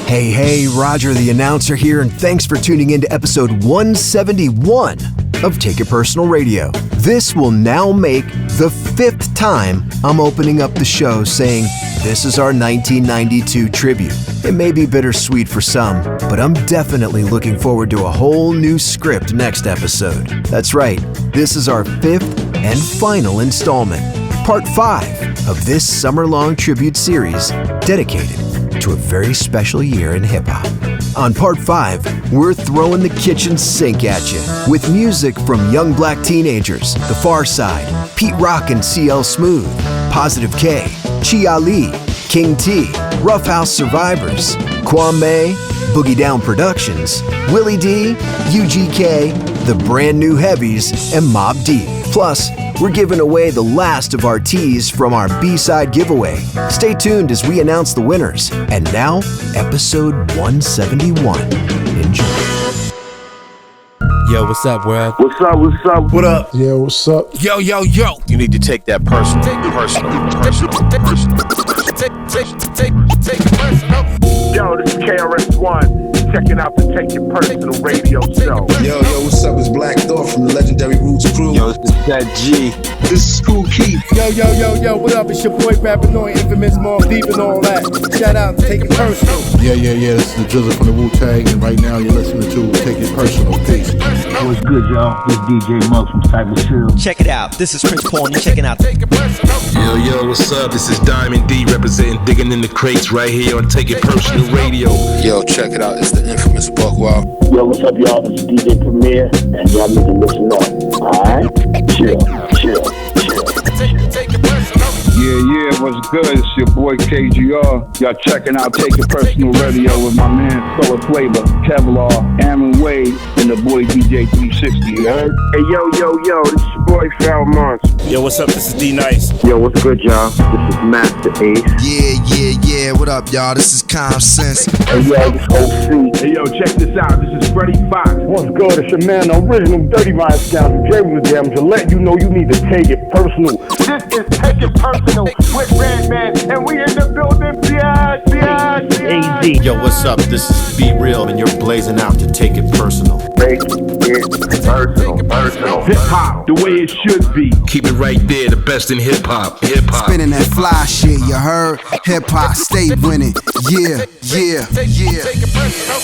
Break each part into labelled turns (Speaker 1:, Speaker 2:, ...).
Speaker 1: Hey, Roger the announcer here, and thanks for tuning in to episode 171 of Take It Personal Radio. This will now make the 5th time I'm opening up the show saying this is our 1992 tribute. It may be bittersweet for some, but I'm definitely looking forward to a whole new script next episode. That's right, this is our 5th and final installment, part 5 of this summer-long tribute series dedicated to a very special year in hip-hop. On part 5, we're throwing the kitchen sink at you with music from Young Black Teenagers, The Far Side, Pete Rock and CL Smooth, Positive K, Chi Ali, King T, Rough House Survivors, Kwame, Boogie Down Productions, Willie D, UGK, the Brand New Heavies, and Mobb Deep. Plus, we're giving away the last of our teas from our B-side giveaway. Stay tuned as we announce the winners. And now, episode 171. Enjoy.
Speaker 2: Yo, what's up, world?
Speaker 3: What's up? What up?
Speaker 4: Yo, what's up?
Speaker 2: Yo.
Speaker 5: You need to take that personal.
Speaker 3: Take it personal. Yo, this is KRS-One. Checking out the Take It Personal radio show.
Speaker 4: Yo, what's up? It's Black Thought from the Legendary Roots crew.
Speaker 5: Yo, this is that G.
Speaker 4: This is Cool Keith.
Speaker 6: Yo, what up? It's your boy Rappanoid, infamous Mobb Deep and all that. Shout out to Take It Personal.
Speaker 7: Yeah, this is the Jizzle from the Wu-Tang, and right now you're listening to Take It Personal. Peace.
Speaker 8: What's good, y'all? This is DJ Muggs from Cyber Chill.
Speaker 9: Check it out. This is Prince Paul, and you're checking out Take It Personal.
Speaker 10: Yo, what's up? This is Diamond D representing Digging in the Crates right here on Take It Personal Radio.
Speaker 11: Yo, check it out. It's the infamous Buckwall.
Speaker 8: Yo, what's up, y'all? This is DJ Premier, and y'all need to listen up. Alright? Chill.
Speaker 3: Take it personal.
Speaker 12: Yeah, what's good? It's your boy KGR. Y'all checking out Take It Personal Radio with my man Solar Flavor, Kevlar, Aaron Wade, and the boy DJ 360. You heard?
Speaker 3: Hey, yo, this is your boy Falmont.
Speaker 2: Yo, what's up? This is D Nice.
Speaker 3: Yo, what's good, y'all? This is Master Ace.
Speaker 11: Yeah. What up, y'all? This is Calm Sense.
Speaker 3: Hey, yo, this is OC. Hey, yo, check this out. This is Freddie Fox.
Speaker 6: What's good? It's your man, the original Dirty Rhyme Scoundrel, Jay with them, to let you know you need to take it personal.
Speaker 3: This is Take It Personal with Redman, and we in the building.
Speaker 5: Yo, what's up? This is Be Real, and you're blazing out to Take It Personal.
Speaker 3: Take it personal. Hip hop, the way it should be.
Speaker 10: Keep it right there, the best in hip hop.
Speaker 11: Spinning that fly shit, you heard? Hip hop, stay winning. Yeah.
Speaker 3: Take it personal.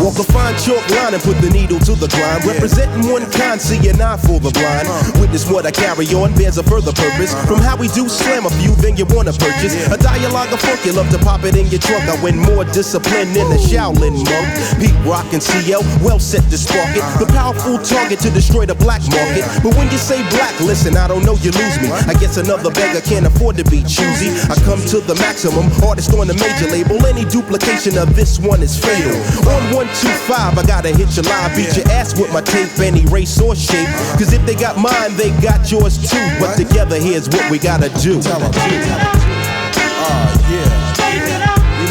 Speaker 2: Walk a fine chalk line and put the needle to the grind. Representing one kind, see an eye for the blind. Witness what I carry on bears a further purpose. From how we do slam a few, then you wanna purchase a dialogue of funk. You love to pop it in your trunk. I win more discipline than a Shaolin monk. Pete Rock and CL, well set to spark it. The powerful target to destroy the black market. But when you say black, listen, I don't know, you lose me. I guess another beggar can't afford to be choosy. I come to the maximum, artist on the major label. Any duplication of this one is fatal. On 125, I gotta hit your line, beat your ass with my tape, any race or shape. Cause if they got mine, they got yours too. But together, here's what we gotta do.
Speaker 4: You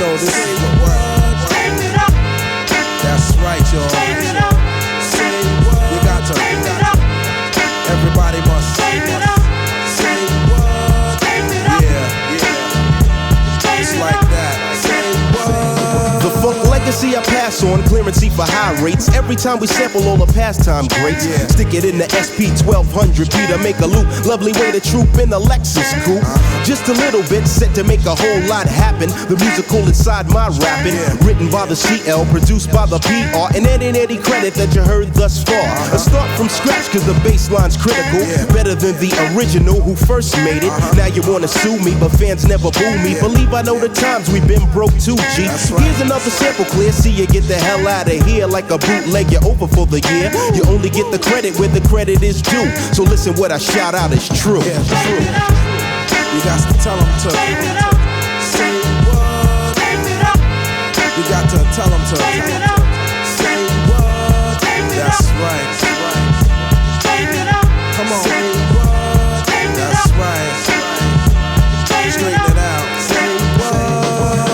Speaker 4: know, this is the word. That's right, y'all. You got to. Everybody must say what. Yeah. It's like that. Say what.
Speaker 2: The funk legacy I pass on, clearance for high rates. Every time we sample all the pastime greats, stick it in the SP 1200 P to make a loop. Lovely way to troop in the Lexus coupe. Just a little bit set to make a whole lot happen. The musical inside my rapping, written by the CL, produced by the PR, and any credit that you heard thus far. A start from scratch cause the bassline's critical. Better than the original who first made it. Now you wanna sue me, but fans never boo me. Believe I know the times we've been broke too, G. Here's another sample clear, see you get the hell out of here. Like a bootleg, you're over for the year. You only get the credit where the credit is due. So listen, what I shout out is true.
Speaker 4: You got to tell them to say what. You got to Tell them to say what? That's right. Come on. Say what? That's right. Straighten it out. Say what?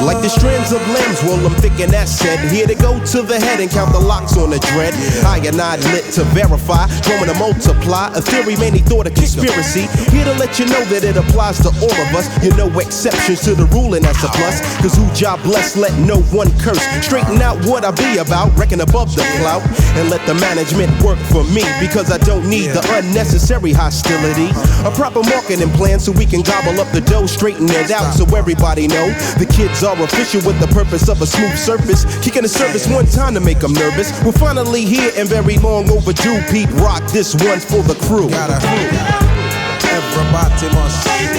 Speaker 2: Like the strands of limbs, well, I'm thinking that's said. Here to go to the head and count the locks on the dread. I and I lit to verify, drawing to multiply. A theory many thought a conspiracy. Here to let you know that it applies to all of us. You know exceptions to the rule, and that's a plus. Cause who job blessed, let no one curse. Straighten out what I be about, reckon above the clout. And let the management work for me, because I don't need the unnecessary hostility. A proper marketing plan so we can gobble up the dough, straighten it out so everybody know. The kids are official with the purpose of a smooth surface. Kicking the service one time to make them nervous. We're finally here and very long overdue. Pete Rock, this one's for the crew.
Speaker 4: Everybody must say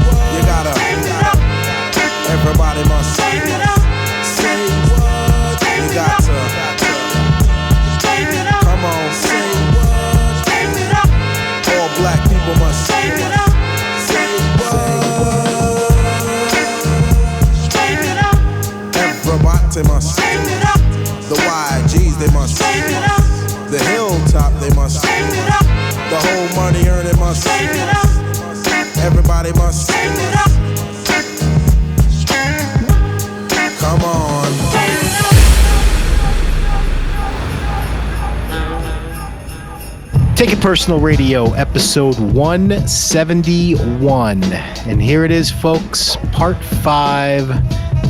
Speaker 4: what? You gotta. Everybody must say what? You got to. Come on, say what? All black people must say what? Everybody must. The YGs, they must. The Hilltop, they must. The whole money earning must. Everybody must. Come on.
Speaker 13: Take It Personal Radio, episode 171. And here it is, folks, part 5.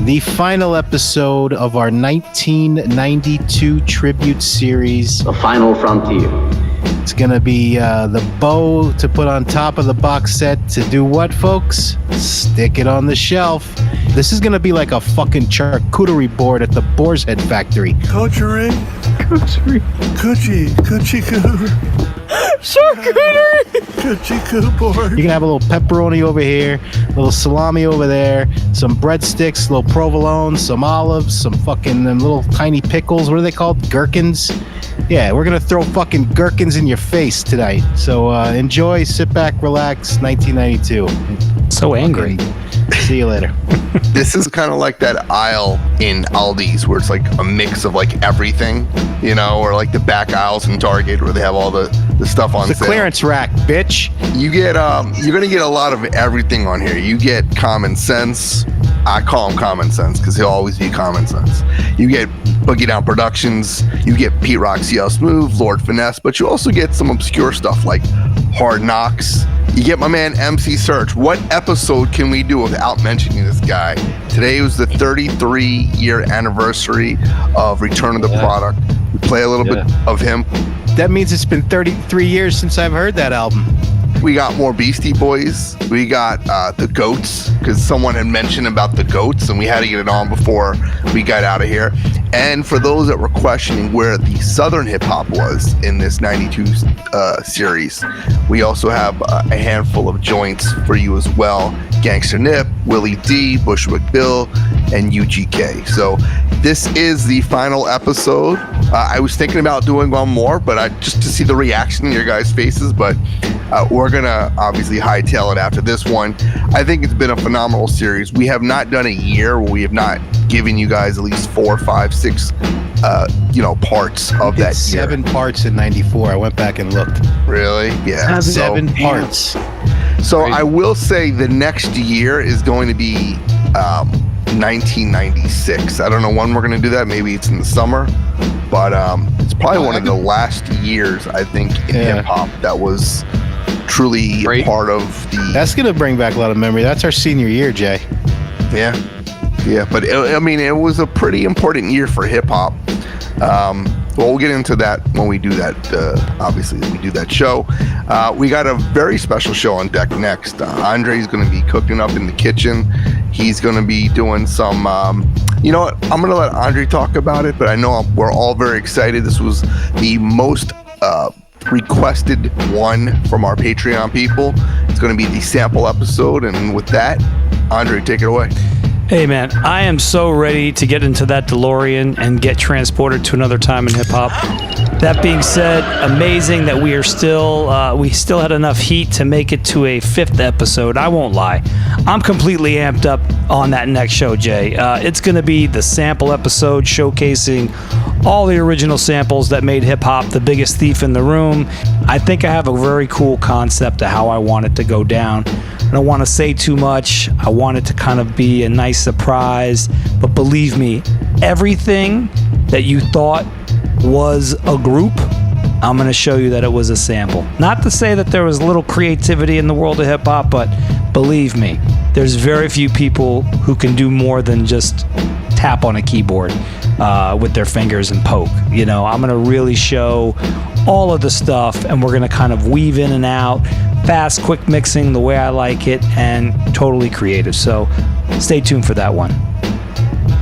Speaker 13: The final episode of our 1992 tribute series.
Speaker 8: The Final Frontier.
Speaker 13: It's going to be the bow to put on top of the box set to do what, folks? Stick it on the shelf. This is going to be like a fucking charcuterie board at the Boar's Head factory.
Speaker 14: Coochie coo.
Speaker 13: Charcuterie!
Speaker 14: Coochie coo board.
Speaker 13: You can have a little pepperoni over here, a little salami over there, some breadsticks, a little provolone, some olives, some fucking them little tiny pickles. What are they called? Gherkins? Yeah, we're going to throw fucking gherkins in your face tonight. So enjoy, sit back, relax, 1992.
Speaker 15: So angry.
Speaker 13: See you later.
Speaker 16: This is kind of like that aisle in Aldi's where it's like a mix of like everything, you know, or like the back aisles in Target where they have all the stuff on
Speaker 13: sale. The clearance rack, bitch.
Speaker 16: You get you're gonna get a lot of everything on here. You get Common Sense. I call him Common Sense because he'll always be Common Sense. You get Boogie Down Productions. You get Pete Rock, CL Smooth, Lord Finesse, but you also get some obscure stuff like Hard Knocks. You get my man MC Serch. What episode can we do without mentioning this guy? Today was the 33-year anniversary of Return of the Product. We play a little bit of him.
Speaker 13: That means it's been 33 years since I've heard that album.
Speaker 16: We got more Beastie Boys. We got the Goats, because someone had mentioned about the Goats, and we had to get it on before we got out of here. And for those that were questioning where the Southern hip hop was in this 92 series, we also have a handful of joints for you as well. Gangsta Nip, Willie D, Bushwick Bill, and UGK. So this is the final episode. I was thinking about doing one more, but just to see the reaction in your guys' faces, but we're gonna obviously hightail it after this one. I think it's been a phenomenal series. We have not done a year where we have not given you guys at least 4, 5, 6 parts of that year.
Speaker 13: 7 parts in 94. I went back and looked.
Speaker 16: Really? Yeah.
Speaker 13: 7 parts.
Speaker 16: So crazy. I will say the next year is going to be 1996. I don't know when we're going to do that. Maybe it's in the summer, but it's probably one of the last years, I think, in hip hop that was truly a part of the...
Speaker 13: That's going to bring back a lot of memory. That's our senior year, Jay.
Speaker 16: Yeah. Yeah, but it was a pretty important year for hip hop. Well, we'll get into that when we do that. Obviously, we do that show. We got a very special show on deck next. Andre's going to be cooking up in the kitchen. He's going to be doing some... you know what? I'm going to let Andre talk about it, but I know we're all very excited. This was the most requested one from our Patreon people. It's going to be the sample episode, and with that, Andre, take it away.
Speaker 15: Hey man, I am so ready to get into that DeLorean and get transported to another time in hip hop. That being said, amazing that we still had enough heat to make it to a 5th episode. I won't lie, I'm completely amped up on that next show, Jay. It's going to be the sample episode showcasing all the original samples that made hip hop the biggest thief in the room. I think I have a very cool concept of how I want it to go down. I don't want to say too much. I want it to kind of be a nice surprise. But believe me, everything that you thought was a group, I'm going to show you that it was a sample. Not to say that there was little creativity in the world of hip hop, but believe me, there's very few people who can do more than just tap on a keyboard with their fingers and poke. You know, I'm going to really show all of the stuff, and we're going to kind of weave in and out, fast, quick mixing the way I like it, and totally creative. So stay tuned for that one.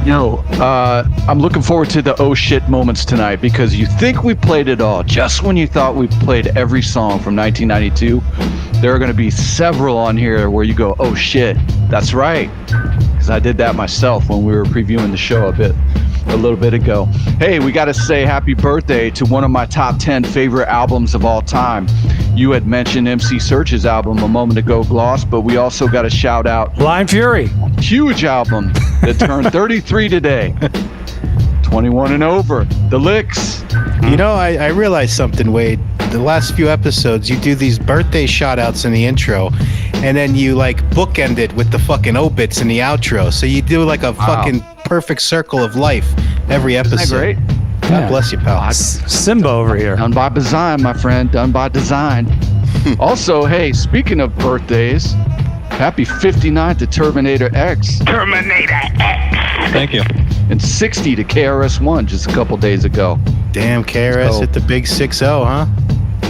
Speaker 17: Yo, I'm looking forward to the oh shit moments tonight, because you think we played it all. Just when you thought we played every song from 1992, there are going to be several on here where you go, oh shit, that's right. Because I did that myself when we were previewing the show a little bit ago. Hey, we got to say happy birthday to one of my top 10 favorite albums of all time. You had mentioned MC Serch's album a moment ago, Gloss, but we also got to shout out
Speaker 15: Blind Fury.
Speaker 17: Huge album that turned 33 today. 21 and over. The Licks.
Speaker 13: You know, I realized something, Wade. The last few episodes, you do these birthday shout-outs in the intro, and then you, like, bookend it with the fucking obits in the outro. So you do, like, a fucking perfect circle of life every episode.
Speaker 17: Isn't that great?
Speaker 13: God bless you, pal.
Speaker 15: Simba over here.
Speaker 17: Done by design, my friend. Done by design. Also, hey, speaking of birthdays, happy 59 to Terminator X.
Speaker 3: Terminator X.
Speaker 17: Thank you. And 60 to KRS-One just a couple days ago.
Speaker 13: Damn, KRS hit the big 6-0, huh?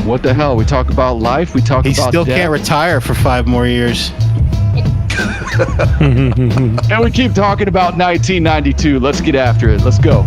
Speaker 17: What the hell? We talk about life. We talk about
Speaker 13: He still
Speaker 17: death.
Speaker 13: can't retire for 5 more years.
Speaker 17: And we keep talking about 1992. Let's get after it. Let's go.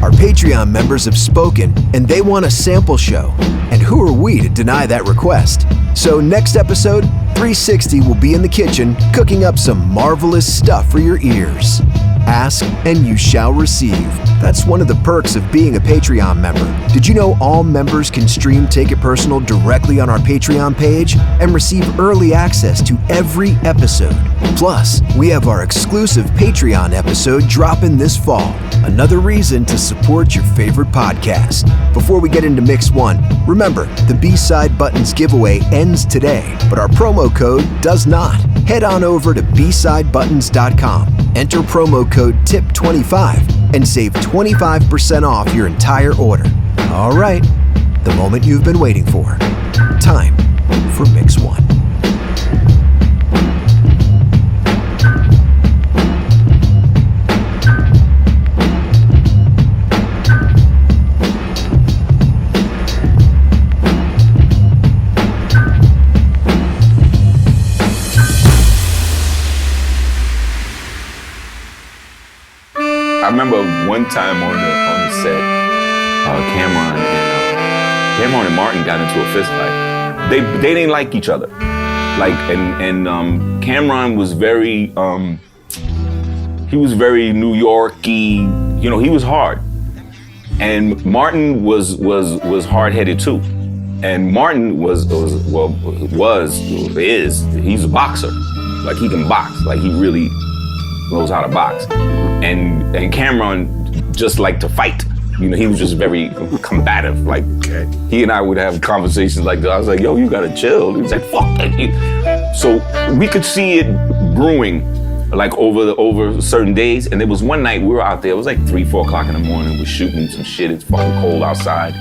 Speaker 1: Our Patreon members have spoken, and they want a sample show. And who are we to deny that request? So next episode, 360 will be in the kitchen cooking up some marvelous stuff for your ears. Ask and you shall receive. That's one of the perks of being a Patreon member. Did you know all members can stream Take It Personal directly on our Patreon page and receive early access to every episode? Plus, we have our exclusive Patreon episode dropping this fall. Another reason to support your favorite podcast. Before we get into Mix 1, remember, the B-Side Buttons giveaway ends today, but our promo code does not. Head on over to bsidebuttons.com, enter promo code TIP25, and save 25% off your entire order. All right, the moment you've been waiting for. Time for Mix 1.
Speaker 18: I remember one time on the set, Cameron and Martin got into a fist fight. They didn't like each other. Like and Cameron was very New York-y, you know, he was hard. And Martin was hard-headed too. And Martin he's a boxer. Like he can box. Like he really knows how to box. And Cameron just liked to fight. You know, he was just very combative. Like he and I would have conversations like that. I was like, yo, you gotta chill. He was like, fuck that. So we could see it brewing like over certain days. And there was one night we were out there, it was like 3-4 o'clock in the morning, we're shooting some shit. It's fucking cold outside,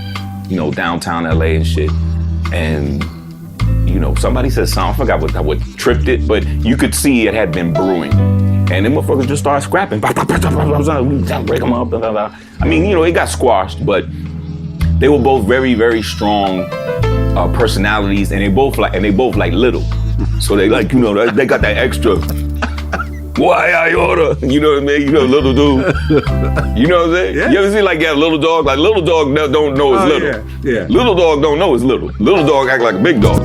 Speaker 18: you know, downtown LA and shit. And you know, somebody said something, I forgot what tripped it, but you could see it had been brewing. And then motherfuckers just started scrapping. Break them up. I mean, you know, it got squashed, but they were both very, very strong personalities, and they both like little. So they like, you know, they got that extra Why I order? You know what I mean? You know, little dude. You know what I'm saying? Yeah. You ever see like a little dog? Like little dog don't know it's little.
Speaker 19: Yeah.
Speaker 18: Little dog don't know it's little. Little dog act like a big dog.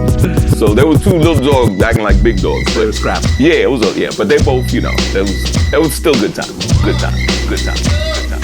Speaker 18: So there was two little dogs acting like big dogs.
Speaker 19: They were scrapping.
Speaker 18: Yeah, it was. But they both, you know, that was still good time. Good time. Good time. Good time.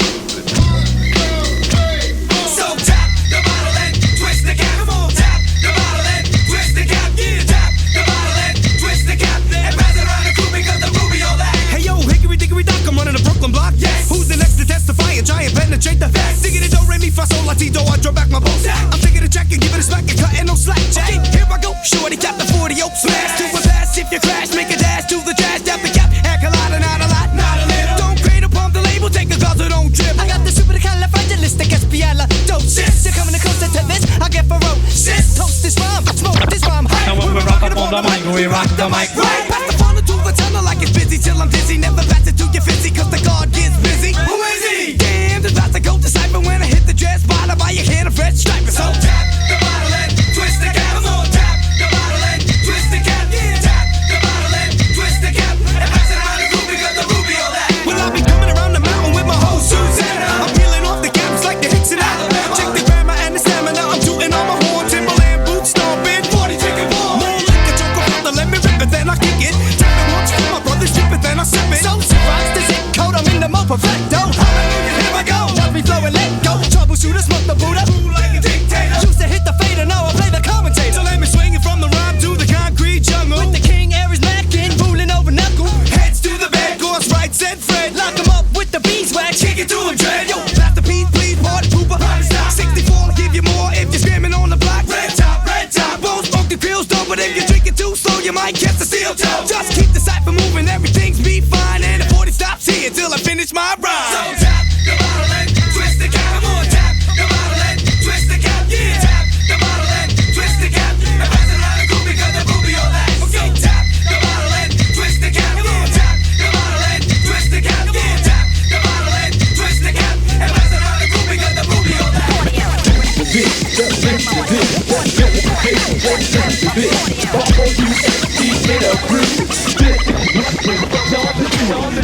Speaker 20: So tap the bottle and twist the cap. Come on, tap the bottle and twist the cap. Yeah, tap the bottle and twist the cap. And pass it around the crew because the movie all that.
Speaker 21: Hey yo, hickory dickory dock, I'm running the Brooklyn block.
Speaker 20: Yes.
Speaker 21: Who's the next to testify and try and penetrate the facts? Singing it, do re mi fa sol la ti do, I draw back my bones. I'm taking a check and giving it a smack and cutting no slack. Jay, here I go, shorty cap the 40 oak smash to a pass. If you crash, make a dash to the jazz, tap the cap, act a lot and not a lot, not a little. Don't create a pump the label, take a cause, don't drip. I got the supercalifragilistic espialidocious. You're coming closer to this, I get ferocious. Toast this rhyme, smoke this rhyme. Hey,
Speaker 20: when we rock up on the mic, we rock the mic.
Speaker 21: Right, pass the phone to the tunnel like it's busy till I'm dizzy. Never pass it to your fizzy, cause the guard gets busy.
Speaker 20: Who is he?
Speaker 21: Damn, it's about to go decipher when I hit the dress bottle. Buy your can of red striper.
Speaker 20: So tap the bottle and twist the cap. Come on, tap the bottle and twist the cap. Yeah, tap the bottle and twist the cap. And pass it around the room because the ruby all that.
Speaker 21: Well, I'll be coming around the mountain with my whole Susanna. I'm peeling off the caps like the Hicks in Alabama. Check the grammar and the stamina. I'm tooting on my horn, Timberland boots, stomping 40 chicken ball. More liquor, choke around, let me rip it, then I kick it. Tap it once for my brother, strip it, then I sip it. So surprised the zip code, I'm in the mo perfecto. Hallelujah, here I go. Watch me flow and let go. Troubleshooter, smoke the Buddha.
Speaker 20: Move like a dictator.
Speaker 21: Used to hit the fader, now I play the commentator.
Speaker 20: So let me swing it from the rhyme to the concrete jungle.
Speaker 21: With the king, Aries, Mackin, ruling over knuckle.
Speaker 20: Heads to the bed,
Speaker 21: Course right, said Fred. Lock him up with the beeswax.
Speaker 20: kick it to him, dread.
Speaker 21: Yo, pass the peas, please, party pooper.
Speaker 20: Party stop.
Speaker 21: 64, I'll give you more if you're screaming on the block.
Speaker 20: Red top, red top.
Speaker 21: Won't smoke the pills, though, but if you drink it too slow, you might catch the steel toe. Just keep the cipher moving, everything's be fine. And the 40 stops here till I finish my rhyme.
Speaker 20: So tap the bottle and twist the cap. Come on, tap the bottle and twist the cap. Yeah, tap the bottle and twist the cap. And pass it around the crew because the movie all that. So tap the bottle and twist the cap. Yeah, tap the bottle and twist the cap. Yeah, tap the bottle and twist the cap. And pass it around the crew because the movie all that.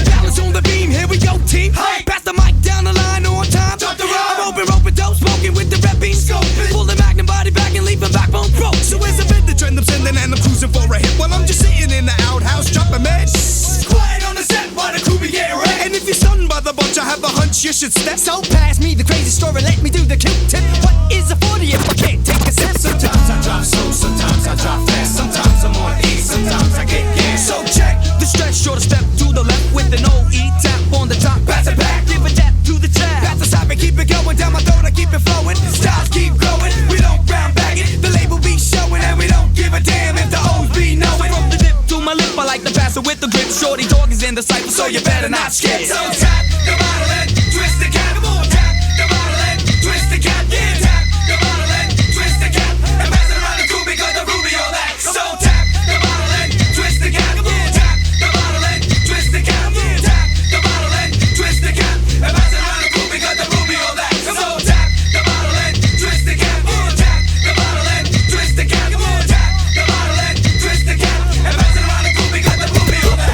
Speaker 21: Balance on the beam, here we go, team. Pass the mic down the line on time. I'm open, roping, dope, smoking with the rep beam. Pull the magnum body back and leave the backbone broke. So where's the vintage trend I'm sending and I'm cruising for a hit while I'm just sitting in the outhouse dropping meds.
Speaker 20: Quiet on the set while the crew be getting ready.
Speaker 21: And if you're stunned by the bunch, I have a hunch you should step. So pass me the crazy story, let me do the Q-tip. What is a 40 if I can't take a sip?
Speaker 20: Sometimes I drop slow, sometimes I drop fast. Sometimes I'm on E, sometimes I get gas.
Speaker 21: So check the stretch, short step to the left with an OE tap on the top.
Speaker 20: Pass it back.
Speaker 21: Give a tap to the track. Pass the side and keep it going down my throat. I keep it flowing. Styles keep growing. We don't round bag it. The label be showing and we don't give a damn if the O's be knowing. From the dip to my lip, I like to pass it with the grip. Shorty dog is in the cypher, so you better not skip.
Speaker 20: So tap the bottle and twist the cap. Come on, tap the bottle and twist the cap. Yeah, tap the bottle and twist the cap. And pass it around the crew because the ruby all that. So tap the bottle and twist the cap. Come on, tap the bottle and twist the cap. Yeah, tap the bottle and twist the cap. And pass it around the crew because the ruby all that. So tap the bottle and twist the cap. Yeah, tap the bottle and twist the cap. Come on, tap the bottle and twist the cap. And pass it around the crew because the ruby all that.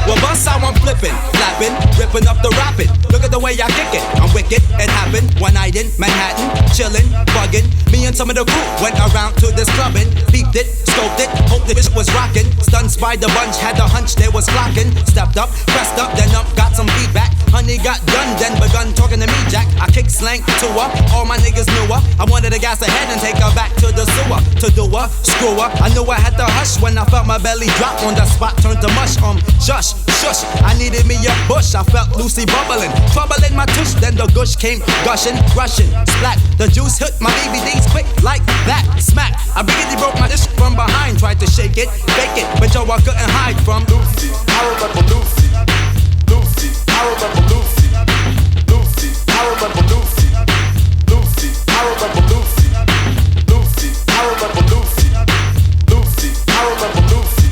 Speaker 21: Well, bust how I'm flipping, flapping, ripping up the rapping. Look at the way I kick it. I'm wicked. It happened one night in Manhattan, chillin', buggin'. Me and some of the crew went around to this clubbing, peeped it, scoped it, hoped the bitch was rockin'. Stunned by the bunch, had the hunch they was flockin'. Stepped up, pressed up, then up, got some feedback. Honey got done, then begun talking to me, Jack. I kick slang to her, all my niggas knew her. I wanted to gas ahead and take her back to the sewer. To do her, screw her. I knew I had to hush when I felt my belly drop on the spot, turned to mush. Shush, shush, I needed me a bush. I felt Lucy bubbling, trouble in my tush. Then the gush came gushing, rushing, splat. The juice hit my DVDs quick like that. Smack, I really broke my dish from behind. Tried to shake it, fake it, but yo, I couldn't hide from Lucy. I remember Lucy. Lucy, I remember Lucy. Lucy, I remember Lucy. Lucy, I remember Lucy. Lucy, I remember Lucy. Lucy, I remember Lucy.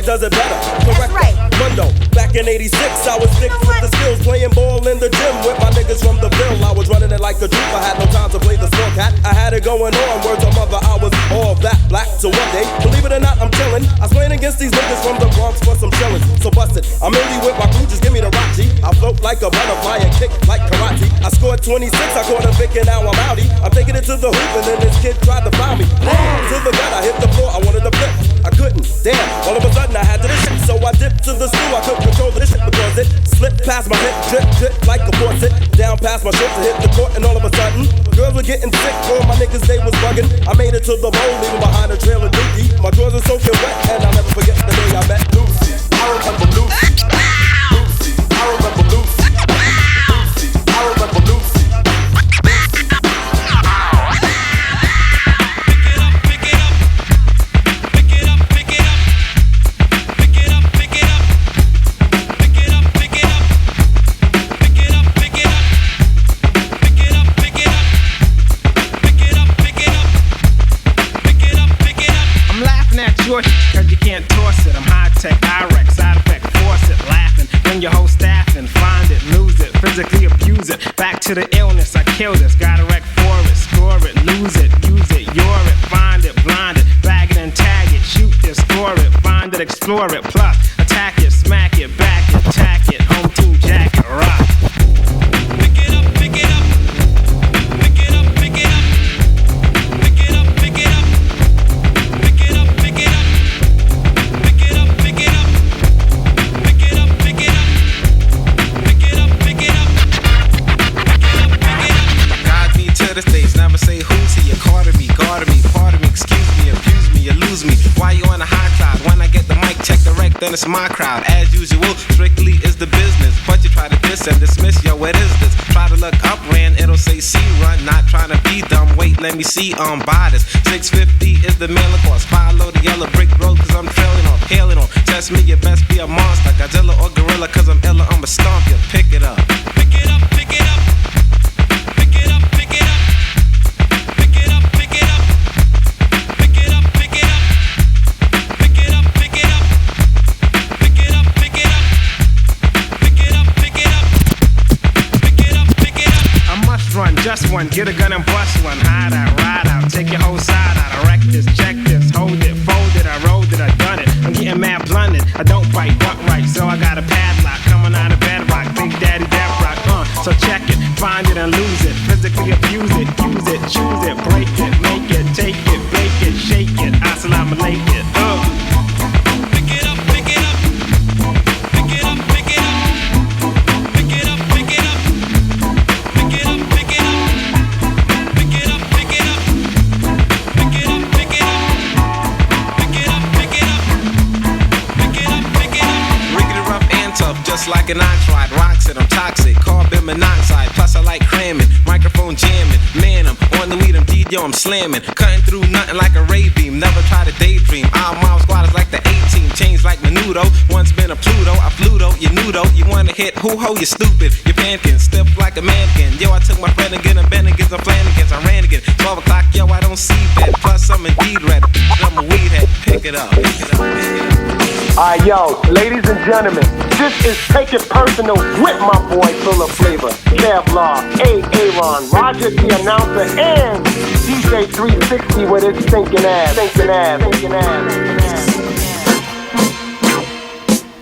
Speaker 2: does it better. Correct. Right. Mundo. Back in 86, I was sick with the skills, playing ball in the gym with my niggas from the Ville. I was running it like a troop. I had no time to play the smoke hat. I had it going on. Word to mother, I was all that black. So one day, believe it or not, I'm chillin'. I was playing against these niggas from the Bronx for some chillin'. So bust it. I'm really with my crew, just give me the rock G. I float like a butterfly and kick like karate. I scored 26, I caught a Vic and now I'm outie. I'm taking it to the hoop and then this kid tried to foul me. To the gut, I hit the floor, I wanted to flip. I couldn't, damn, all of a sudden I had to this shit. So I dipped to the stool, I couldn't control this shit because it slipped past my hip, drip, drip like a faucet. Down past my shit to hit the court and all of a sudden, girls were getting sick, all my niggas, they was bugging. I made it to the bowl, leaving behind a trail of dookie. My drawers were soaking wet and I'll never forget the day I met Lucy. I remember Lucy. Lucy, I remember Lucy. Lucy, I remember Lucy.
Speaker 19: Cause you can't toss it. I'm high-tech, IREX, side effect, force it. Laughing, bring your whole staff and find it, lose it, physically abuse it. Back to the illness, I killed this. Got a wreck for it, score it, lose it, use it, you're it, find it, blind it, bag it and tag it, shoot it, score it, find it, explore it, plus attack it, smack it, back it, tack it, home team jacket, rock. Pick it up, pick it up. Pick it up, pick it up. Pick it up, pick it up. Pick it up, pick it up. Pick it up, pick it up. Pick it up, pick it up. Pick it up, pick it up.
Speaker 22: Guide me to the stage, never say who's here. Guard me, pardon me, excuse me, abuse me, you lose me. Why you on a high cloud? When I get the mic, check the rec, then it's my crowd. As usual, strictly is the business. But you try to diss and dismiss, yo, what is this? Try to look up, ran, it'll say C run. Not trying to be dumb, wait, let me see, buy this. 650 is the mailing cost. Follow the yellow brick road, cause I'm trailing off, hailing on. Test me, you best be a monster. Godzilla or gorilla, cause I'm illa, I'ma stomp you. Pick it up. Pick it up, pick it up. Pick it up, pick it up. Pick it up, pick it up. Pick it up, pick it up. Pick it up, pick it up. Pick it up, pick it up. Pick it up, pick it up. Pick it up, pick it up. I must run, just one, get a gun and bust one. Hide out, ride out, take your whole side out. I wreck this, check this, hold it, fold it, I rolled it, I done it. I'm getting mad blunted, I don't bite butt right, so I got a padlock coming out of bedrock. Big Daddy Death Rock, so check it, find it and lose it. Physically abuse it, use it, choose it, break it, make it, take it, bake it, shake it, assalamu alaikum. Pick it up, pick it up. Pick it up, pick it up. Pick it up, pick it up. Pick it up, pick it up. Pick it up, pick it up. Pick it up, pick it up. Pick it up, pick it up. Pick it up, pick it up. Riggedy rough and tough, just like an ox ride. Rocks it, I'm toxic, carbon monoxide. Plus I like cramming, microphone jamming. Man, I'm on the weed, I'm yo, I'm slamming. Cutting through nothing like a ray beam. Never try to daydream. Our mom squad is like the A-team. Changed like Menudo. Once been a Pluto, I flew though. You knew though. You wanna hit hoo-ho, you stupid. You pankin', stiff like a mannequin. Yo, I took my friend again and Bennigan's and Flanagan's. I ran again. 12 o'clock, yo, I don't see that. Plus I'm indeed red. I'm a weed head. Pick it up, pick it up, pick it up.
Speaker 3: Alright, yo, ladies and gentlemen, this is Take It Personal with my boy Full of Flavor, Kevlar, Aaron, Roger the announcer, and DJ 360 with his stinking ass.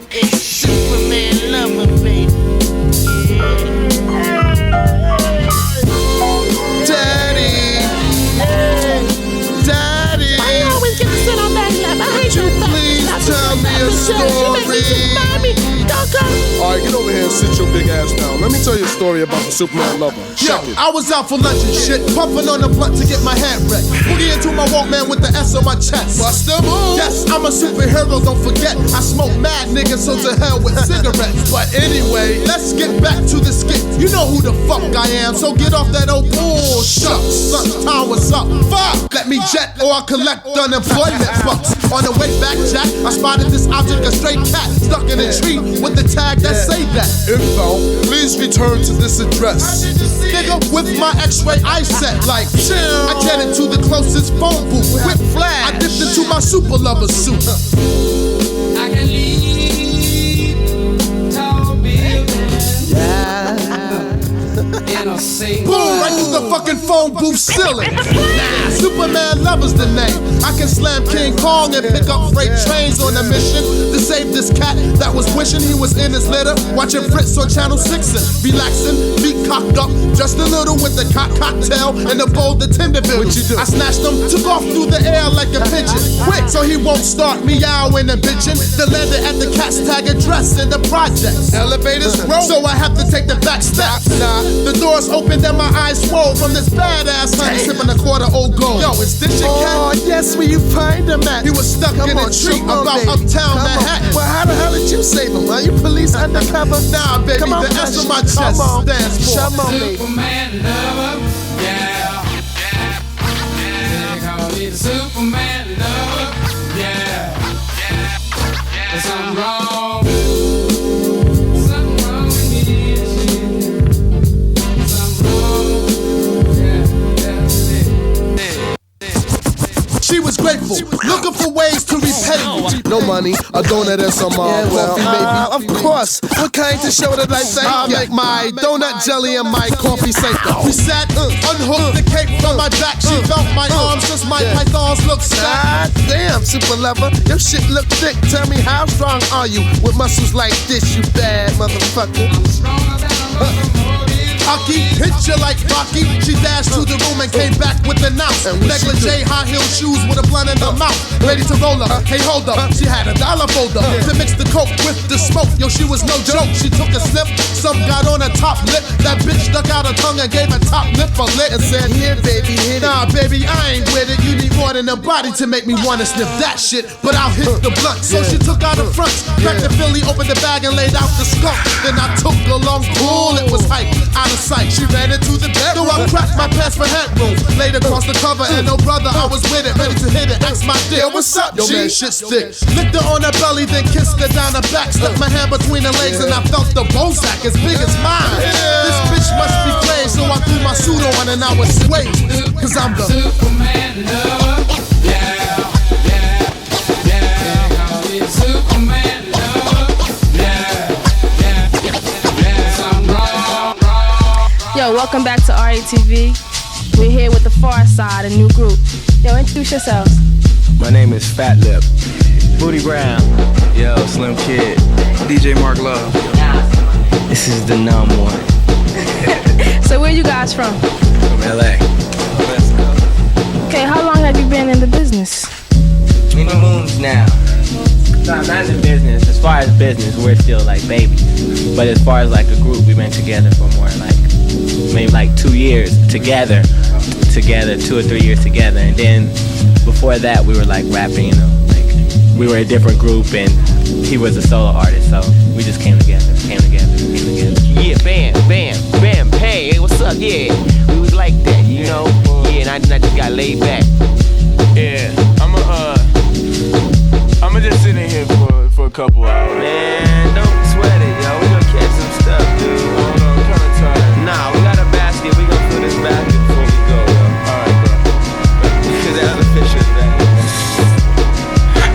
Speaker 20: It's Superman lover, baby.
Speaker 4: Daddy, Daddy,
Speaker 20: I always get to sit on that lap. I hate you.
Speaker 4: Please tell me a story.
Speaker 23: Alright, get over here and sit your big ass down. Let me tell you a story about the Superman lover.
Speaker 4: Yo, I was out for lunch and shit, puffing on the blunt to get my head wrecked. Booty into my Walkman with the S on my chest. Bust them all. Yes, I'm a superhero, don't forget. I smoke mad niggas, so to hell with cigarettes. But anyway, let's get back to the skit. You know who the fuck I am, so get off that old bullshit. Son, time was up. Fuck, let me jet or I'll collect unemployment bucks. On the way back, Jack, I spotted this object, a stray cat, stuck in a tree with the tag that say that.
Speaker 23: Info, please return to this address.
Speaker 4: Nigga, with my x-ray eye set, like, I jetted to the closest phone booth. With flash, I dipped into my super lover suit.
Speaker 20: can leave tall buildings. In a single
Speaker 4: Boom, right through the fucking phone booth ceiling. Nah, Superman Lover's the name. I can slam King Kong and pick up freight trains on a mission to save this cat that was wishing he was in his litter, watching Fritz on Channel 6 and relaxing, feet cocked up, just a little with the cocktail and the bowl, the tender bills. I snatched him, took off through the air like a pigeon, quick so he won't start meowing and bitching. Then landed at the cat's tag address in the projects. Elevators roll, so I have to take the back steps. Nah, the doors opened and my eyes swole from this badass honey sipping a quarter old gold. Yo, is this your cat?
Speaker 7: Oh, yes, where you find him at?
Speaker 4: He was stuck in a tree about uptown Manhattan.
Speaker 7: Well, how the hell did you save him? Are you police undercover?
Speaker 4: Nah, baby,
Speaker 7: come on,
Speaker 4: the S on my chest stands for
Speaker 7: Come on, baby.
Speaker 20: Superman lover, yeah. They call me the Superman lover, yeah. There's something wrong. Something wrong with me. Something wrong.
Speaker 4: She was grateful, looking for ways to repay me.
Speaker 23: No money, a donut and some coffee, maybe.
Speaker 7: Of course. What kind of show did I thank
Speaker 4: I'll
Speaker 7: you?
Speaker 4: make my donut jelly and my coffee safer. We sat, unhooked the cape from my back. She felt my arms, just my pythons look
Speaker 7: God
Speaker 4: stacked.
Speaker 7: damn, super lover, your shit look thick. Tell me, how strong are you with muscles like this, you bad motherfucker?
Speaker 4: Hockey, hit you like Rocky. She dashed to the room and came back with an ounce. Negligee, high heel shoes with a blunt in her mouth. Ready to roll up. Hey, hold up. She had a dollar folder to mix the coke with the smoke. Yo, she was no joke. She took a sniff. Some got on her top lip. That bitch stuck out her tongue and gave her top lip a lick and said,
Speaker 7: Here, baby, hit it.
Speaker 4: Nah, baby, I ain't with it. You need more than a body to make me wanna sniff that shit. But I'll hit the blunt. So she took out her fronts, cracked the Philly, opened the bag and laid out the skunk. Then I took a long pull. It was hype, out of sight. She ran into the bedroom. So I cracked my pants for headroom. Laid across the cover and no brother, I was with it, ready to hit it. Asked my dick, yo, what's up, Yo, man, shit stick. Licked her on her belly, then kissed her down her back. Stuck my hand between her legs and I felt the Bozak as big as mine. This bitch must be played, so I threw my suit on and I was swayed. Cause I'm the
Speaker 20: Superman lover, yeah. They call me the Superman lover, yeah. Something wrong.
Speaker 9: Yo, welcome back to RATV. We're here with the Far Side, a new group. Yo, introduce yourselves.
Speaker 12: My name is Fat Lip. Booty Brown. Yo, Slim Kid. DJ Mark Love. This is the numb one.
Speaker 9: So where you guys from?
Speaker 12: From LA.
Speaker 9: Okay, how long have you been in the business?
Speaker 12: Many moons now. No, not in the business. As far as business, we're still like babies. But as far as like a group, we've been together for more like maybe like 2 years together, 2 or 3 years together. And then before that, we were like rapping, you know, like we were a different group and he was a solo artist. So we just came together.
Speaker 24: Yeah, bam, hey, what's up? Yeah, we was like that, you know. Yeah, and I just got laid back.
Speaker 12: Yeah, I'ma just sit in here for a couple hours.
Speaker 24: Man, don't sweat it, yo. We gonna catch some stuff, dude.
Speaker 12: Hold on, I'm kinda tired.
Speaker 24: Nah, we got a basket. We gonna fill this basket before we go, yo.
Speaker 12: Alright, bro.
Speaker 24: Because that other fish is back.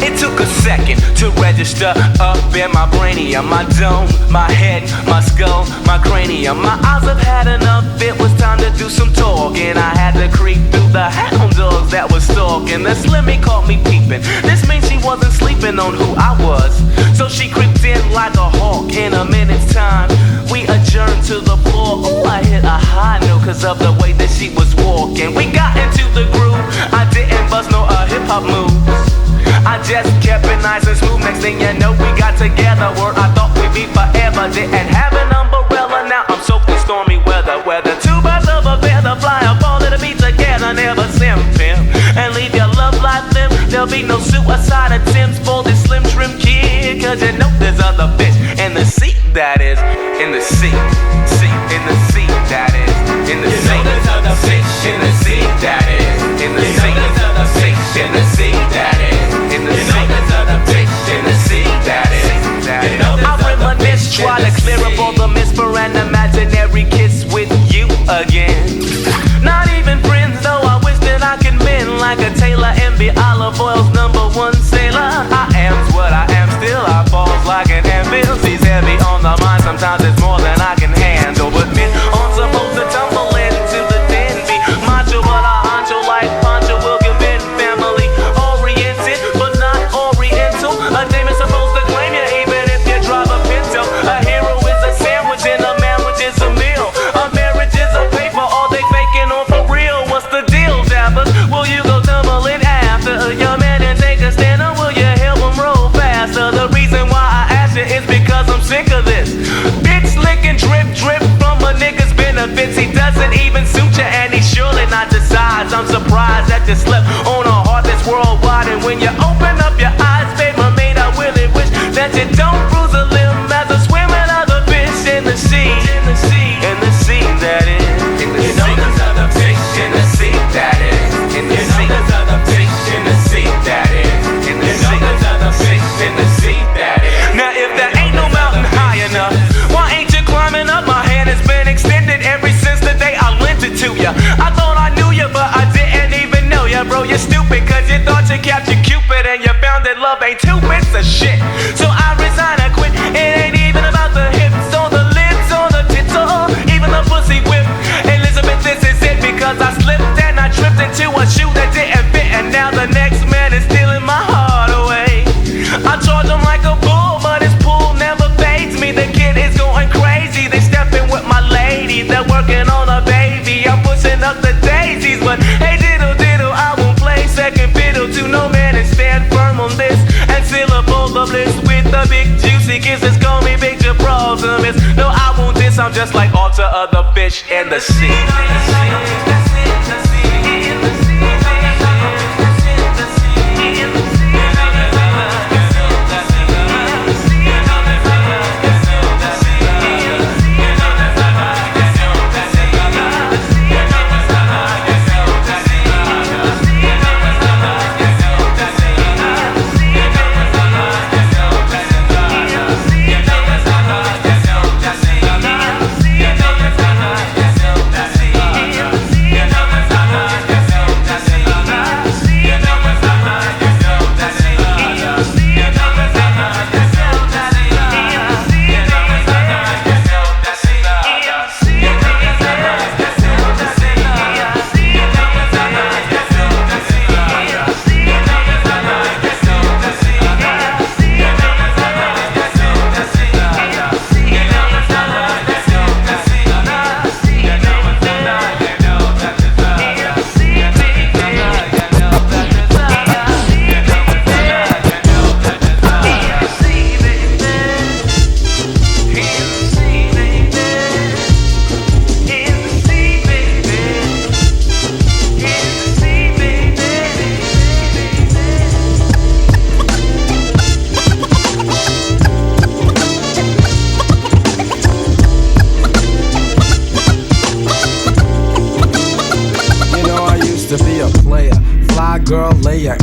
Speaker 25: It took a second to register up in my brainium, my dome, my head, my skull, my cranium. My eyes have had enough, it was time to do some talking. I had to creep through the hound dogs that was stalking. The Slimmy caught me peeping. This means she wasn't sleeping on who I was. So she creeped in like a hawk. In a minute's time, we adjourned to the floor. Ooh, I hit a high note cause of the way that she was walking. We got into the groove, I didn't bust no hip-hop moves. I just kept it nice and smooth. Next thing you know, we got together. Where I thought we'd be forever. Didn't have an umbrella. Now I'm soaked in stormy weather. Whether two birds of a feather fly or fall to the beat together. Never simping and leave your love life limp. There'll be no suicide attempts for this slim trim kid. Cause you know there's other fish in the sea. That is in the sea. In the sea. That is in the sea. There's other fish in the sea. That is in the sea. There's other fish in the sea. That is. In the sea, there's other fish in the sea, that is. I reminisce, try to clear up all the myths for an imaginary kiss with you again. Not even friends, though I wish that I could mend like a Taylor and be Olive Oil's #1 sailor. I am's what I am, still even suit you, and he's surely not the size. I'm surprised that you slept on a heart that's worldwide. And when you open up your eyes, babe, my mate, I really wish that you don't bruise a limb as a swimming other fish in the sea. In the sea, in the sea, that is. In the sea, there's other fish in the sea, that is. In the sea, there's other fish in the sea, that is. In the sea, there's other fish in the sea, that is. Now, if there ain't no mountain high enough, why ain't you climbing up? My hand has been extended ever since the day I lent it to you. I thought I knew you, but I didn't even know you, bro. You're stupid, cause you thought you captured Cupid, and you found that love ain't two bits of shit. So I resign, I quit. It ain't even about the hips, or the lips, or the tits, or even the pussy whip. Elizabeth, this is it, because I slipped and I tripped into a shoe that didn't fit, and now the next man is stealing my heart away. I charge him like a bull, but his pool never fades me. The kid is going crazy. They stepping with my lady. They're working on a baby. I'm pushing up the daisies, but hey, diddle diddle, I won't play second fiddle to no man and stand firm on this and seal up all the bliss with the big juicy kisses. Call me Big Gibraltar. No, I won't diss. I'm just like all the other fish in the sea.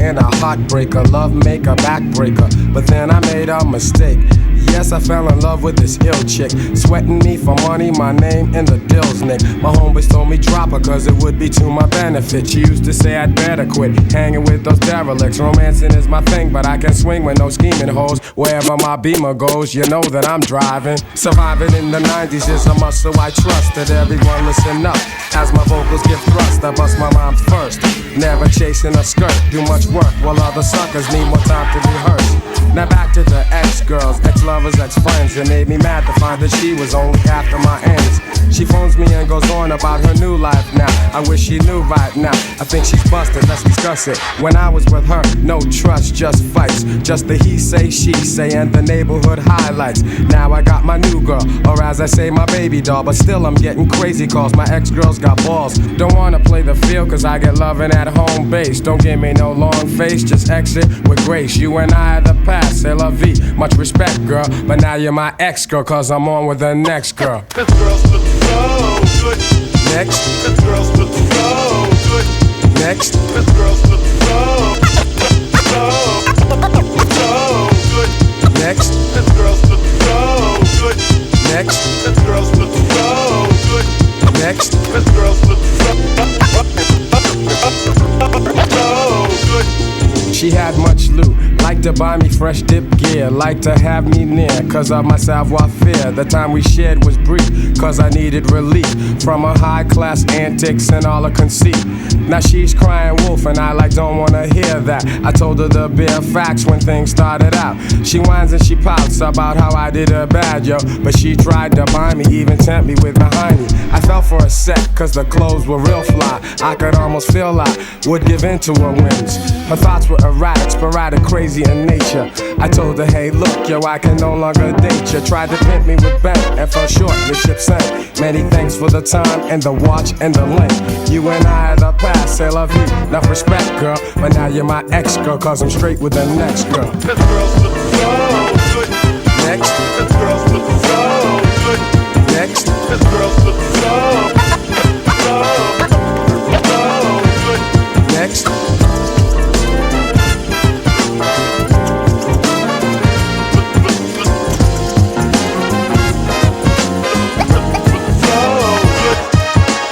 Speaker 5: And a heartbreaker, love maker, backbreaker. But then I made a mistake. Yes, I fell in love with this ill chick, sweating me for money, my name in the dills, Nick. My homeboys told me drop her cause it would be to my benefit. She used to say I'd better quit hanging with those derelicts. Romancing is my thing, but I can swing with no scheming hoes. Wherever my Beamer goes, you know that I'm driving. Surviving in the 90s is a must, so I trust that everyone listen up. As my vocals give thrust, I bust my rhymes first. Never chasing a skirt, do much work while other suckers need more time to rehearse. Now back to the ex-girls, ex-lovers, ex-friends. It made me mad to find that she was only after my ends. She phones me and goes on about her new life now. I wish she knew right now. I think she's busted, let's discuss it. When I was with her, no trust, just fights. Just the he say, she say, and the neighborhood highlights. Now I got my new girl, or as I say, my baby doll. But still I'm getting crazy calls, my ex-girls got balls. Don't wanna play the field cause I get loving at home base. Don't give me no long face, just exit with grace. You and I are the past, c'est la vie. Much respect, girl, but now you're my ex-girl cause I'm on with the next girl.
Speaker 20: This girl's looking so good.
Speaker 5: Next.
Speaker 20: This girl's looking so good.
Speaker 5: Next.
Speaker 20: This girl's looking so good.
Speaker 5: Next.
Speaker 20: This girl's looking so good.
Speaker 5: Next.
Speaker 20: This girl's looking so good.
Speaker 5: Next.
Speaker 20: This girl's looking so good.
Speaker 5: She had much loot, liked to buy me fresh dip gear, liked to have me near, cause of my savoir-faire. The time we shared was brief, cause I needed relief from her high-class antics and all her conceit. Now she's crying wolf and I don't wanna hear that. I told her the bare facts when things started out. She whines and she pouts about how I did her bad, yo. But she tried to buy me, even tempt me with the hiney. I fell for a sec, cause the clothes were real fly. I could almost feel I would give in to her whims. Her thoughts were erratic, sporadic, crazy, and in nature. I told her, hey, look, yo, I can no longer date you. Tried to pimp me with bank and fell short, the ship sank. Many thanks for the time and the watch and the link. You and I are the past, c'est la vie. Enough respect, girl, but now you're my ex-girl, cause I'm straight with the next girl.
Speaker 20: This girl's look so good.
Speaker 5: Next.
Speaker 20: This girl's look so good.
Speaker 5: Next.
Speaker 20: This girl's look so good.
Speaker 5: Next.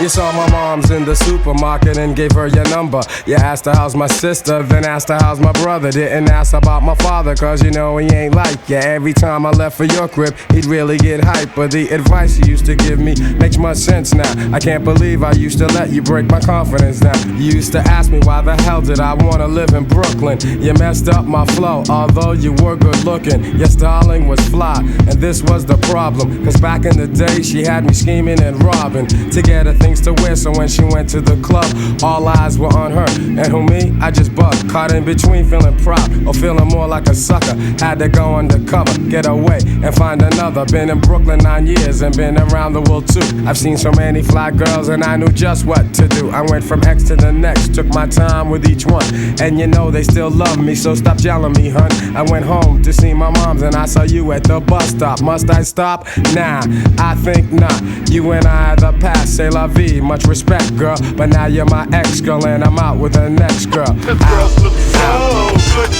Speaker 5: You saw my mom's in the supermarket and gave her your number. You asked her how's my sister, then asked her how's my brother. Didn't ask about my father, cause you know he ain't like ya. Every time I left for your crib, he'd really get hype. But the advice you used to give me makes much sense now. I can't believe I used to let you break my confidence down. You used to ask me why the hell did I wanna live in Brooklyn. You messed up my flow, although you were good looking. Your styling was fly, and this was the problem. Cause back in the day, she had me scheming and robbing to get her things to wear, so when she went to the club, all eyes were on her. And who me? I just bugged, caught in between, feeling proud or feeling more like a sucker. Had to go undercover, get away and find another. Been in Brooklyn 9 years and been around the world too. I've seen so many fly girls and I knew just what to do. I went from X to the next, took my time with each one. And you know they still love me, so stop yelling me, hun. I went home to see my moms and I saw you at the bus stop. Must I stop? Nah, I think not. You and I are the past, c'est la vie. Much respect, girl, but now you're my ex-girl and I'm out with the next girl.
Speaker 20: This girl's look so good.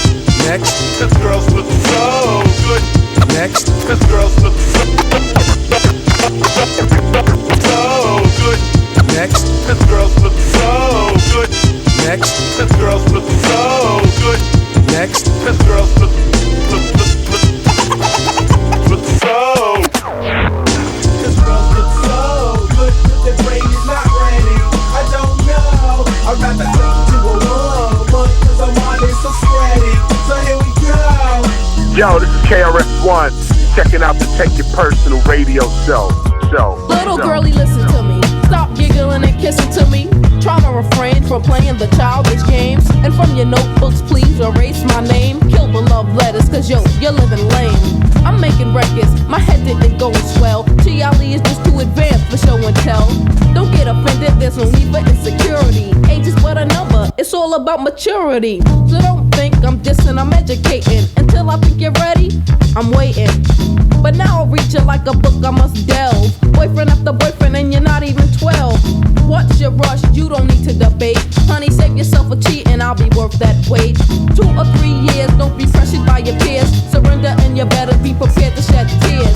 Speaker 5: Next.
Speaker 20: This girl's look so good.
Speaker 5: Next.
Speaker 20: This girl's look so good.
Speaker 5: Next.
Speaker 20: This girl's look so good.
Speaker 5: Next.
Speaker 20: This girl's look so good.
Speaker 5: Next.
Speaker 20: This girl's look so. This girl's look so good. The brain is not ready. I don't know. I'd rather talk to a woman, cause I'm on it so sweaty. So here we go.
Speaker 3: Yo, this is KRS-One, checking out the Take It Personal radio show.
Speaker 9: Little girlie, listen to me. Stop giggling and kissing to me. Try to refrain from playing the childish games. And from your notebooks, please erase my name. Kill the love letters, cause yo, you're living lame. I'm making records, my head didn't go swell. T.I.L.E. is just too advanced for show and tell. Don't get offended, there's no need for insecurity. Age is but a number, it's all about maturity. So don't think I'm dissing, I'm educating. Until I think you're ready, I'm waiting. But now I'll read you like a book I must delve. Boyfriend after boyfriend and you're not even 12. What's your rush? You don't need to debate. Honey, save yourself a cheat and I'll be worth that weight. 2 or 3 years, don't be pressured by your peers. Surrender and you better be prepared to shed tears.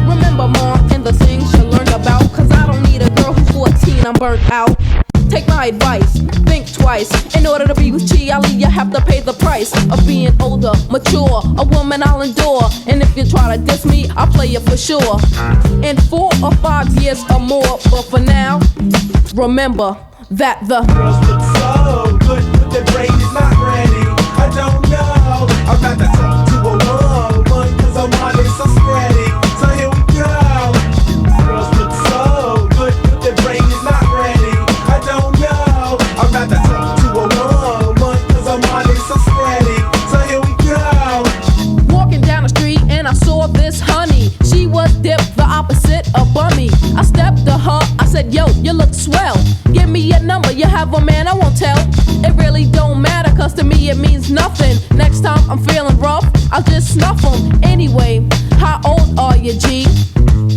Speaker 9: Remember, Mom, and the things you learned about. Cause I don't need a girl who's 14, I'm burnt out. Take my advice, think twice. In order to be with T.I.L.E., you have to pay the price of being older, mature, a woman I'll endure. And if you try to diss me, I'll play you for sure. In 4 or 5 years or more, but for now, remember that the
Speaker 20: girls look so good, but their brain is not ready. I don't know. I'd rather talk to a woman, cause I'm on it so spready. So here we go. Girls look so good, but their brain is not ready. I don't know. I'd rather talk to a woman, cause I'm on it so spready. So here we go.
Speaker 9: Walking down the street and I saw this honey. She was dipped, the opposite of bummy. I stepped to her, I said, yo, you look swell. Give me your number, you have a man, I won't tell. It really don't matter, cause to me it means nothing. Next time I'm feeling rough, I'll just snuff them. Anyway, how old are you, G?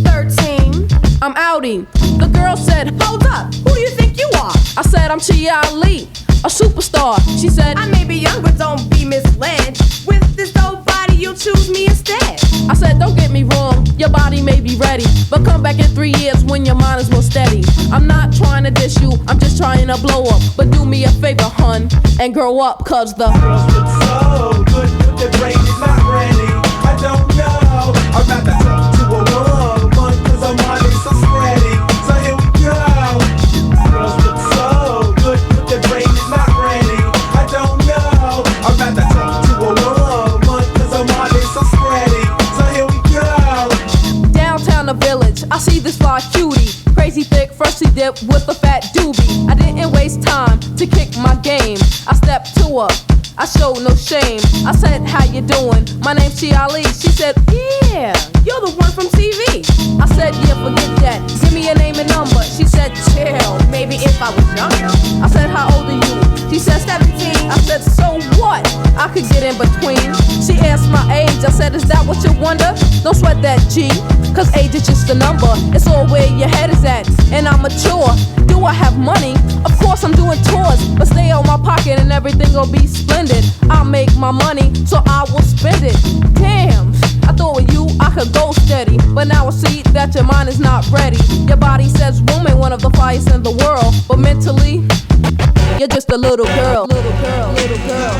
Speaker 9: 13. I'm outing. The girl said, hold up, who do you think you are? I said, I'm T.I.L.E., a superstar. She said,
Speaker 6: I may be young, but don't be misled. With this dope body, you'll choose me instead.
Speaker 9: I said, don't get me wrong, your body may be ready, but come back in 3 years when your mind is more steady. I'm not trying to diss you, I'm just trying to blow up. But do me a favor, hun, and grow up, cause the
Speaker 20: girls look so good, but their brain is not ready. I don't know. I'd rather talk to a woman, cause I'm on it so spready. So here we go. Girls look so good, but their brain is not ready. I don't know. I'd rather talk to a woman, cause I'm on it so spready. So here we go.
Speaker 9: downtown the village, I see this fly cutie, crazy thick, freshly dipped with a fat doobie. I didn't waste time to kick my game. I stepped to her, I showed no shame. I said, how you doing? My name's Chiali. She said, yeah, you're the one from TV. I said, yeah, forget that. Give me your name and number. She said, chill, maybe if I was younger. I said, how old are you? She said, 17. I said, so what? I could get in between. She asked my age. I said, is that what you wonder? Don't sweat that G, cause age is just a number. It's all where your head is at, and I'm mature. Do I have money? Of course I'm doing tours, but stay on my pocket and everything will be splendid. I'll make my money, so I will spend it. Damn, I thought with you I could go steady, but now I see that your mind is not ready. Your body says woman, one of the finest in the world, but mentally, you're just a little girl. Little girl, little girl.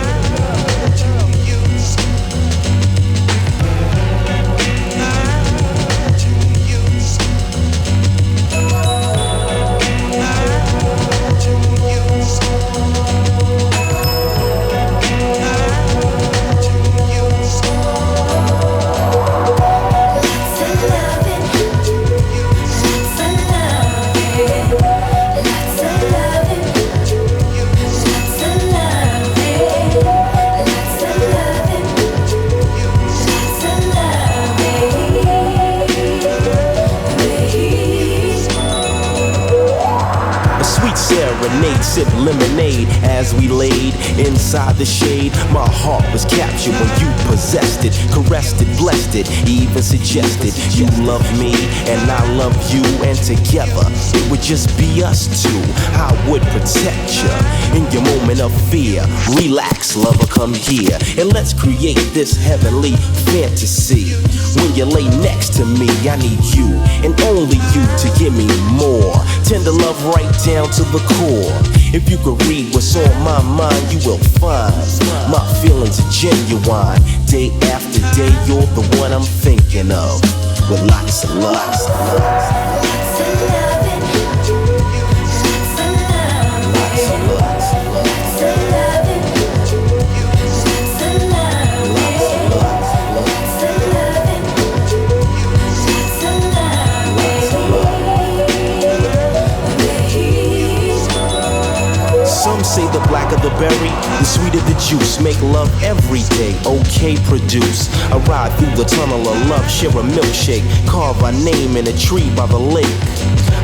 Speaker 2: Serenade, sip lemonade as we laid inside the shade. My heart was captured when you possessed it, caressed it, blessed it, even suggested you love me and I love you, and together it would just be us two. I would protect you in your moment of fear. Relax, lover, come here and let's create this heavenly fantasy. When you lay next to me, I need you and only you to give me more tender love right down to the core. If you could read what's on my mind, you will find my feelings are genuine. Day after day, you're the one I'm thinking of, with lots of love. Lots of love. Some say the blacker the berry, the sweeter the juice. Make love every day, okay, produce. I ride through the tunnel of love, share a milkshake, carve our name in a tree by the lake.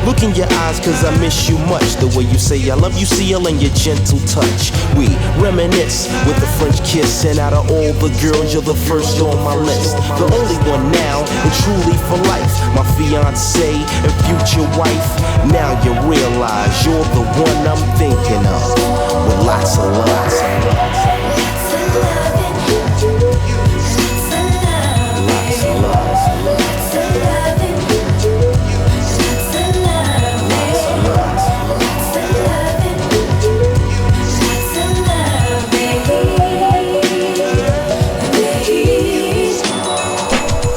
Speaker 2: Look in your eyes cause I miss you much. The way you say I love you, seal and your gentle touch. We reminisce with a French kiss, and out of all the girls you're the first on my list. The only one now and truly for life, my fiance and future wife. Now you realize you're the one I'm thinking of, with lots of love. Lots of love.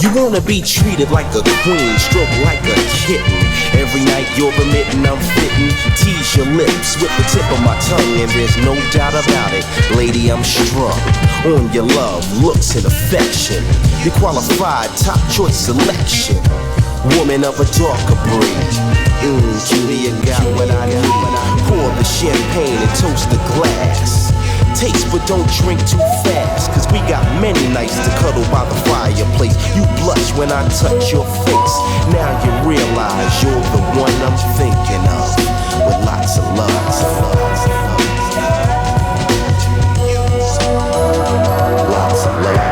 Speaker 2: You wanna be treated like a queen, stroked like a kitten. Every night you're permitting, I'm fitting. Tease your lips with the tip of my tongue, and there's no doubt about it, lady, I'm strung on your love, looks and affection. You're qualified, top choice selection. Woman of a darker breed. Cutie, you got what I need. Pour the champagne and toast the glass. Taste but don't drink too fast, cause we got many nights to cuddle by the fireplace. You blush when I touch your face. Now you realize you're the one I'm thinking of, with lots of love. Lots of love. Lots of love.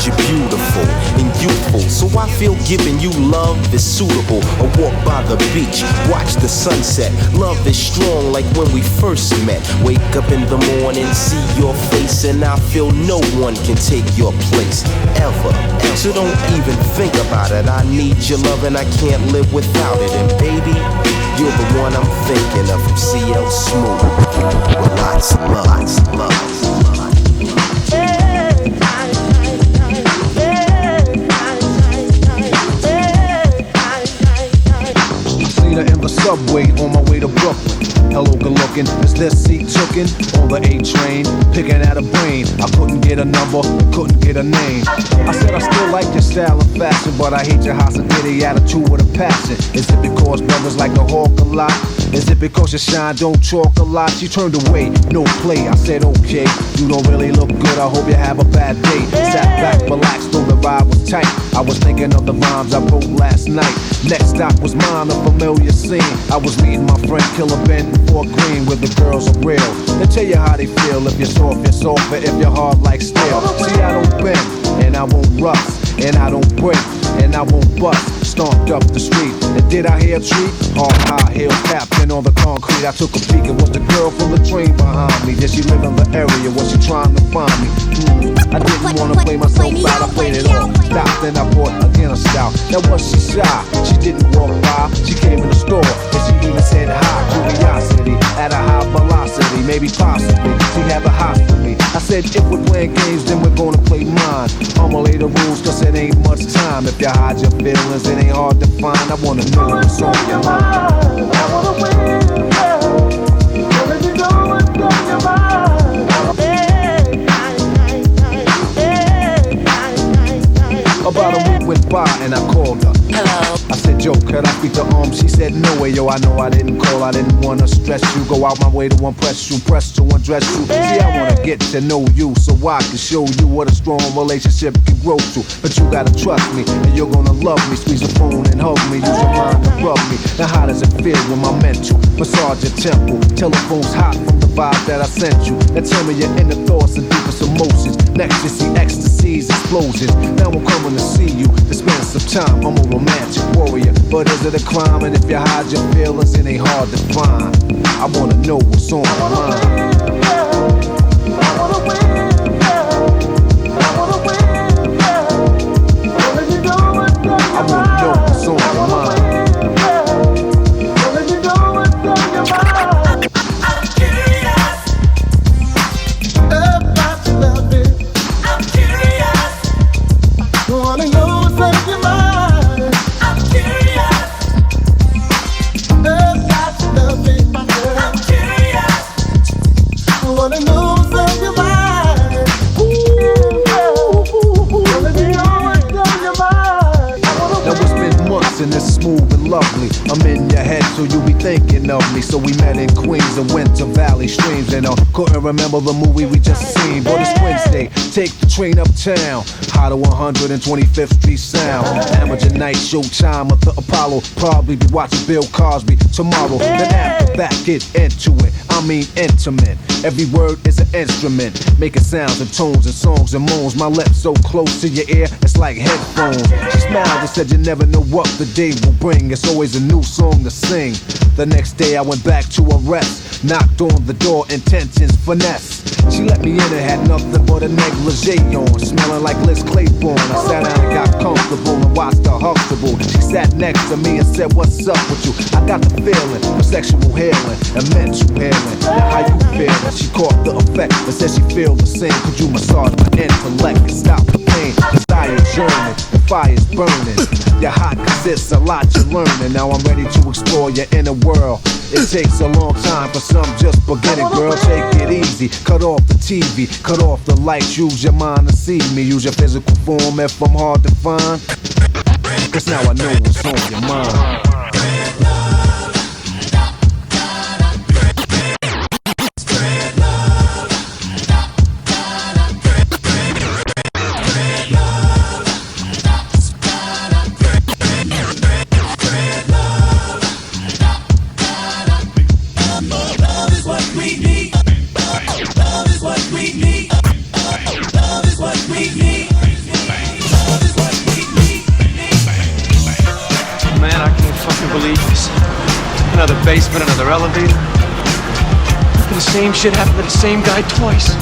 Speaker 2: You're beautiful and youthful, so I feel giving you love is suitable. A walk by the beach, watch the sunset. Love is strong like when we first met. Wake up in the morning, see your face, and I feel no one can take your place, ever. So don't even think about it. I need your love and I can't live without it. And baby, you're the one I'm thinking of, from CL Smooth, with lots of love. Lots of love.
Speaker 8: In the subway on this seat tookin' on the A train, picking at a brain. I couldn't get a number, couldn't get a name. I said I still like your style and fashion, but I hate your hospitality attitude with a passion. Is it because brothers like to hawk a lot? Is it because your shine don't talk a lot? She turned away, no play. I said okay, you don't really look good. I hope you have a bad day. Sat back, relaxed, though the ride was tight. I was thinking of the rhymes I wrote last night. Next stop was mine, a familiar scene. I was meeting my friend Killer Ben in Fort Greene, where the girls are real. They tell you how they feel. If you're soft, you're soft, but if you're hard like steel. See, I don't bend, and I won't rust, and I don't break, and I won't bust. Stomped up the street, and did I hear a treat? Hard high heels tapping on the concrete. I took a peek, it was the girl from the train behind me. Did she live in the area? Was she trying to find me? I didn't wanna play myself out, I played it all. Stopped and I bought again a stout. Now was she shy? She didn't walk by, she came in the store, and she even said hi. Curiosity, at a high velocity, maybe possibly, she had the hot for me. I said if we're playing games, then we're gonna play mine. I'ma lay the rules, cause it ain't much time. If you hide your feelings, it ain't hard to find. I wanna know what's on your mind. I wanna win, yeah. So let me know what's on your mind. About a week went by and I called her. Hello. I said, Joe, can I speak to She said, no way, yo, I know I didn't call. I didn't wanna stress you. Go out my way to impress you, press to undress you. See, I wanna get to know you so I can show you what a strong relationship can grow to. But you gotta trust me and you're gonna love me. Squeeze the phone and hug me. Use your mind to rub me. Now how does it feel when my mental massage your temple? Telephone's hot from the vibe that I sent you. Now tell me your inner thoughts and deepest emotions. Next you see ecstasies, explosions. Now I'm coming to see you, to spend some time. I'm a romantic warrior, but is it a crime? And if you hide your feelings, it ain't hard to find. I wanna know what's on my mind. I wanna know what's on your mind.
Speaker 20: I'm curious about your loving. I'm curious. Wanna know what's on your mind. I'm curious about your loving. I'm curious. Wanna know what's on your mind. Wanna know what's on your mind.
Speaker 8: Now it's been months and it's smooth and lovely. I'm in your head, so you be thinking of me. So we met in Queens and went to Valley Streams, and I couldn't remember the movie we just seen. But it's Wednesday, take the train uptown, high to 125th Street Sound. Amateur night, showtime at the Apollo. Probably be watching Bill Cosby tomorrow. Then after that, get into it. I mean intimate. Every word is an instrument, making sounds and tones and songs and moans. My lips so close to your ear, it's like headphones. She smiled and said you never know what the day will bring. It's always a new song to sing. The next day I went back to her rest, knocked on the door, intentions finesse. She let me in and had nothing but a negligee on, smelling like Liz Claiborne. I sat down and got comfortable and watched her Huxtable. She sat next to me and said, what's up with you? I got the feeling for sexual healing and mental healing. Now how you feeling? She caught the effect and said she feel the same. Could you massage my intellect and stop the pain? Desire journey, the fire's burning. Your hot cause it's a lot you're learning. Now I'm ready to explore your inner world. It takes a long time for some just beginning, girl. Take it easy, cut off the TV, cut off the lights. Use your mind to see me, use your physical form if I'm hard to find. Cause now I know what's on your mind.
Speaker 10: Another basement, another elevator. And the same shit happened to the same guy twice.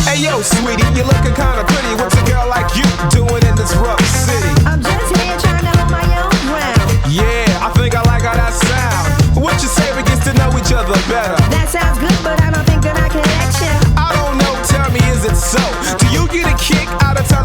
Speaker 22: Hey yo, sweetie, you looking kinda pretty. What's a girl like you doing in this rough city?
Speaker 6: I'm just here trying to hold my own ground.
Speaker 22: Yeah, I think I like how that sound. What you say we get to know each other better?
Speaker 6: That sounds good, but I don't think that I can let you.
Speaker 22: I don't know, tell me, is it so? Do you get a kick out of time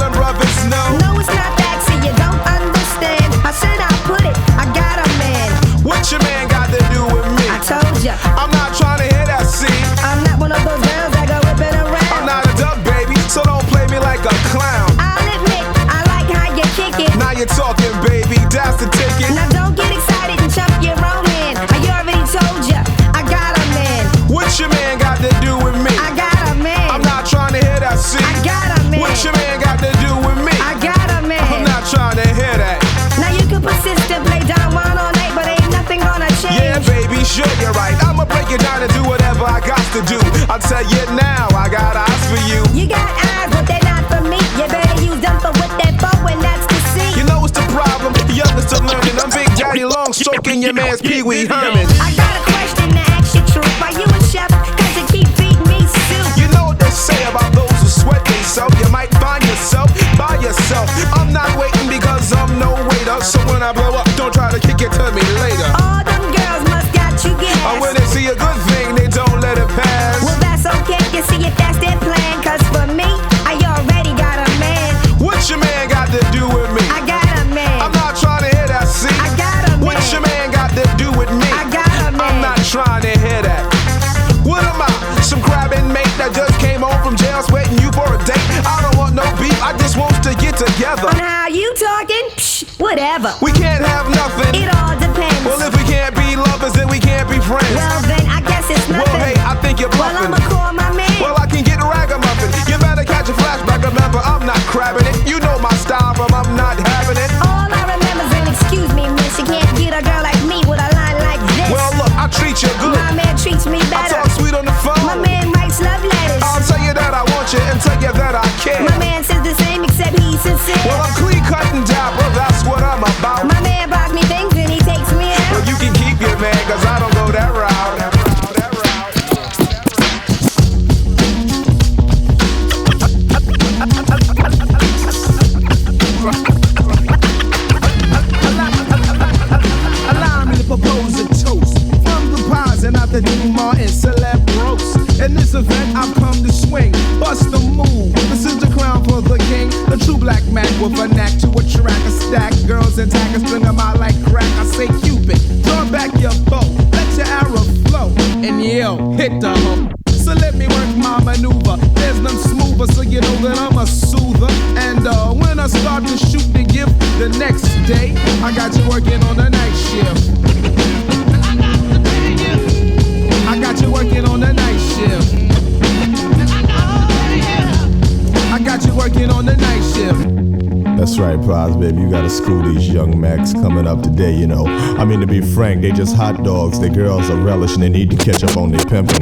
Speaker 11: break it down and do whatever I got to do. I'll tell you now, I got eyes for you.
Speaker 13: You got eyes, but they're not for me. You better use them for what they're for, and that's to see.
Speaker 11: You know what's the problem? Young is still learning. I'm Big Daddy Long, stroking your man's Pee Wee Herman.
Speaker 13: I got a question to ask you, truth. Are you a chef? Cause you keep feeding me soup.
Speaker 11: You know what they say about those who sweat themselves. You might find yourself by yourself. I'm not waiting because I'm no waiter. So when I blow up, don't try to kick it to me later.
Speaker 13: All them girls must got you gas.
Speaker 11: And when they see a good thing, they don't let it pass.
Speaker 13: Well, that's okay, you see if that's their plan. Cause for me, I already got a man.
Speaker 11: What your man got to do with me?
Speaker 13: I got a man.
Speaker 11: I'm not trying to hear that, see?
Speaker 13: I got a man.
Speaker 11: What your man got to do with me?
Speaker 13: I got a man.
Speaker 11: I'm not trying to hear that. What am I? Some crabbing mate that just came home from jail, sweating you for a date. I don't want no beef, I just want to get together.
Speaker 13: And how you talking? Psh, whatever.
Speaker 11: We can't have nothing.
Speaker 13: It all depends.
Speaker 11: Well, if we can't be lovers, then we can't be friends.
Speaker 13: Well, then I guess it's nothing.
Speaker 11: Well, hey, I think you're bluffing.
Speaker 13: Well, I'ma call my man.
Speaker 11: Well, I can get ragamuffin. You better catch a flashback. Remember, I'm not crabbing it. You know my style from I'm not having it.
Speaker 13: All I remember's an excuse me, miss. You can't get a girl like me with a line like this.
Speaker 11: Well, look, I treat you good.
Speaker 13: My man treats me better.
Speaker 11: I talk sweet on the phone.
Speaker 13: My man writes love letters.
Speaker 11: I'll tell you that I want you and tell you that I care.
Speaker 13: My man says the same except he's sincere.
Speaker 11: Well, I'm clean cut and dapper, that's what I'm about.
Speaker 13: My man buys me things and he takes me out.
Speaker 11: Well, you can keep your man, cause I don't go that route.
Speaker 14: Allow me to propose a toast from the pies and out the Dean Martin celeb roast. In this event, I've come to swing, bust the move. This is the crown for the king, the true black man with a knack to attract a stack. Girls and taggers string them out like crack. I say Cupid, draw back your bow, let your arrow flow, and yell, hit the hook. So let me work my maneuver. There's none smoother, so you know that I'm a soother. And when I start to shoot the gift the next day, I got you working on the night shift. I got you working on the night shift. I got you working on the night shift.
Speaker 15: That's right, Prize, baby. You gotta school these young Macs coming up today, you know. I mean, to be frank, they just hot dogs. Their girls are relishing. They need to catch up on their pimping.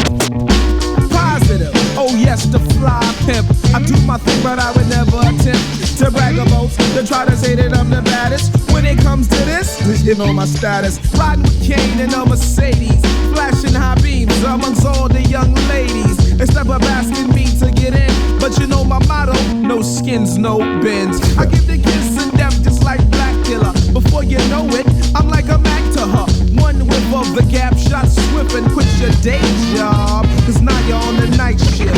Speaker 14: Positive, oh yes, the fly pimp. I do my thing, but I would never attempt to brag about, to try to say that I'm the baddest. When it comes to this, you know my status. Riding with Kane in a Mercedes, flashing high beams amongst all the young ladies. Instead of asking me to get in, but you know my motto, no skins, no bends. I give the kiss of death just like Black Killer. Before you know it, I'm like a Mac to her. One whip of the gap, shot swift and quit your day job, cause now you're on the night shift.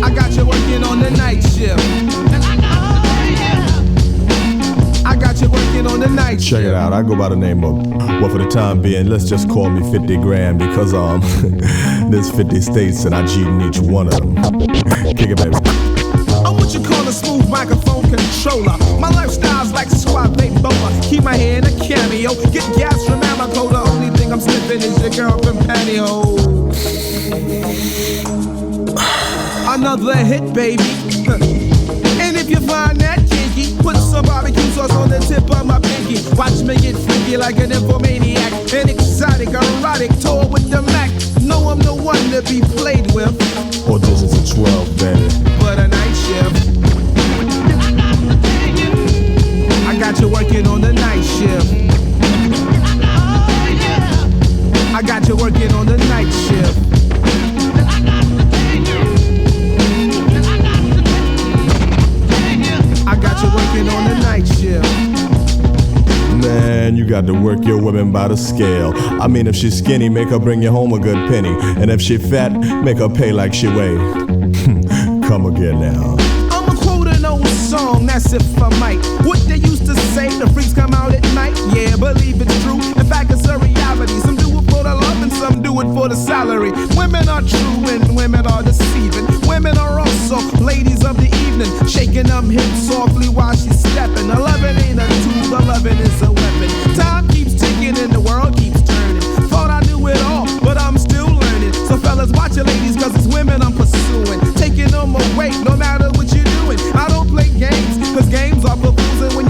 Speaker 14: I got you working on the night shift. I got you working on the night shift.
Speaker 15: Check it out, I go by the name of, well, for the time being, let's just call me 50 grand because there's 50 states and I cheat in each one of them. Kick it, baby.
Speaker 14: I'm what you call a smooth microphone controller. My lifestyle's like Suave Boa. Keep my hair in a cameo. Get gas from Amoco. The only thing I'm sniffing is your girl from pantyhose. Another hit, baby. And if you find that kinky, put some barbecue sauce on the tip of my pinky. Watch me get freaky like an infomaniac. An exotic, erotic tour with the Mac. No, I'm the one to be played with.
Speaker 15: Or this is a 12, baby.
Speaker 14: But a night shift. I got you working on the night shift. I got you working on the night shift. I got you working on the night shift.
Speaker 15: Man, you got to work your women by the scale. I mean, if she's skinny, make her bring you home a good penny. And if she fat, make her pay like she weigh. Come again now.
Speaker 14: I'ma quote an old song, that's if I might. What they used to say, the freaks come out at night. Yeah, believe it's true. In fact, it's a reality. Some do it for the love and some do it for the salary. Women are true and women are deceiving. Women are also ladies of the evening, shaking them hips softly while she's stepping. 11 ain't a tool, 11 is a weapon. Time keeps ticking and the world keeps turning. Thought I knew it all, but I'm still learning. So fellas, watch your ladies, cause it's women I'm pursuing. Taking them away, no matter what you're doing. I don't play games, cause games are for fools. And when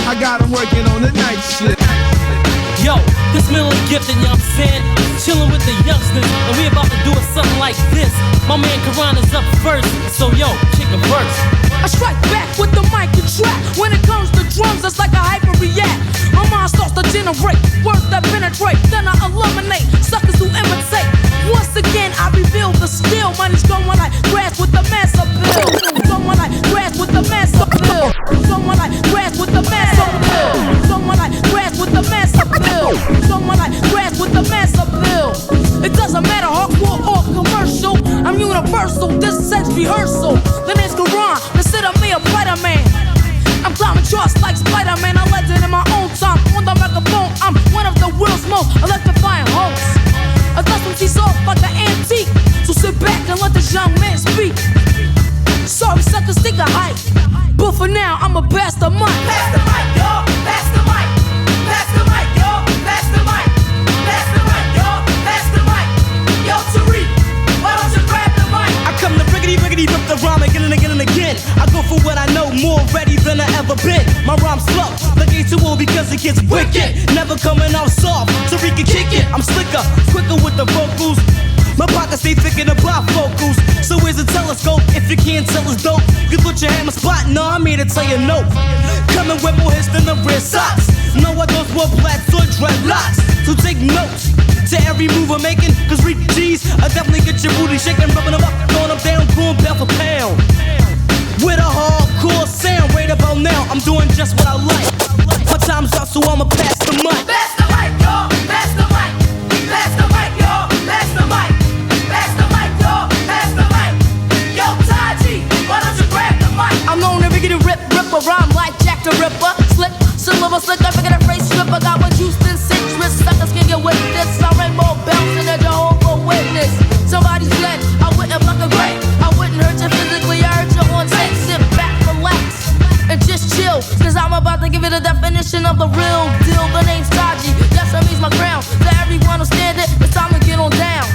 Speaker 14: I got him working on the night shift.
Speaker 1: Yo, this mentally gifted, you know what I'm saying? Chillin' with the youngsters, and we about to do it something like this. My man Karan is up first, so yo, kick a verse.
Speaker 9: I strike back with the mic and track. When it comes to drums, it's like a hyper-react. My mind starts to generate words that penetrate. Then I eliminate suckers who imitate. Once again, I reveal the skill. Money's going like grass with the massive bill. Going like grass with the massive bill. Going like grass with the massive bill. Going like grass with the massive bill. Going like grass with the massive bill. It doesn't matter hardcore or commercial. I'm universal. This is Serch rehearsal. The name's Karan. Consider me a fighter man. I'm climbing charts like Spider-Man. I legend in my own time. On the microphone, I'm one of the world's most electrifying hosts. A custom tees off like an antique. So sit back and let this young man speak. Sorry, suckers think I hype, but for now, I'ma pass the mic.
Speaker 20: Pass the mic, y'all. Pass the mic. Pass the mic, y'all. Pass the mic. Pass the mic, y'all. Pass the mic. Yo, Tariq, why don't you grab the mic?
Speaker 1: I come to riggedy rip the rhyme again and again and again. I go for what I know, more ready than I ever been. My rhyme's slow, like A2O because it gets wicked. Never coming out soft, Tariq can kick it. I'm slicker, quicker with the vocals. My pockets stay thick in the bifocals. So where's the telescope? If you can't tell us dope, you put your hammer spot. No, I'm here to tell you no. Coming with more hits than the red socks. No, I don't wear plaits or dreadlocks. So take notes to every move I'm making. Cause reap G's, I definitely get your booty shaking. Rubbing them up, throwing them down, going pound for pound. With a hardcore sound right about now, I'm doing just what I like. My time's up, so I'ma pass the mic.
Speaker 20: Pass the mic, y'all. Pass the mic. Pass the mic, y'all. Pass the mic. Pass the mic, y'all. Pass the mic. Yo, Taji, why don't you grab the mic?
Speaker 9: I'm known to riggedy ripper, rhyme like Jack the Ripper. Slick, silver, slicker, figure the phrase stripper. Got what Houston citrus, suckers can get with this. I rainbow bouncing at Jehovah Witness. Somebody's dead, I wouldn't block a grave. I wouldn't hurt you physically, I hurt you on tape. Sit back, relax, and just chill. Cause I'm about to give you the definition of the real deal. The name's Taji, yes, that means my crown. To everyone who stand it, it's time to get on down.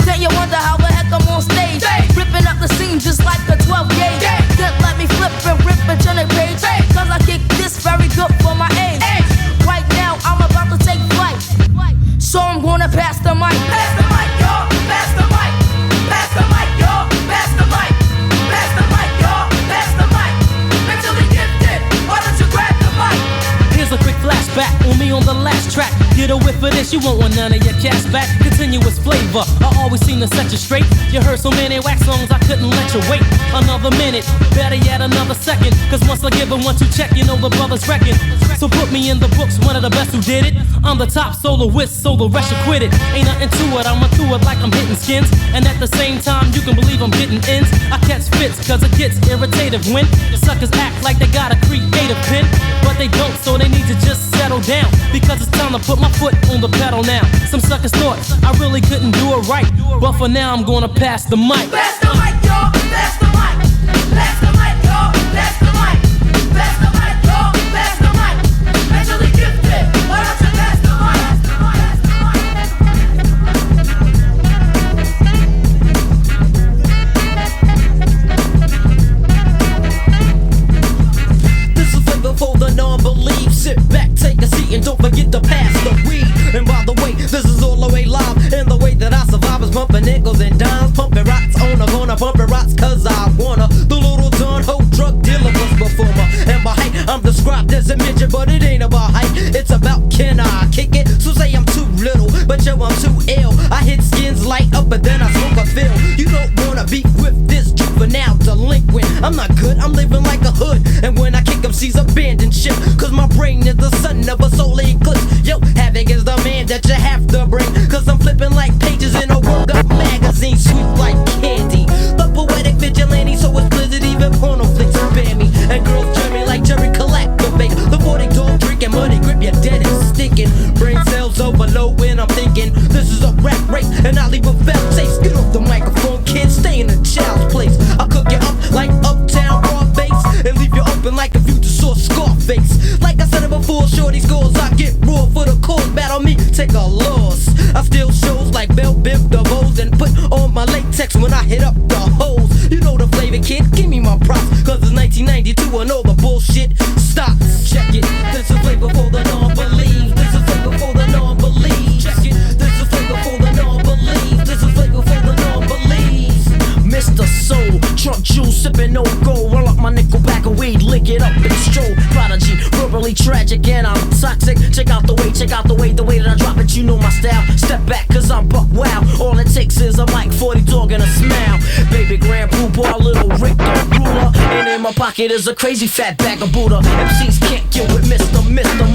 Speaker 9: Then you wonder how the heck I'm on stage, ripping up the scene just like a 12 gauge. Then let me flip and rip and turn a page, cause I kick this very good for my age. Right now, I'm about to take flight, so I'm gonna pass the mic.
Speaker 20: Pass the mic, y'all. Pass the mic. Pass the mic, y'all. Pass the mic. Pass the mic, y'all. Pass the mic. Mentally gifted, why don't you grab the mic?
Speaker 1: Here's a quick flashback on me on the last track. Get a whiff of this, you won't want none of your cash back. Continuous flavor, I always seem to set you straight. You heard so many wax songs, I couldn't let you wait another minute, better yet another second. Cause once I give them 1, 2 check, you know the brothers reckon. So put me in the books, one of the best who did it. I'm the top soloist, so the rest should quit it. Ain't nothing to it, I'ma do it like I'm hitting skins. And at the same time, you can believe I'm getting ends. I catch fits, cause it gets irritative when suckers act like they got a creative pen. But they don't, so they need to just settle down. Because it's time to put my foot on the pedal now. Some suckers thought I really couldn't do it right, but for now I'm gonna pass the mic.
Speaker 20: Pass the mic, y'all. Pass the mic. Pass the mic, y'all. Pass the mic. Pass the mic, y'all. Pass the mic. Mentally gifted, why don't you pass the mic?
Speaker 16: This is flavor for the non-believe. Sit back, take a seat, and don't forget to pass the weed. And by the way, this is all the way live. And the way that I survive is pumping nickels and dimes, pumping rocks on the corner, pumping rocks cause I wanna. The little Don Ho drug dealer was performer. And by height, I'm described as a midget, but it ain't about height, it's about can I kick it? So say I'm too little, but yo, I'm too ill. I hit skins light up, but then I smoke a fill. You don't wanna beef with this juvenile delinquent. I'm not good, I'm living like a hood. And when I kick them, C's abandoned ship. Cause my brain is the sun of a solar eclipse. Yo, Havoc is the man that you have to bring. Cause I'm flipping like pages in a World Up magazine, sweet like candy. The poetic vigilante, so it's blizzard, even porno flicks spare me. And girls turn me like Jerry Collectivate. The 40 dog drinking money, grip you dead and stinking. Brain cells overload when I'm thinking this is a rap race, and I leave a fail taste. Get off the microphone, kid, stay in a child's place. I'll cook you up like Uptown raw bass, and leave you open like a future source Scarface. Like I said before, shorty scores, I get raw for the cause. Battle me, take a loss. I steal shows like Bell Bip DeVos and put on my latex when I hit up the holes. You know the flavor, kid, give me my props. Cause it's 1992 and all the bullshit stops. Check it, this magic and I'm toxic. Check out the way that I drop it, you know my style. Step back, cause I'm buck wow. All it takes is a mic, 40 dog and a smile. Baby grand poobah, little Rick the ruler. And in my pocket is a crazy fat bag of Buddha. MCs can't get with Mr.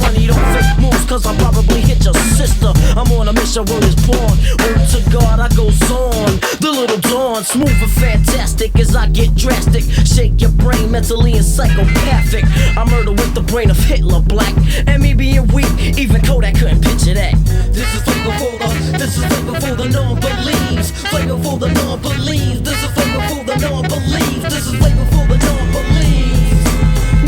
Speaker 16: Money don't fake moves, cause I probably hit your sister. I'm on a mission, word is born. Word to God, I goes on. The little dawn, smooth and fantastic as I get drastic. Shake your brain mentally and psychopathic. I murder with the brain of Hitler Black. And me being weak, even Kodak couldn't picture that. This is flavor for the non-believes. Flavor for the non-believes. This is flavor for the non-believes. This is flavor for the non-believes.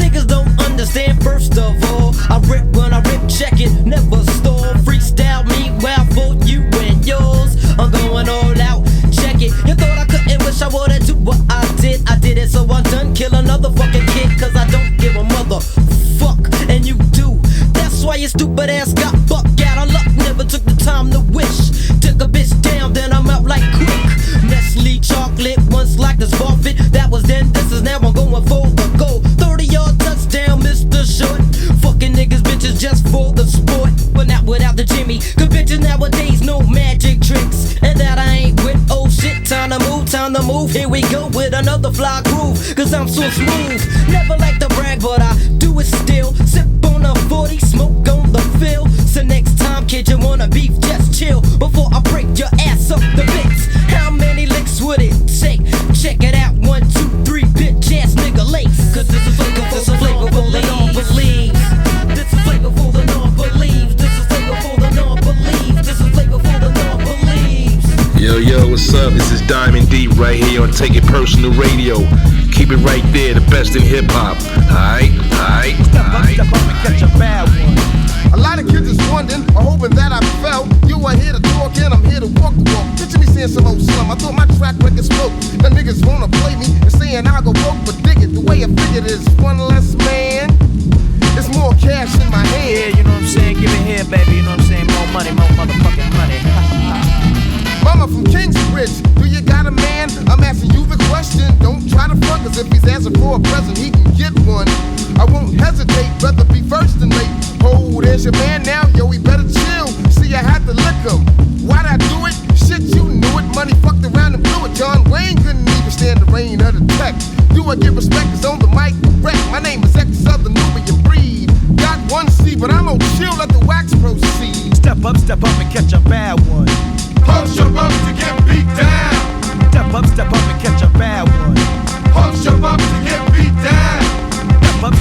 Speaker 16: Niggas don't understand, first of all. I rip when I rip, check it, never stall. Freestyle me, well for you and yours. I'm going all out, check it. You thought I couldn't, wish I would've do what I did. I did it, so I done kill another fucking kid. Cause I don't give a mother fuck, and you do. That's why your stupid ass got bucked out of luck. Never took the time to wish. Took a bitch down, then I'm out like quick. Nestle chocolate, once like this Buffett. That was then, this is now, I'm going for the goal. 30-yard touchdown, Mr. Short. Fucking niggas, bitches, just for the sport. But not without the Jimmy. Cause bitches nowadays know magic tricks. And that I ain't with, oh shit, time to move. Here we go with another fly groove. Cause I'm so smooth. Never like to brag, but I do it still. Sip on a 40, smoke on the fill. So next time, kid, you wanna beef, just chill. Before I break your ass up the bits. How many licks would it take? Check it out, 1, 2, 3, bitch ass nigga lace. Cause this is flavor for the non-believes. This is flavor for the non-believes. This is flavor for the non-believes. This is flavor for the non-believes.
Speaker 11: Yo, what's up? This is Diamond Deep right here on Take It Personal Radio. Keep it right there, the best in hip-hop. Alright.
Speaker 14: Step up and catch a bad one.
Speaker 7: A lot of kids is wondering or hoping that I fell. You are here to talk and I'm here to walk the walk. Picture me saying some old slum. I thought my track record spoke. The niggas wanna play me and saying I'll go broke, but dig it. The way I figured is one less man. It's more cash in my hand.
Speaker 17: Yeah, you know what I'm saying? Give it here, baby. You know what I'm saying? More money, more motherfucking money.
Speaker 7: Mama from Kingsbridge, do you got a man? I'm asking you the question. Don't try to front, cause if he's asking for a present, he can get one. I won't hesitate, rather be first than late. Oh, there's your man now, yo, he better chill. See, I had to lick him. Why'd I do it? Shit, you knew it. Money fucked around and blew it. John Wayne couldn't even stand the rain of the tech. Do I give respect? Cause on the mic, wreck. My name is X of the Nubian breed. Got one C, but I'm gonna chill, let the wax proceed.
Speaker 14: Step up and catch a bad one.
Speaker 20: Punch your bump to get beat down.
Speaker 14: Step up and catch a bad one.
Speaker 20: Punch your bump to get beat down.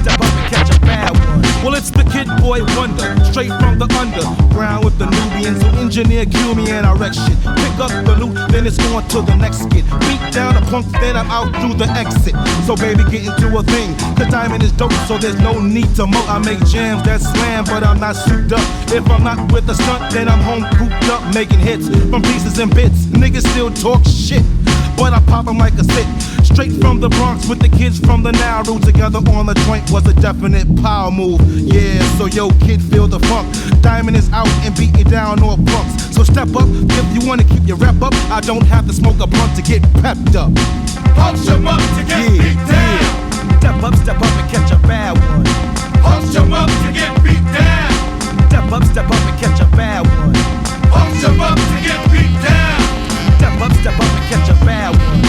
Speaker 14: Step up and catch a bad one. Well, it's the Kid Boy Wonder, straight from the underground with the Nubians who engineer, kill me, and I wreck shit. Pick up the loot, then it's on to the next skit. Beat down a punk, then I'm out through the exit. So baby, get into a thing. The diamond is dope, so there's no need to moat. I make jams that slam, but I'm not souped up. If I'm not with a stunt, then I'm home cooped up, making hits from pieces and bits. Niggas still talk shit, but I pop 'em like a sit. Straight from the Bronx with the kids from the Nauru. Together on the joint was a definite power move. Yeah, so yo, kid, feel the funk. Diamond is out and beating down all punks. So step up if you wanna keep your rep up. I don't have to smoke a blunt to get pepped up.
Speaker 20: Punch 'em up to get beat down.
Speaker 14: Step up and catch a bad one.
Speaker 20: Punch 'em up to get beat down.
Speaker 14: Step up and catch a bad one.
Speaker 20: Punch 'em up to get beat down.
Speaker 14: Step up and catch a bad one.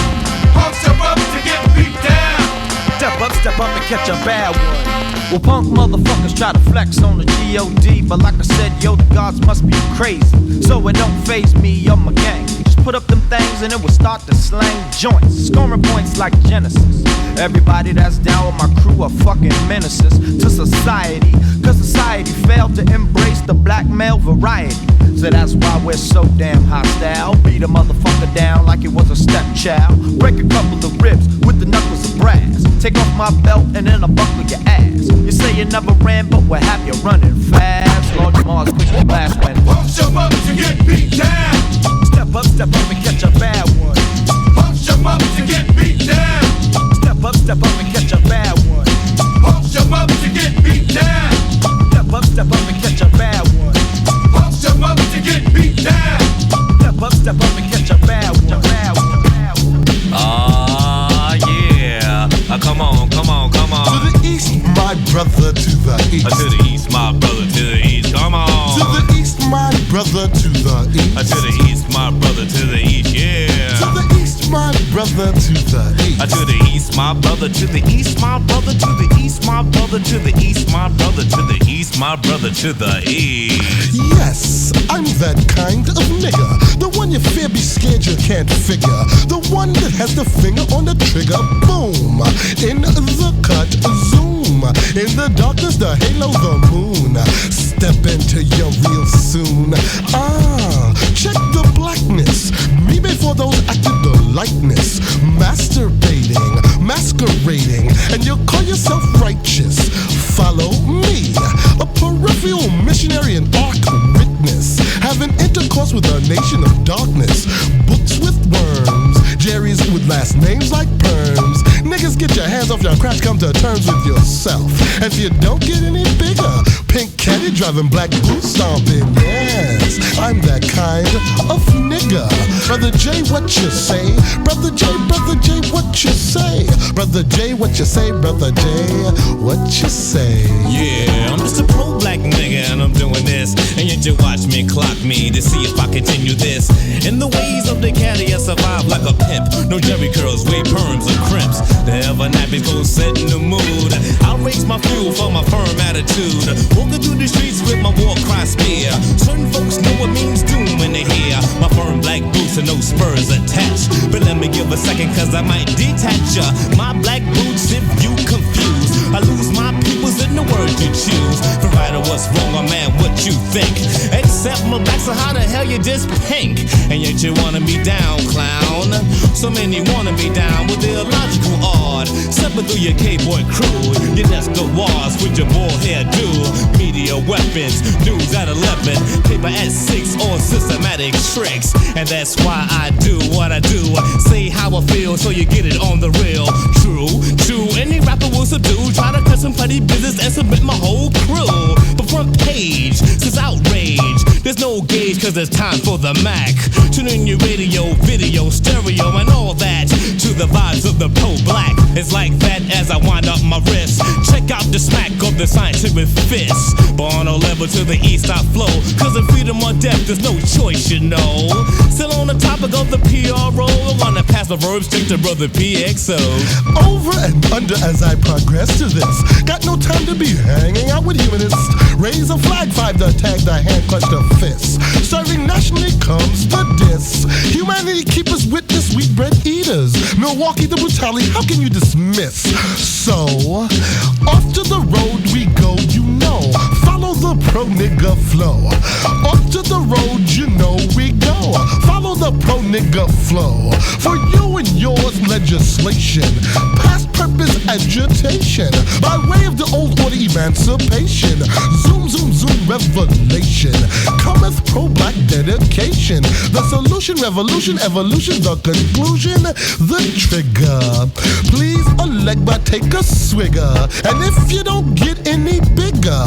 Speaker 20: Punch 'em up to get beat down.
Speaker 14: Step up and catch a bad one.
Speaker 17: Well, punk motherfuckers try to flex on the G.O.D. But like I said, yo, the gods must be crazy. So it don't faze me or my gang. Just put up them things and it will start to slang joints. Scoring points like Genesis. Everybody that's down with my crew are fucking menaces to society. Cause society failed to embrace the black male variety. So that's why we're so damn hostile. Beat a motherfucker down like it was a stepchild. Break a couple of ribs with the knuckles of brass. Take off my belt and then I'll buckle your ass. You say you never ran, but we'll have you running fast. Lord Mars, quick to blast when
Speaker 20: punch 'em up to get beat down.
Speaker 14: Step up and catch a bad one.
Speaker 20: Punch 'em up to get beat down.
Speaker 14: Step up and catch a bad one.
Speaker 20: Punch 'em up to get beat down.
Speaker 14: Step up and catch a bad one.
Speaker 20: Punch 'em up to get beat down.
Speaker 14: Step up and catch a bad one.
Speaker 20: Ah, yeah. Come on.
Speaker 18: To the east, my brother, to
Speaker 4: the east.
Speaker 20: To the east, my brother, to the east. Come on.
Speaker 4: To the east, my brother, to the east.
Speaker 20: To the east, my brother, to the east, yeah.
Speaker 4: To the east, my brother, to the east.
Speaker 20: To the east, my brother, to the east, my brother, to the east, my brother, to the east, my brother, to the east, my brother, to the east.
Speaker 4: Yes, I'm that kind of nigga. The one you fear, be scared, you can't figure. The one that has the finger on the trigger. Boom, in the cut, zoom. In the darkness, the halo, the moon. Step into your real soon. Check the blackness. Me before those acted the likeness. Masturbating, masquerading, and you call yourself righteous. Follow me, a peripheral missionary and ark witness, having intercourse with a nation of darkness. Books with worms, Jerry's with last names like perms. Niggas, get your hands off your crotch, come to terms with yourself. If you don't get any bigger, pink caddy driving black boot stomping. Yes, I'm that kind of nigga. Brother J, what you say? Brother J, what you say? Brother J, what you say? Brother J, what you say?
Speaker 20: Yeah, I'm just a pro-black nigga and I'm doing this. And you just watch me clock me to see if I continue this. In the ways of the caddy, I survive like a pimp. No Jerry curls, wave perms or crimps. The ever nappies go set in the mood. I'll raise my fuel for my firm attitude. Walking through the streets with my war cry spear. Certain folks know what means doom when they hear my firm black boots and no spurs attached. But let me give a second cause I might detach ya. My black boots if you confused. I lose my peoples in the words you choose. For right or what's wrong, or man, what you think? Except my back, so how the hell you just pink? And yet you wanna be down, clown. So many wanna be down with the illogical odd. Stepping through your K-boy crew. You nest the walls with your bald hairdo. Media weapons, news at 11. Paper at 6 on systematic tricks. And that's why I do what I do. Say how I feel so you get it on the real. True, any rapper will subdue. Try to cut some petty business and submit my whole crew. But front page says outrage. There's no gauge cause it's time for the Mac. Tune in your radio, video, stereo and all that. To the vibes of the pro-black. It's like that as I wind up my wrist. Check out the smack of the scientific fist. Born on level to the east I flow. Cause in freedom or death there's no choice, you know. Still on the topic of the PRO. I wanna pass the verb straight to brother PXO.
Speaker 4: Over and under as I progress to this. Got no time to be hanging out with humanists. Raise a flag, 5 the tag, the hand clutch the fist. Serving nationally comes the diss. Humanity keepers witness, wheat bread eaters. Milwaukee the brutality, how can you dismiss? So, off to the road we go, you know. Follow the pro nigga flow. Off to the road, you know we go. Follow the pro nigga flow. For you and yours legislation. Past purpose agitation. By way of the old order emancipation. Zoom, zoom, zoom, revelation. Cometh pro-black dedication. The solution, revolution, evolution, the conclusion, the trigger. Please elect but take a swigger. And if you don't get any bigger,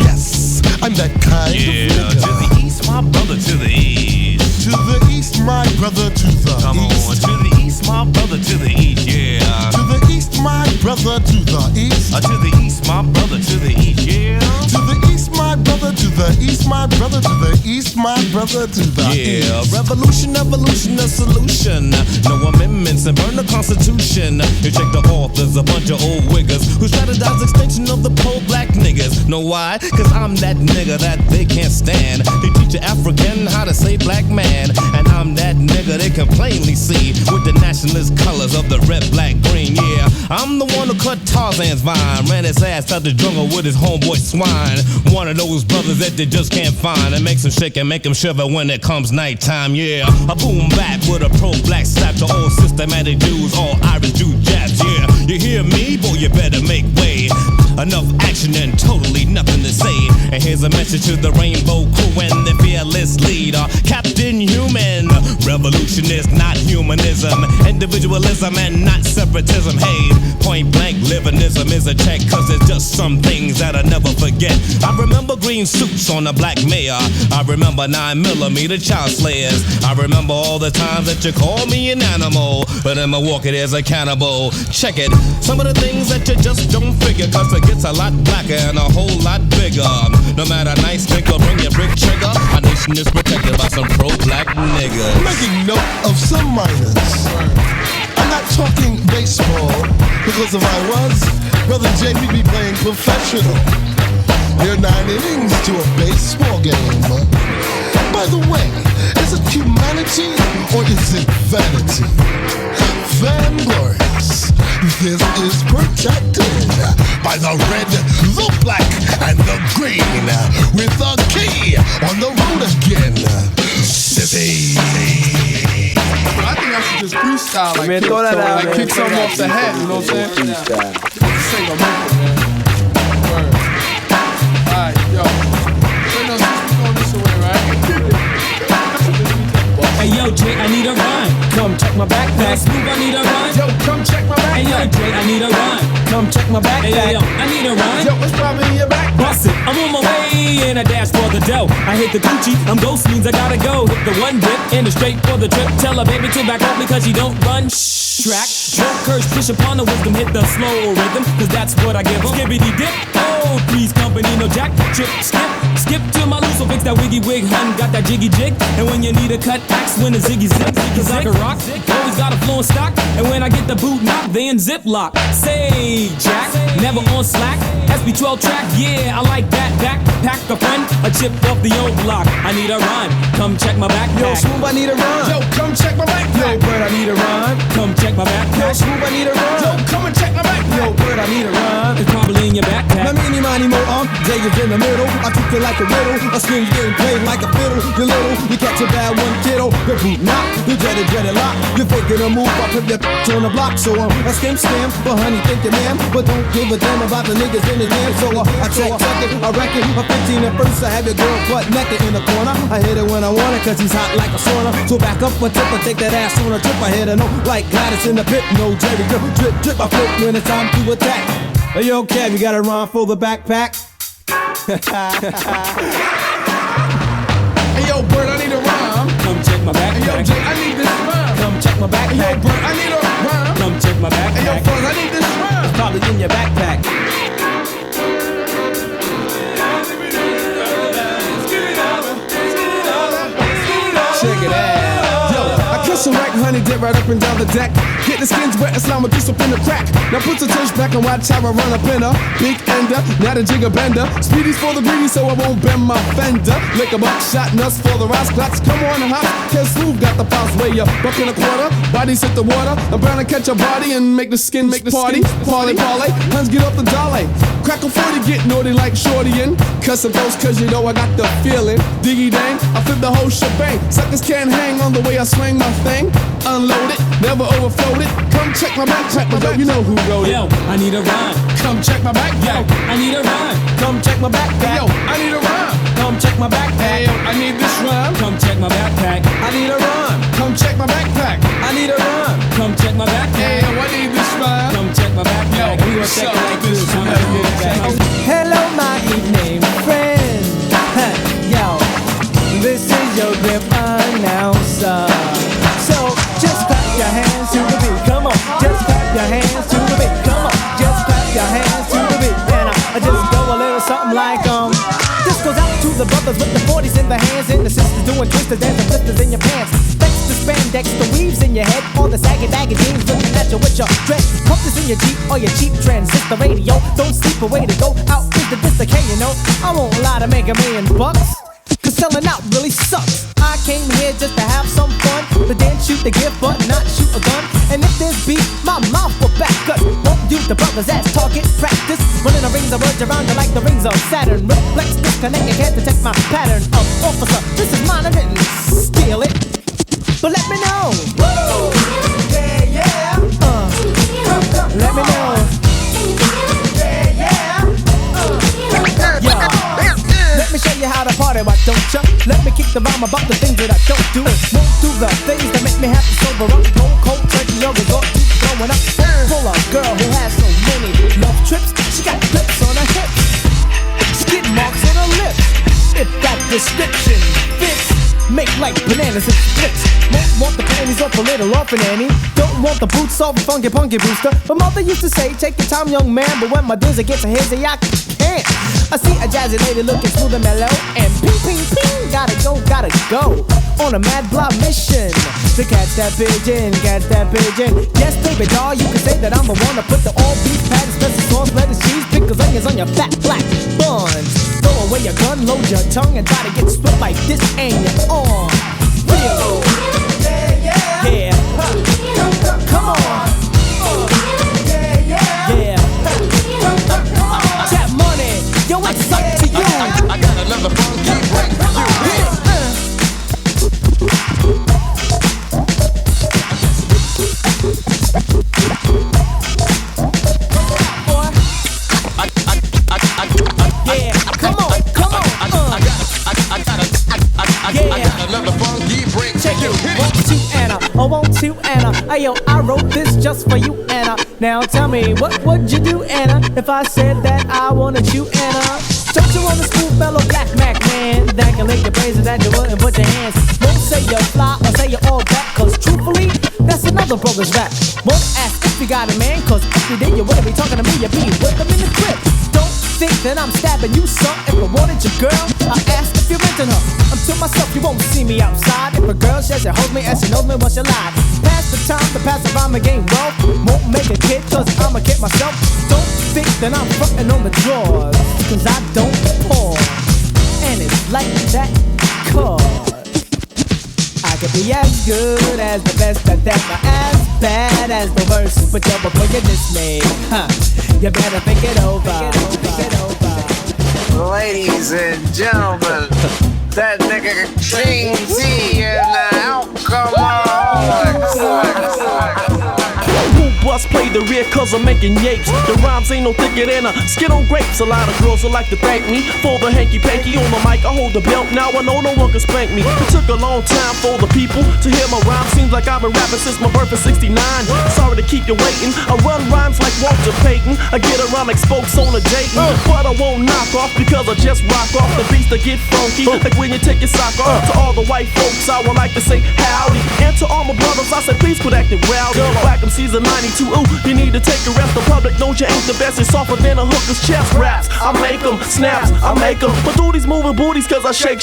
Speaker 4: yes, I'm that kind of nigga.
Speaker 20: To the east, my brother, to the east.
Speaker 4: To the east, my brother, to the
Speaker 20: Come
Speaker 4: east.
Speaker 20: on, to the east, my brother, to the east, yeah.
Speaker 4: To the east, my brother, to the east.
Speaker 20: To the east, my brother, to the east, yeah.
Speaker 4: To the east, my brother, to the east, my brother, to the east, my brother, to the east.
Speaker 20: Yeah, revolution, evolution, a solution. No amendments and burn the Constitution. You check the authors, a bunch of old wiggers who strategize extension of the pro-black niggas. Know why? Cause I'm that nigga that they can't stand. They teach an African how to say black man. And I'm that nigga they can plainly see with the nationalist colors of the red, black, green, yeah. I'm the one who cut Tarzan's vine, ran his ass out the jungle with his homeboy swine. One of those brothers that they just can't find and makes them shake and make them shiver when it comes nighttime, yeah. A boom back with a pro-black slap to all systematic Jews, all Irish Jew jabs, yeah. You hear me? Boy, you better make way. Enough action and totally nothing to say. And here's a message to the Rainbow Crew and the fearless leader, Captain Human. Revolution is not humanism, individualism and not separatism. Hey, point blank, livinism is a check, cause it's just some things that I never forget. I remember
Speaker 12: remember green suits on a black mare. I remember 9mm child slayers. I remember all the times that you called me an animal, but in Milwaukee there's a cannibal. Check it, some of the things that you just don't figure, cause it gets a lot blacker and a whole lot bigger. No matter nice drink or bring your brick trigger, our nation is protected by some pro-black niggas.
Speaker 4: Making note of some minors. I'm not talking baseball, because if I was, Brother J, we'd be playing professional. There are 9 innings to a baseball game. By the way, is it humanity or is it vanity? Vanglorious, this is protected by the red, the black, and the green, with a key on the road again. City.
Speaker 14: I think I should just freestyle like kick something off the head, you know what I'm saying? Sing a man. Word. Alright, yo. Bring us going this way, right?
Speaker 1: Hey yo, Dre, I need a rhyme. Come check my backpack. Smooth, I need a rhyme.
Speaker 14: Yo, come check my backpack.
Speaker 1: Hey yo, Dre, I need a rhyme. Come check my backpack. Hey yo, I need a rhyme.
Speaker 14: Yo, what's probably in your backpack?
Speaker 1: Bust it, I'm on my way and I dash for the dough. I hit the Gucci, I'm ghost means I gotta go. Hit the one dip and straight for the trip. Tell her baby to back off because she don't run. Track, drunk curse, push upon the wisdom. Hit the slow rhythm, cause that's what I give her. Skibbity dip, oh, please company, no jack. Trip, skip to my loose, so fix that wiggy wig, hun. Got that jiggy jig, and when you need a cut, axe when the ziggy zig. Cause I can rock, always got a flow in stock. And when I get the boot knock, they in ziplock. Say, Jack, never on slack. SB12 track, yeah, I like that. Backpack a friend, a chip off the old block. I need a rhyme, come check my backpack.
Speaker 14: Yo, Smooth, I need a rhyme. Yo, come check my backpack. Yo, Bird, I need a rhyme.
Speaker 1: Come check my backpack.
Speaker 14: Yo, Smooth, I need a rhyme. Yo, come and check my backpack. Yo, Bird, I need a rhyme.
Speaker 1: It's probably in your backpack.
Speaker 14: Now, many, more, Jay is in the middle. I kick it like a riddle. A string's getting played like a fiddle. You're little, you catch a bad one, kiddo. The boot knock, you dreaded lock. You're faking a move, I put your on the block. So I scam, but honey, think you man. But don't give a damn about the niggas in the jam. So I check it, I reckon. A 15 at first, I have your girl butt naked in the corner. I hit it when I want it, cause he's hot like a sauna. So back up a tip, I take that ass on a trip. I hit a note like Gladys in the pit. No Jerry, drip, I flip when it's time to attack. Hey, yo, Kev, you got a rhyme for the backpack? Hey, yo, Bird, I need a rhyme.
Speaker 1: Come check my backpack.
Speaker 14: Hey, yo, Jay, I need this rhyme.
Speaker 1: Come check my backpack.
Speaker 14: Hey, yo, Bird, I need a rhyme.
Speaker 1: Come check my backpack.
Speaker 14: Hey, yo, Fuzz, I need this rhyme.
Speaker 1: It's probably in your backpack.
Speaker 14: Check it out. Yo, I kiss a rack, honey, dip right up and down the deck. Get the skins wet and slime a piece up in the crack. Now put the touch back and watch how I run up in a big ender, not a jigger bender. Speedy's for the greedy, so I won't bend my fender. Lick a buck shot, nuts for the rice clots. Come on and hop, cause Smooth got the pops way up. Buck in a quarter, bodies hit the water. I'm bound to catch a body and make the skin make the party. Parlay, huns get off the dolly. Crack a 40, get naughty like Shorty in. Cuss some ghosts cause you know I got the feeling. Diggy dang, I flip the whole shebang. Suckers can't hang on the way I swing my thing. Unload it, never overflowed it. Come check my backpack, but yo, you know who wrote it.
Speaker 1: Yo, I need a rhyme.
Speaker 14: Come check my backpack.
Speaker 1: Yo, I need a rhyme. Come check my backpack.
Speaker 14: Yo, I need a rhyme.
Speaker 1: Come check my backpack.
Speaker 14: Hey, yo, I need this rhyme.
Speaker 1: Come check my backpack.
Speaker 14: I need a rhyme. Come check my backpack. I need a rhyme.
Speaker 1: Come check my backpack.
Speaker 14: Hey, yo, I need this rhyme.
Speaker 1: Come check my backpack.
Speaker 14: Yo, what's up with this rhyme?
Speaker 18: Hello, my evening friend. Yo, this is your grip announcer. So just clap your hands to the beat. Come on, just clap your hands to the beat. Come on, just clap your hands to the beat. And I just go a little something like This goes out to the brothers with the 40s in the hands and the sisters doing twisters and the blisters in your pants. Thanks to spandex, the weaves in your head, all the saggy baggy jeans looking at you with your dress. Pump this in your Jeep or your cheap transistor radio. Don't sleep away to go out into this decay, you know. I won't lie to make $1 million. Cause selling out really sucks. I came here just to have some fun. To dance, shoot the gift, but not shoot a gun. And if there's beef, my mouth will back up. Won't use the brothers as target practice. Running the rings of words around you like the rings of Saturn. Reflex, disconnect, you can't detect my pattern of officer. This is mine, I didn't steal it. But let me know. Whoa. Yeah, yeah. Let me know. Let me show you how to party, why don't ya? Let me kick the rhyme about the things that I don't do. Won't do the things that make me have to sober up. Cold, turkey, or resort to growing up. Full of girl who has so many love trips. She got clips on her hips, skid marks on her lips. description. Fits, make like bananas and splits. Want the panties off a little off an Annie. Don't want the boots off a funky punky booster. But mother used to say, take your time, young man. But when my dizzy gets a hizzy, I can't. I see a jazzy lady looking smooth and mellow. And ping, ping, ping, gotta go. On a mad block mission to catch that pigeon, Yes, baby doll, you can say that I'm the one to put the all beef patties, special sauce, lettuce, cheese, pickles, onions on your fat black buns. Throw away your gun, load your tongue, and try to get split like this, and you're on. Real. Yeah. Come on. Yeah. Tap money. Yo, it's up to you.
Speaker 20: I got another funky break for you.
Speaker 18: Yeah, come on.
Speaker 20: I got another funky break.
Speaker 18: Check it. Won't you, Anna? Ayo, I wrote this just for you, Anna. Now tell me, what would you do, Anna, if I said that I wanted you, Anna? Don't you want a smooth fellow black Mac man that can lick your praises that you wouldn't put your hands? Won't say you're fly or say you're all that, cause truthfully, that's another bogus rap. Won't ask if you got a man, cause if you did, you wouldn't be talking to me, you'd be with them in the crib. Don't think that I'm stabbing you, son. If I wanted your girl, I ask if you're renting her. I'm to myself, you won't see me outside. If a girl says she holds me and she knows me once she lied. Pass the time to pass around the game well. Won't make a kid, cause I'm a kid myself. Don't think that I'm frontin' on the drawers, cause I don't pause. And it's like that, cause I could be as good as the best at that, but as bad as the worst. But yo, before you diss me, you better think it over.
Speaker 19: Ladies and gentlemen, that nigga King T and the alcoholics.
Speaker 21: Bust play the rear cause I'm making yapes. The rhymes ain't no thicker than a skid on grapes. A lot of girls would like to thank me for the hanky-panky on the mic. I hold the belt, now I know no one can spank me. It took a long time for the people to hear my rhyme. Seems like I've been rapping since my birth in '69. Sorry to keep you waiting. I run rhymes like Walter Payton. I get around like spokes on a Dayton. But I won't knock off because I just rock off the beats that get funky. Like when you take your sock off. To all the white folks I would like to say howdy. And to all my brothers I say please quit acting rowdy. Whack 'em season 92. Ooh, you need to take a rest. The public knows you ain't the best. It's softer than a hooker's chest raps. I make 'em, snaps, I make 'em. But do these moving booties cause I shake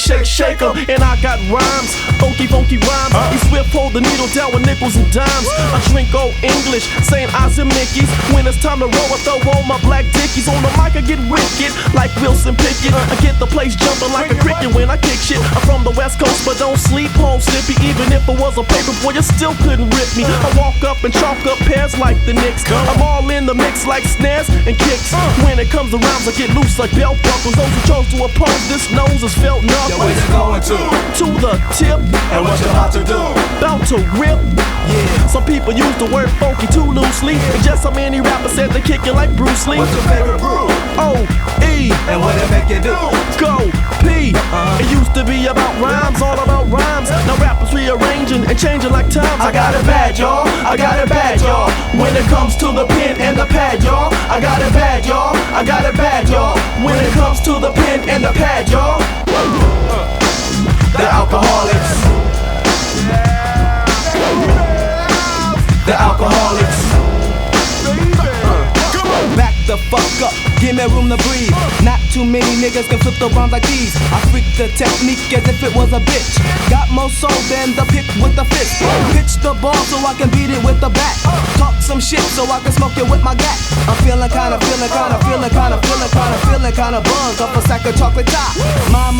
Speaker 21: 'em. And I got rhymes, funky rhymes. You swift hold the needle down with nickels and dimes. I drink old English, saying Oz and Mickey's. When it's time to roll, I throw on my black dickies. On the mic I get wicked, like Wilson Pickett. I get the place jumping like a cricket when I kick shit. I'm from the West Coast, but don't sleep home slippy. Even if it was a paper boy, you still couldn't rip me. I walk up and chalk up pairs like the Knicks. I'm all in the mix like snares and kicks. When it comes to rounds, I get loose like belt buckles. Those who chose to oppose this nose is felt knuckles.
Speaker 20: Yo, where you going to?
Speaker 21: To the tip.
Speaker 20: And what you about to do?
Speaker 21: About to rip. Yeah. Some people use the word funky too loosely. And just how many rappers said they kick it like Bruce Lee.
Speaker 20: What's your favorite brew?
Speaker 21: O-E.
Speaker 20: And what it make you do?
Speaker 21: Go P. It used to be about rhymes, all about rhymes. Now rappers rearranging and changing like times.
Speaker 20: I got it bad, y'all. I got it bad, y'all. When it comes to the pen and the pad, y'all. I got it bad, y'all. I got it bad, y'all. When it comes to the pen and the pad, y'all. The alcoholics. The alcoholics.
Speaker 23: Back the fuck up, give me room to breathe. Not too many niggas can flip the rhymes like these. I freak the technique as if it was a bitch. Got more soul than the pick with the fist. Pitch the ball so I can beat it with the bat. Talk some shit so I can smoke it with my gat. I'm feeling kinda buzzed off a sack of chocolate top. My,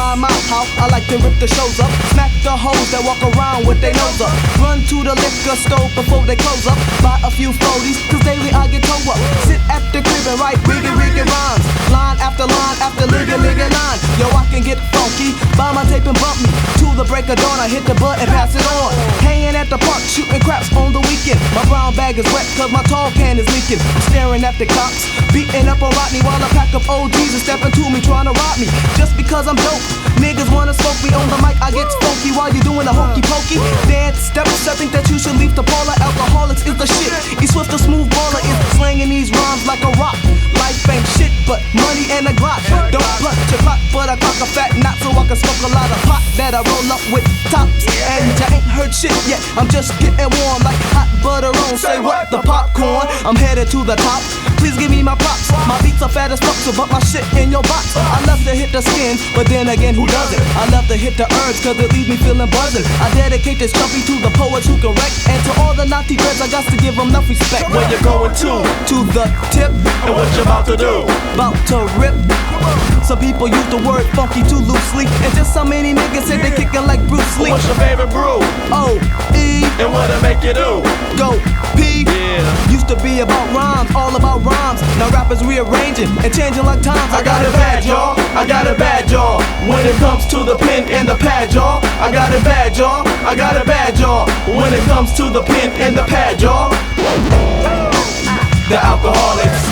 Speaker 23: how I like to rip the shows up. Smack the hoes that walk around with their nose up. Run to the liquor store before they close up. Buy a few 40s, cause daily I get towed up. Sit at the crib and write riggy rhymes. Line after ligga line. Yo, I can get funky, buy my tape and bump me. To the break of dawn, I hit the button and pass it on. Hanging at the park, shooting craps on the weekend. My brown bag is wet cause my tall can is leaking. I'm staring at the cops, beating up on Rodney while I pack up OGs and stepping to me trying to rob me. Just because I'm dope, niggas niggas wanna smoke me on the mic, I get funky while you doing the hokey pokey. Dance steps, I think that you should leave the Paula. Alcoholics is the shit. E Swift, the smooth baller, is slanging these rhymes like a rock. Life ain't shit but money and a Glock. Don't blunt your clock, but I cock a fat knot so I can smoke a lot of pot that I roll up with tops. And ya ain't heard shit yet, I'm just getting warm like hot butter on. Say what? The popcorn. I'm headed to the top. Please give me my props. My beats are fat as fuck, so put my shit in your box. I love to hit the skin, but then again, who doesn't? I love to hit the herbs, cause it leaves me feeling buzzing. I dedicate this trumpy to the poets who can wreck. And to all the naughty dreads, I got to give them enough respect.
Speaker 21: Where you going to?
Speaker 23: To the tip.
Speaker 21: And what you about to do?
Speaker 23: About to rip. Some people use the word funky too loosely. And just so many niggas say they kicking like Bruce Lee.
Speaker 21: What's your favorite brew?
Speaker 23: O-E.
Speaker 21: And what it make you do?
Speaker 23: Go P.
Speaker 21: Yeah.
Speaker 23: Used to be about rhymes, all about rhymes. Now rappers rearranging and changing like times.
Speaker 21: I got it bad, y'all. I got it bad, y'all. When it comes to the pen and the pad, y'all. I got it bad, y'all. I got it bad, y'all. When it comes to the pen and the pad, y'all. The alcoholics.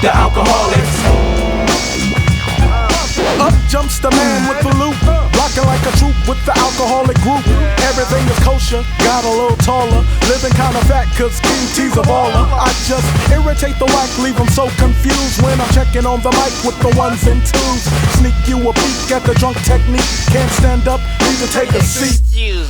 Speaker 21: The alcoholics.
Speaker 11: Up jumps the man with the loop, rocking like a troop with the alcoholic group. Everything is kosher, got a little taller, living kinda fat cause King T's a baller. I just irritate the whack, leave them so confused when I'm checking on the mic with the ones and twos. Sneak you a peek at the drunk technique, can't stand up, need to take a seat. Baby,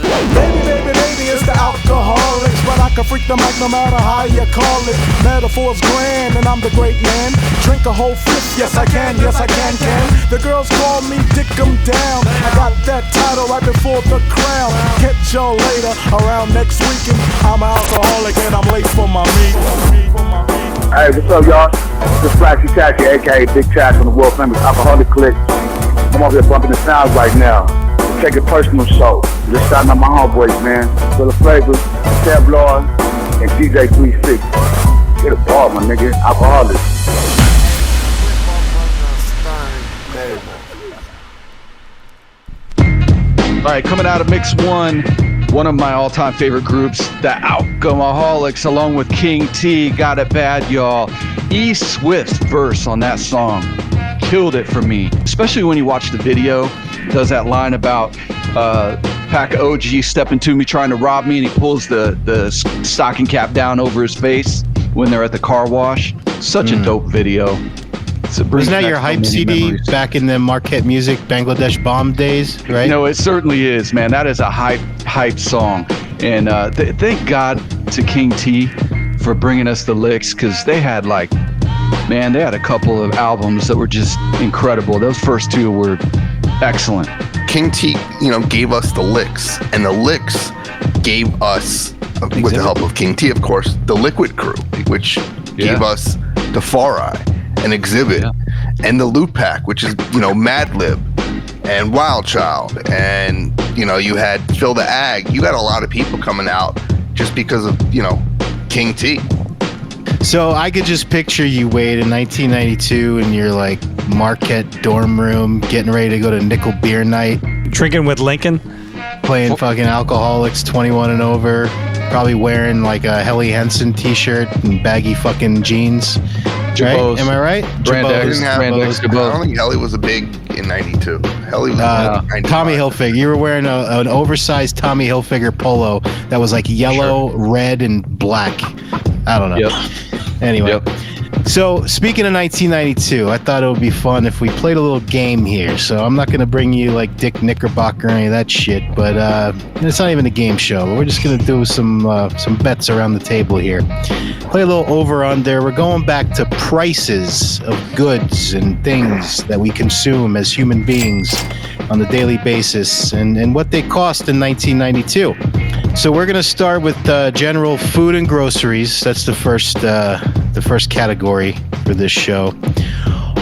Speaker 11: baby, baby, it's the alcoholics, but I can freak the mic no matter how you call it. Metaphor's grand and I'm the great man. Drink a whole fifth, yes I can. The girls call me Dick 'em down. I got that title right before the crown. Catch y'all later around next weekend. I'm an alcoholic and I'm late for my meet.
Speaker 2: Hey, what's up, y'all? This is Flashy Tacky, aka Big Tack from the world famous Alcoholic Clique. I'm over here bumping the sounds right now. Take it personal show. Just shouting out my homeboys, man. Full of flavors, Kevlar, and DJ 36. Get a ball, my nigga. Alcoholic.
Speaker 8: All right, coming out of Mix 1, one of my all-time favorite groups, the Alcoholics, along with King T, Got It Bad, y'all. E Swift's verse on that song killed it for me, especially when you watch the video. Does that line about pack of OG stepping to me trying to rob me, and he pulls the stocking cap down over his face when they're at the car wash. Such a dope video.
Speaker 3: Wasn't that your hype CD memories back in the Marquette Music Bangladesh Bomb days, right?
Speaker 8: No, it certainly is, man. That is a hype song. And thank God to King T for bringing us the licks, because they had a couple of albums that were just incredible. Those first two were excellent.
Speaker 5: King T, gave us the licks, and the licks gave us, with the help of King T, of course, the Liquid Crew, which gave us the Far Eye and Exhibit and the Loot Pack, which is, Mad Lib and Wild Child, and, you had Phil the Ag. You got a lot of people coming out just because of, King T.
Speaker 3: So I could just picture you, Wade, in 1992 in your Marquette dorm room, getting ready to go to Nickel Beer Night.
Speaker 24: Drinking with Lincoln.
Speaker 3: Playing fucking Alcoholics 21 and over. Probably wearing a Helly Hansen t-shirt and baggy fucking jeans. Right? Am I right?
Speaker 5: Brand X, I don't think Helly was a big in 92. Helly was 95.
Speaker 3: Tommy Hilfiger. You were wearing an oversized Tommy Hilfiger polo that was yellow, red, and black. I don't know.
Speaker 8: Yep.
Speaker 3: Anyway. So, speaking of 1992, I thought it would be fun if we played a little game here. So, I'm not going to bring you Dick Knickerbocker or any of that shit, but it's not even a game show. We're just going to do some bets around the table here. Play a little over-under. We're going back to prices of goods and things that we consume as human beings on a daily basis and what they cost in 1992. So we're going to start with general food and groceries. That's the first category for this show.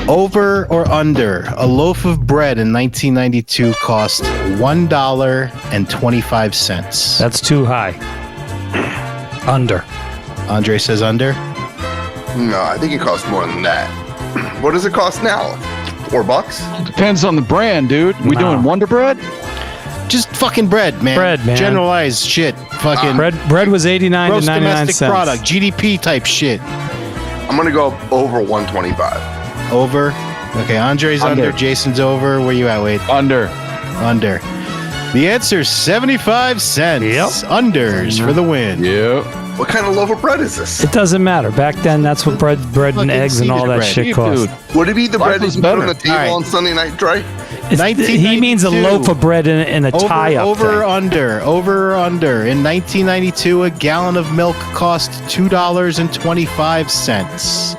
Speaker 3: Over or under, a loaf of bread in 1992 cost $1.25.
Speaker 24: That's too high. Under.
Speaker 3: Andre says under?
Speaker 5: No, I think it costs more than that. What does it cost now? $4?
Speaker 8: Depends on the brand, dude. We doing Wonder Bread?
Speaker 3: Just fucking bread, man.
Speaker 24: Bread, man.
Speaker 3: Generalized shit. Fucking
Speaker 24: bread was 89 to 99
Speaker 3: domestic
Speaker 24: cents.
Speaker 3: Product, GDP type shit.
Speaker 5: I'm gonna go over 125.
Speaker 3: Over. Okay, Andre's under. Jason's over. Where you at, Wade?
Speaker 6: Under.
Speaker 3: Under. The answer's 75 cents.
Speaker 24: Yep.
Speaker 3: Unders for the win.
Speaker 6: Yep.
Speaker 5: What kind of loaf of bread is this?
Speaker 24: It doesn't matter. Back then, that's what bread and eggs and all that shit cost.
Speaker 5: Would it be the bread that you put on the table
Speaker 3: All right.
Speaker 5: on Sunday night, Dre?
Speaker 24: He means a loaf of bread in a tie-up
Speaker 3: Over
Speaker 24: thing.
Speaker 3: under. In 1992, a gallon of milk cost $2.25.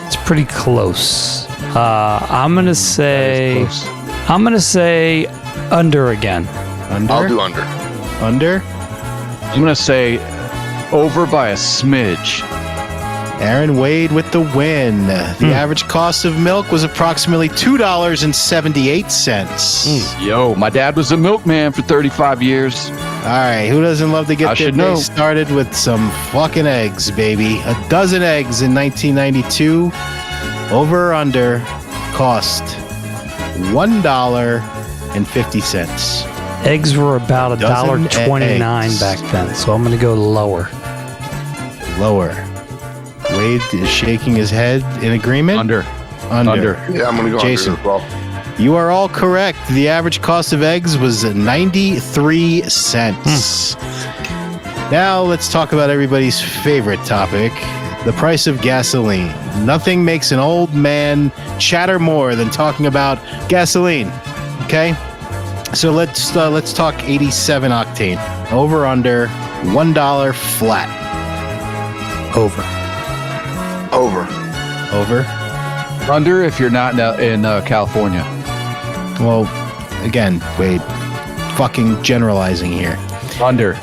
Speaker 24: It's pretty close. I'm gonna say under again.
Speaker 3: Under.
Speaker 5: I'll do under.
Speaker 3: Under.
Speaker 6: I'm gonna say over by a smidge.
Speaker 3: Aaron Wade with the win. The average cost of milk was approximately $2.78.
Speaker 6: Yo, my dad was a milkman for 35 years.
Speaker 3: All right, who doesn't love to get their day started with some fucking eggs, baby? A dozen eggs in 1992. Over or under cost $1.50.
Speaker 24: Eggs were about
Speaker 3: Dozen
Speaker 24: $1.29
Speaker 3: eggs.
Speaker 24: back then, so I'm gonna go lower.
Speaker 3: Lower. Wade is shaking his head in agreement. Under.
Speaker 5: Yeah, I'm gonna go
Speaker 3: Jason.
Speaker 5: under as well.
Speaker 3: You are all correct. The average cost of eggs was 93 cents. Now let's talk about everybody's favorite topic, the price of gasoline. Nothing makes an old man chatter more than talking about gasoline. Okay? So let's talk 87 octane. Over under $1 flat.
Speaker 24: Over.
Speaker 6: Under if you're not in California.
Speaker 3: Well, again, Wade, fucking generalizing here.
Speaker 6: Under.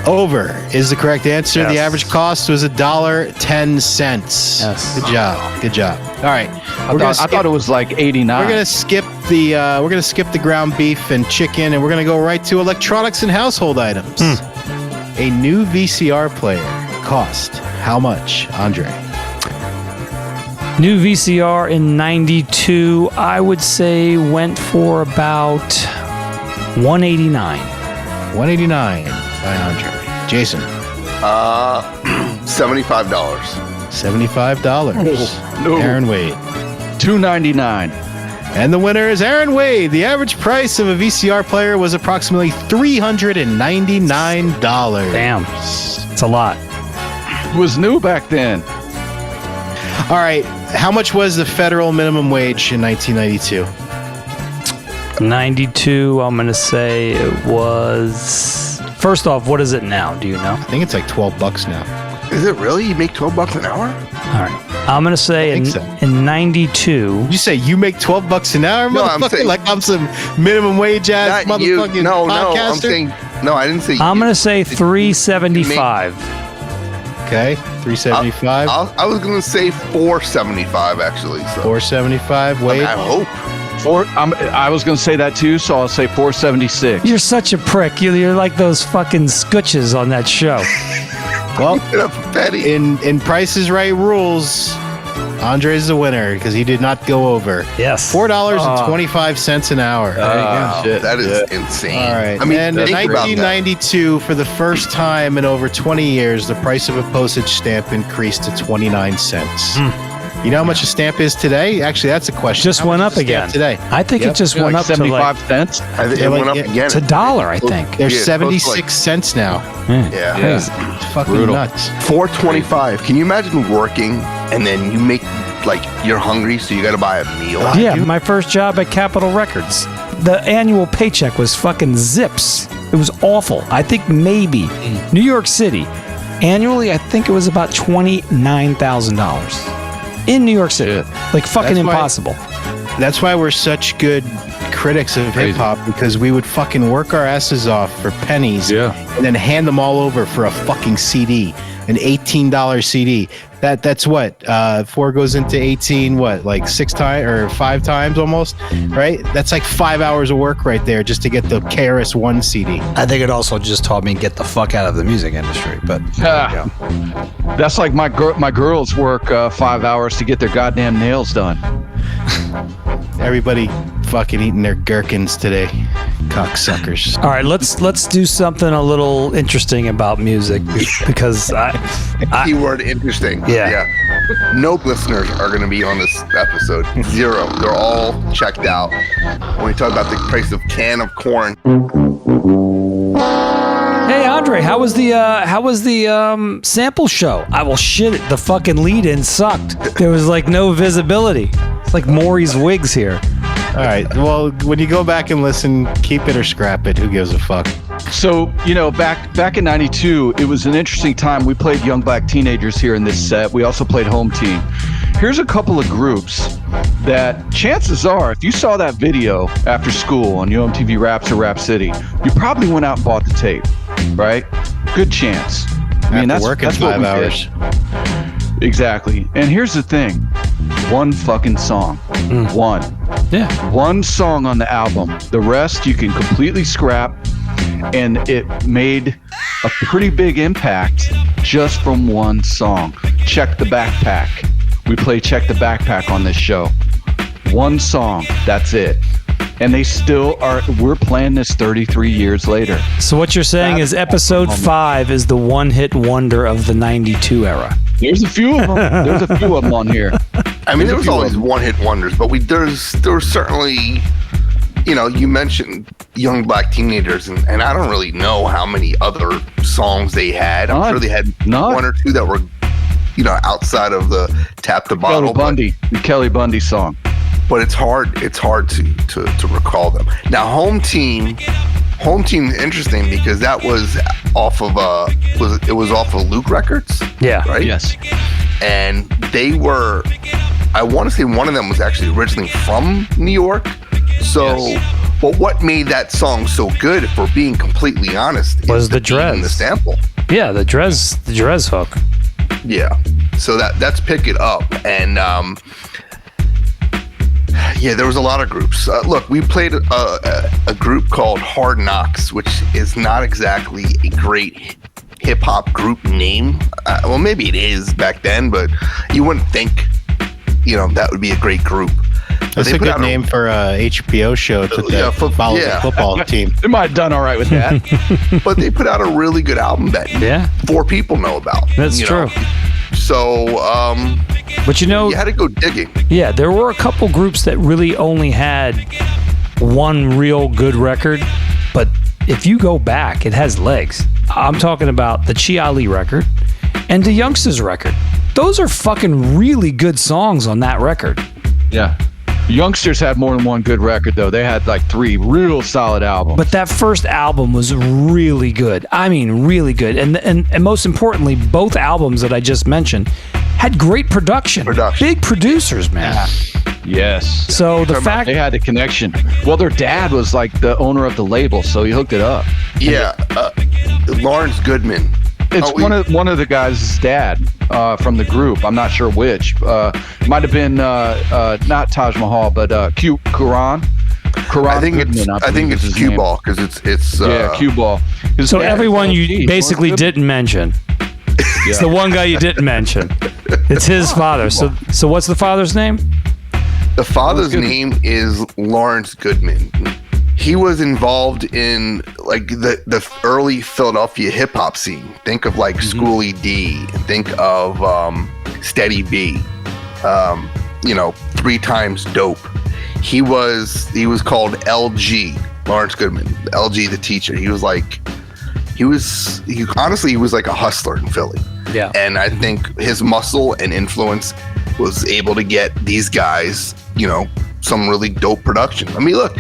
Speaker 3: Over is the correct answer.
Speaker 6: Yes.
Speaker 3: The average cost was $1.10.
Speaker 24: Yes.
Speaker 3: Good job. All right.
Speaker 6: I thought it was like 89.
Speaker 3: We're gonna skip the ground beef and chicken, and we're gonna go right to electronics and household items. A new VCR player cost how much, Andre?
Speaker 24: New VCR in 92, I would say went for about $189.
Speaker 3: $189 by Andre. Jason.
Speaker 5: $75.
Speaker 3: $75.
Speaker 6: No.
Speaker 3: Aaron Wade.
Speaker 6: $2.99.
Speaker 3: And the winner is Aaron Wade. The average price of a VCR player was approximately $399.
Speaker 24: Damn. It's a lot.
Speaker 6: It was new back then.
Speaker 3: All right. How much was the federal minimum wage in 1992?
Speaker 24: 92, I'm going to say it was... First off, what is it now? Do you know?
Speaker 3: I think it's like $12 now.
Speaker 5: Is it really? You make $12 an hour?
Speaker 24: All right. I'm going to say in 92...
Speaker 3: You say you make $12 an hour,
Speaker 5: No, I'm
Speaker 3: motherfucker?
Speaker 5: saying-
Speaker 3: Like I'm some minimum wage ass
Speaker 5: Not you.
Speaker 3: motherfucking
Speaker 5: No,
Speaker 3: podcaster?
Speaker 5: I'm saying... No, I didn't say
Speaker 24: I'm going to say 375.
Speaker 3: Okay, 375.
Speaker 5: I was going to say 475, actually. So.
Speaker 3: 475. Wade.
Speaker 5: I hope.
Speaker 6: I was going to say that too, so I'll say 476.
Speaker 24: You're such a prick. You're like those fucking scutches on that show.
Speaker 3: Well, in Price is Right rules, Andre's the winner because he did not go over.
Speaker 24: Yes.
Speaker 3: $4.25 an hour. There you go.
Speaker 5: Shit. That is insane.
Speaker 3: All right.
Speaker 5: I mean,
Speaker 3: and in
Speaker 5: think about that.
Speaker 3: 1992, for the first time in over 20 years, the price of a postage stamp increased to 29 cents. You know how much a stamp is today? Actually, that's a question.
Speaker 24: Just
Speaker 3: How
Speaker 24: went
Speaker 3: much
Speaker 24: up
Speaker 3: is a stamp
Speaker 24: again.
Speaker 3: today.
Speaker 24: I think it just went up to
Speaker 6: 75 cents.
Speaker 5: I think it went up again.
Speaker 24: It's $1, I think.
Speaker 3: They're
Speaker 5: Yeah,
Speaker 3: 76 cents now.
Speaker 5: Yeah.
Speaker 3: It's fucking
Speaker 5: Brutal.
Speaker 3: nuts.
Speaker 5: $4.25. Can you imagine working and then you make like you're hungry, so you got to buy a meal?
Speaker 24: Yeah, my first job at Capitol Records. The annual paycheck was fucking zips. It was awful. I think maybe New York City, annually, I think it was about $29,000 in New York City. Like fucking
Speaker 3: That's why-
Speaker 24: impossible.
Speaker 3: That's why we're such good critics of hip hop, because we would fucking work our asses off for pennies and then hand them all over for a fucking CD, an $18 CD. That's what 4 goes into 18, what, like 6 times or 5 times almost, right? That's like 5 hours of work right there just to get the KRS-One CD.
Speaker 10: I think it also just taught me to get the fuck out of the music industry. But
Speaker 6: That's like my girls work 5 hours to get their goddamn nails done.
Speaker 3: Everybody fucking eating their gherkins today, cocksuckers.
Speaker 24: All right, let's do something a little interesting about music because I
Speaker 5: Keyword interesting.
Speaker 24: Yeah.
Speaker 5: No listeners are going to be on this episode. 0. They're all checked out. When we talk about the price of can of corn.
Speaker 24: Hey Andre, how was the sample show? Well, shit, the fucking lead-in sucked. There was like no visibility. It's like Maury's wigs here.
Speaker 3: All right. Well, when you go back and listen, keep it or scrap it. Who gives a fuck?
Speaker 6: So, back in 92, it was an interesting time. We played Young Black Teenagers here in this set. We also played Home Team. Here's a couple of groups that chances are, if you saw that video after school on UMTV Raps or Rap City, you probably went out and bought the tape, right? Good chance. I mean, that's
Speaker 3: working
Speaker 6: what
Speaker 3: 5
Speaker 6: we
Speaker 3: hours.
Speaker 6: did. Exactly. And here's the thing. One fucking song. One.
Speaker 24: Yeah.
Speaker 6: One song on the album. The rest you can completely scrap. And it made a pretty big impact just from one song. Check the Backpack. We play Check the Backpack on this show. One song. That's it. And they still are. We're playing this 33 years later.
Speaker 24: So what you're saying is episode 5 is the one-hit wonder of the 92 era.
Speaker 6: There's a few of them. There's a few of them on here.
Speaker 5: I mean, there was always one-hit wonders, but there was certainly, you mentioned Young Black Teenagers, and I don't really know how many other songs they had. I'm sure they had one or two that were, outside of the Tap the Bottle.
Speaker 6: The Kelly Bundy song.
Speaker 5: But it's hard to recall them. Now, Home Team is interesting because that was off of off of Luke Records.
Speaker 24: Yeah.
Speaker 5: Right?
Speaker 6: Yes.
Speaker 5: And they were, I want to say one of them was actually originally from New York. So, but what made that song so good, if we're being completely honest,
Speaker 24: was the Drez.
Speaker 5: The sample.
Speaker 24: Yeah, the Drez hook.
Speaker 5: Yeah. So that's Pick It Up. And there was a lot of groups. Look, we played a group called Hard Knocks, which is not exactly a great hip-hop group name. Well, maybe it is back then, but you wouldn't think, that would be a great group.
Speaker 3: That's a good name for a HBO show to follow the football team.
Speaker 6: They might have done all right with that.
Speaker 5: But they put out a really good album that 4 people know about.
Speaker 24: That's true.
Speaker 5: So,
Speaker 24: but you
Speaker 5: had to go digging.
Speaker 24: Yeah, there were a couple groups that really only had one real good record, but if you go back, it has legs. I'm talking about the Chi Ali record and the Youngsters record. Those are fucking really good songs on that record.
Speaker 6: Yeah. Youngsters had more than one good record, though. They had like 3 real solid albums.
Speaker 24: But that first album was really good. I mean, really good. And most importantly, both albums that I just mentioned had great production. Big producers, man.
Speaker 6: Yes.
Speaker 24: So the fact
Speaker 6: they had the connection. Well, their dad was like the owner of the label, so he hooked it up.
Speaker 5: Yeah. Lawrence Goodman.
Speaker 6: It's one of the guys' dad from the group. I'm not sure which. Might have been not Taj Mahal, but Quran.
Speaker 5: I think it's Cue Ball because it's
Speaker 6: Cue Ball.
Speaker 24: So everyone you basically didn't mention. It's the one guy you didn't mention. It's his father. So what's the father's name?
Speaker 5: The father's name is Lawrence Goodman. He was involved in like the early Philadelphia hip hop scene. Think of like Schoolie D. Think of Steady B. 3 Times Dope. He was called LG, Lawrence Goodman. LG the teacher. He was like a hustler in Philly.
Speaker 24: Yeah.
Speaker 5: And I think his muscle and influence was able to get these guys, some really dope production. I mean, look,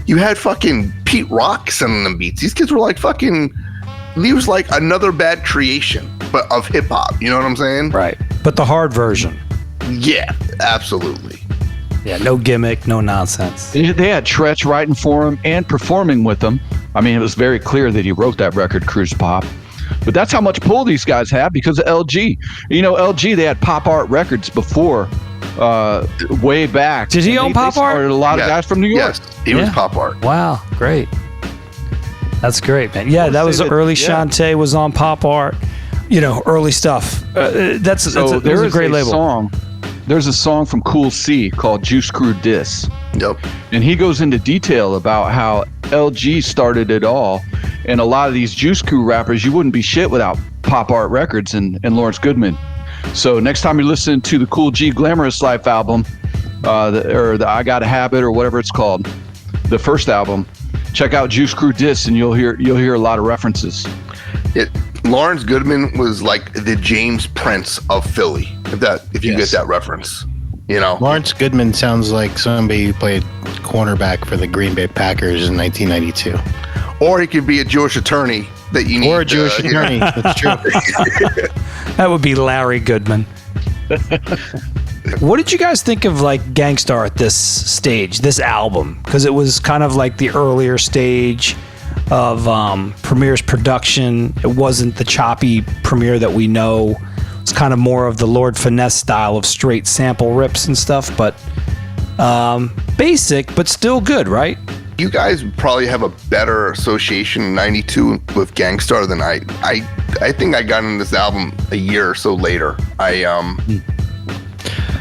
Speaker 5: you had fucking Pete Rock sending them beats. These kids were like he was like another Bad Creation, but of hip hop. You know what I'm saying?
Speaker 24: Right. But the hard version.
Speaker 5: Yeah, absolutely.
Speaker 24: Yeah, no gimmick, no nonsense.
Speaker 6: They had Tretch writing for him and performing with him. I mean, it was very clear that he wrote that record, Cruise Pop. But that's how much pull these guys had because of LG. LG, they had Pop Art Records before, way back.
Speaker 24: Did he own Pop Art?
Speaker 6: A lot of guys from New York.
Speaker 5: Yes, he was Pop Art.
Speaker 24: Wow, great. That's great, man. Yeah, that was early. Shantae was on Pop Art. Early stuff. That's a great label.
Speaker 6: There's a song from Cool C called Juice Crew Diss.
Speaker 5: Yep.
Speaker 6: And he goes into detail about how LG started it all. And a lot of these Juice Crew rappers, you wouldn't be shit without Pop Art Records and Lawrence Goodman. So next time you listen to the Cool G Glamorous Life album, or the I Got a Habit or whatever it's called, the first album, check out Juice Crew Diss, and you'll hear a lot of references.
Speaker 5: Lawrence Goodman was like the James Prince of Philly. If you get that reference, you know.
Speaker 3: Lawrence Goodman sounds like somebody who played cornerback for the Green Bay Packers in 1992.
Speaker 5: Or he could be a Jewish attorney that you need.
Speaker 3: Or a Jewish attorney. That's true.
Speaker 24: That would be Larry Goodman. What did you guys think of like Gang Starr at this stage, this album? Because it was kind of like the earlier stage of Premier's production. It wasn't the choppy Premier that we know. It's kind of more of the Lord Finesse style of straight sample rips and stuff, but basic, but still good, right?
Speaker 5: You guys probably have a better association in 92 with Gang Starr than I think I got into this album a year or so later. I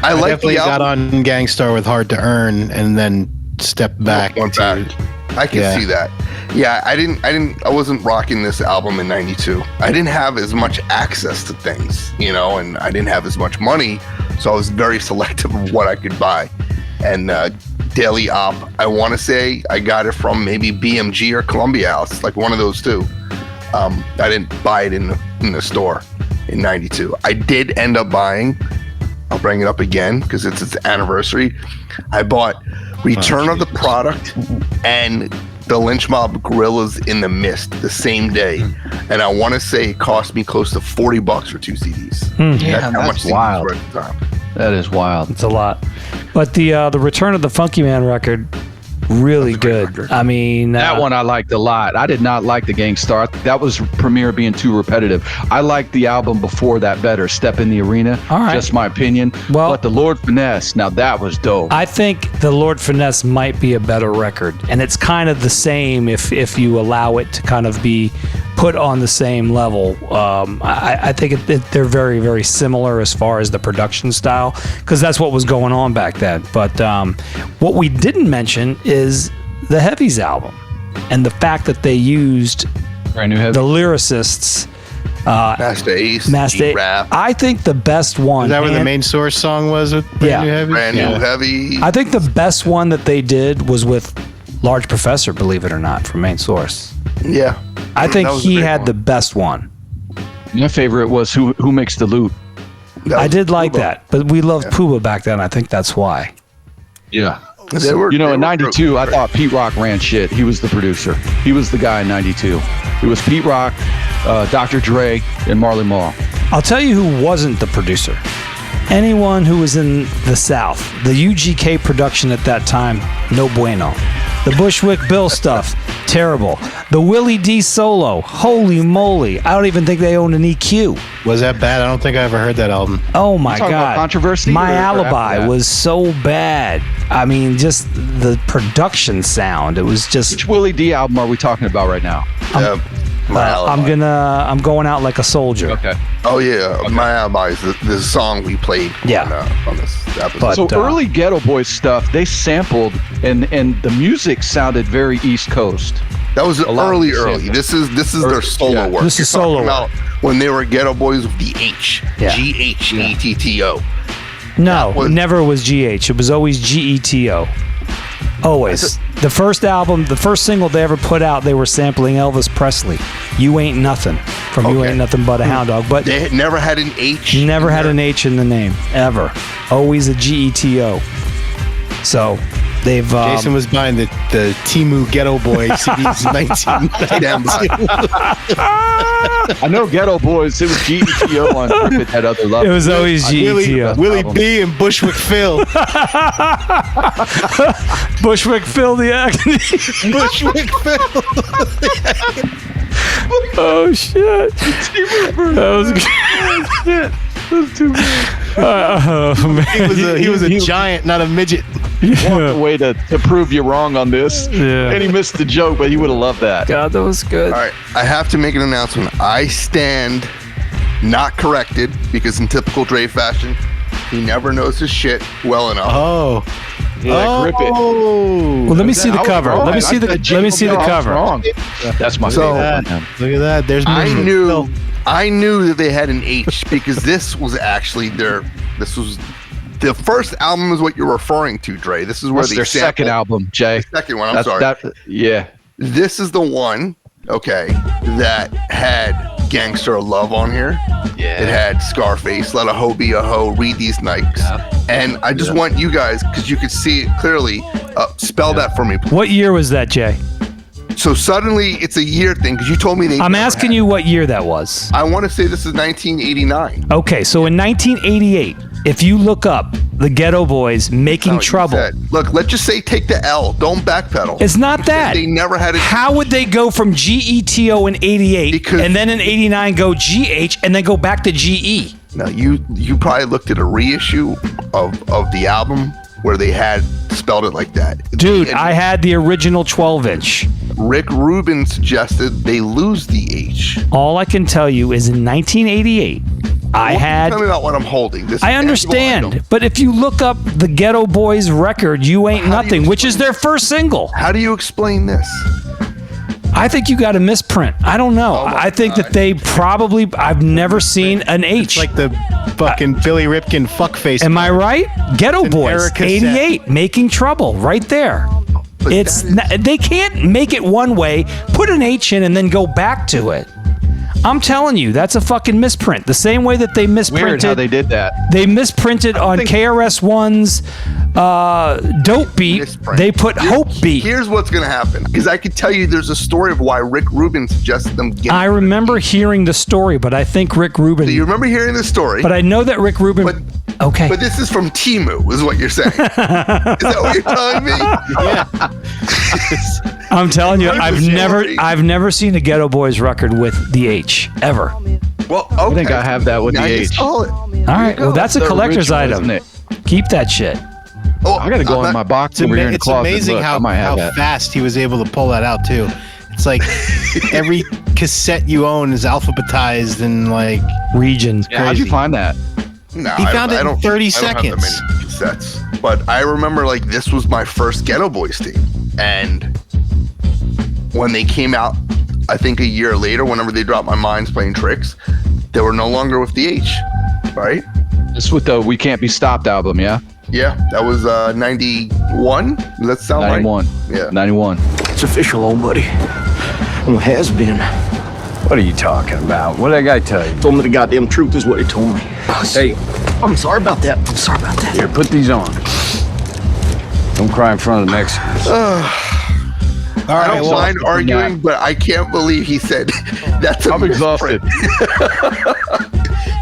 Speaker 3: definitely got on Gang Starr with Hard to Earn and then stepped back.
Speaker 5: I can see that. Yeah, I wasn't rocking this album in 92. I didn't have as much access to things, you know, and I didn't have as much money, so I was very selective of what I could buy. And Daily Op, I want to say I got it from maybe BMG or Columbia House, like one of those two. I didn't buy it in the store in 92. I did end up buying, I'll bring it up again because it's its anniversary. I bought Return of the Product and the Lynch Mob Gorillas in the Mist the same day. And I want to say it cost me close to $40 for 2 CDs.
Speaker 6: Yeah, that's wild.
Speaker 5: CDs were at the time.
Speaker 6: That is wild.
Speaker 24: It's a lot. But the Return of the Funky Man record, really good. I mean,
Speaker 6: that one I liked a lot. I did not like the Gang Starr. That was Premier being too repetitive. I liked the album before that better, Step in the Arena.
Speaker 24: All right.
Speaker 6: Just my opinion.
Speaker 24: Well,
Speaker 6: but the Lord Finesse, now that was dope.
Speaker 24: I think the Lord Finesse might be a better record, and it's kind of the same if you allow it to kind of be put on the same level. I think they're very, very similar as far as the production style, because that's what was going on back then. But what we didn't mention is the Heavies album and the fact that they used
Speaker 6: Brand New Heavies,
Speaker 24: the lyricists.
Speaker 5: Master Ace, G-Rap.
Speaker 24: I think the best one.
Speaker 3: Is that where the main source song was with Brand New Heavies?
Speaker 5: Brand New Heavy.
Speaker 24: I think the best one that they did was with Large Professor, believe it or not, from Main Source.
Speaker 5: Yeah.
Speaker 24: I think he had the best one.
Speaker 6: My favorite was Who Makes the Loot.
Speaker 24: I did like that, but we loved Pooba back then. I think that's why.
Speaker 6: Yeah. In 92, I thought Pete Rock ran shit. He was the producer. He was the guy in 92. It was Pete Rock, Dr. Dre, and Marley Marl.
Speaker 24: I'll tell you who wasn't the producer. Anyone who was in the South. The UGK production at that time, no bueno. The Bushwick Bill stuff, terrible. The Willie D solo, holy moly. I don't even think they owned an EQ.
Speaker 3: Was that bad? I don't think I ever heard that album.
Speaker 24: Oh my God.
Speaker 6: About controversy?
Speaker 24: My Alibi was so bad. I mean, just the production sound. It was just.
Speaker 6: Which Willie D album are we talking about right now?
Speaker 24: I'm going out like a soldier.
Speaker 6: Okay.
Speaker 5: Oh yeah, My Alibi is the song we played. On this episode.
Speaker 6: So early Geto Boys stuff, they sampled and the music sounded very East Coast.
Speaker 5: That was early. This is their solo work.
Speaker 24: This is solo work.
Speaker 5: When they were Geto Boys with the H, G-H-E-T-T-O.
Speaker 24: No, never was GH. It was always GETO. Always. The first album, the first single they ever put out, they were sampling Elvis Presley. You Ain't Nothing from You Ain't Nothing But a Hound Dog. But
Speaker 5: they never had an H.
Speaker 24: Never had an H in the name ever. Always a GETO. So they've.
Speaker 3: Jason was buying the Timu Geto Boys CDs in 1992.
Speaker 6: I know Geto Boys. It was GETO on Rip It That Other Love.
Speaker 24: It was always GETO.
Speaker 3: Willie D and Bushwick Phil.
Speaker 24: Bushwick Phil the Agony.
Speaker 3: Bushwick Phil.
Speaker 24: Oh shit! That was good. That was too bad.
Speaker 3: He was a giant, not a midget.
Speaker 6: Walked away to prove you wrong on this.
Speaker 24: Yeah.
Speaker 6: And he missed the joke, but he would have loved that.
Speaker 24: God, that was good.
Speaker 5: All right, I have to make an announcement. I stand not corrected because in typical Dre fashion, He never knows his shit well enough.
Speaker 3: Oh.
Speaker 6: Yeah, grip it.
Speaker 3: Well,
Speaker 24: let me see the cover. Let me see the cover.
Speaker 6: That's my
Speaker 5: So,
Speaker 6: favorite.
Speaker 3: Look at that. There's
Speaker 5: I knew that they had an H because this was actually this was the first album is what you're referring to, Dre. This is where
Speaker 6: That's their second album, Jay.
Speaker 5: The second one, I'm sorry.
Speaker 6: Yeah.
Speaker 5: This is the one, okay, that had Gang Starr Love on here.
Speaker 6: Yeah.
Speaker 5: It had Scarface, Let a Hoe Be a Hoe, Read These Nikes. Yeah. And I just want you guys, because you could see it clearly, spell that for me.
Speaker 24: What year was that, Jay?
Speaker 5: So suddenly it's a year thing, because you told me
Speaker 24: I'm asking you what year that was.
Speaker 5: I want to say this is 1989.
Speaker 24: Okay, so in 1988, if you look up the Geto Boys Making Trouble.
Speaker 5: Look, let's just say take the L. Don't backpedal.
Speaker 24: It's not that.
Speaker 5: They never had it.
Speaker 24: How would they go from GETO in 88 and then in 89 go GH and then go back to GE?
Speaker 5: Now, you probably looked at a reissue of the album where they had spelled it like that.
Speaker 24: Dude, I had the original 12-inch.
Speaker 5: Rick Rubin suggested they lose the H.
Speaker 24: All I can tell you is in 1988,
Speaker 5: Tell me about what I'm holding.
Speaker 24: I understand, but if you look up the Geto Boys record, You Ain't Nothing, which is their first single.
Speaker 5: How do you explain this?
Speaker 24: I think you got a misprint. I don't know. I think that they probably, I've never seen an H.
Speaker 3: It's like the fucking Billy Ripken fuckface.
Speaker 24: Am I right? Geto Boys, 88, Making Trouble, right there. They can't make it one way, put an H in, and then go back to it. I'm telling you, that's a fucking misprint. The same way that they misprinted.
Speaker 6: Weird how they did that.
Speaker 24: They misprinted on KRS-One's Dope Beat. They put Hope Beat.
Speaker 5: Here's what's going to happen. Because I could tell you there's a story of why Rick Rubin suggested them get
Speaker 24: I remember hearing the story, but I think Rick Rubin...
Speaker 5: So you remember hearing the story?
Speaker 24: But I know that Rick Rubin... Okay.
Speaker 5: But this is from Temu, is what you're saying. Is that what you're telling me?
Speaker 24: Yeah. I'm telling you, I've never seen a Geto Boys record with the H ever.
Speaker 5: Well, okay.
Speaker 6: I think I have that with the H.
Speaker 24: All right. Well, that's a collector's item. Keep that shit.
Speaker 5: Oh,
Speaker 6: I got to go in my box over here in the closet.
Speaker 3: It's amazing how fast he was able to pull that out too. It's like every cassette you own is alphabetized and like
Speaker 24: regions.
Speaker 6: Yeah, how'd you find that?
Speaker 5: No,
Speaker 3: he found it in 30 seconds.
Speaker 5: I don't have that many cassettes, but I remember like this was my first Geto Boys tape, and when they came out, I think a year later, whenever they dropped My Mind's Playing Tricks, they were no longer with the H, right?
Speaker 6: This with the We Can't Be Stopped album, yeah?
Speaker 5: Yeah, that was 91. Does that sound
Speaker 6: 91.
Speaker 5: right? Yeah,
Speaker 6: 91.
Speaker 9: It's official, old buddy. Well, it has been.
Speaker 10: What are you talking about? What did that guy tell you?
Speaker 9: Told me the goddamn truth is what he told me. Hey, I'm sorry about that. I'm sorry about that.
Speaker 10: Here, put these on. Don't cry in front of the Mexicans.
Speaker 5: I don't mind arguing, but I can't believe he said that's a
Speaker 6: I'm exhausted.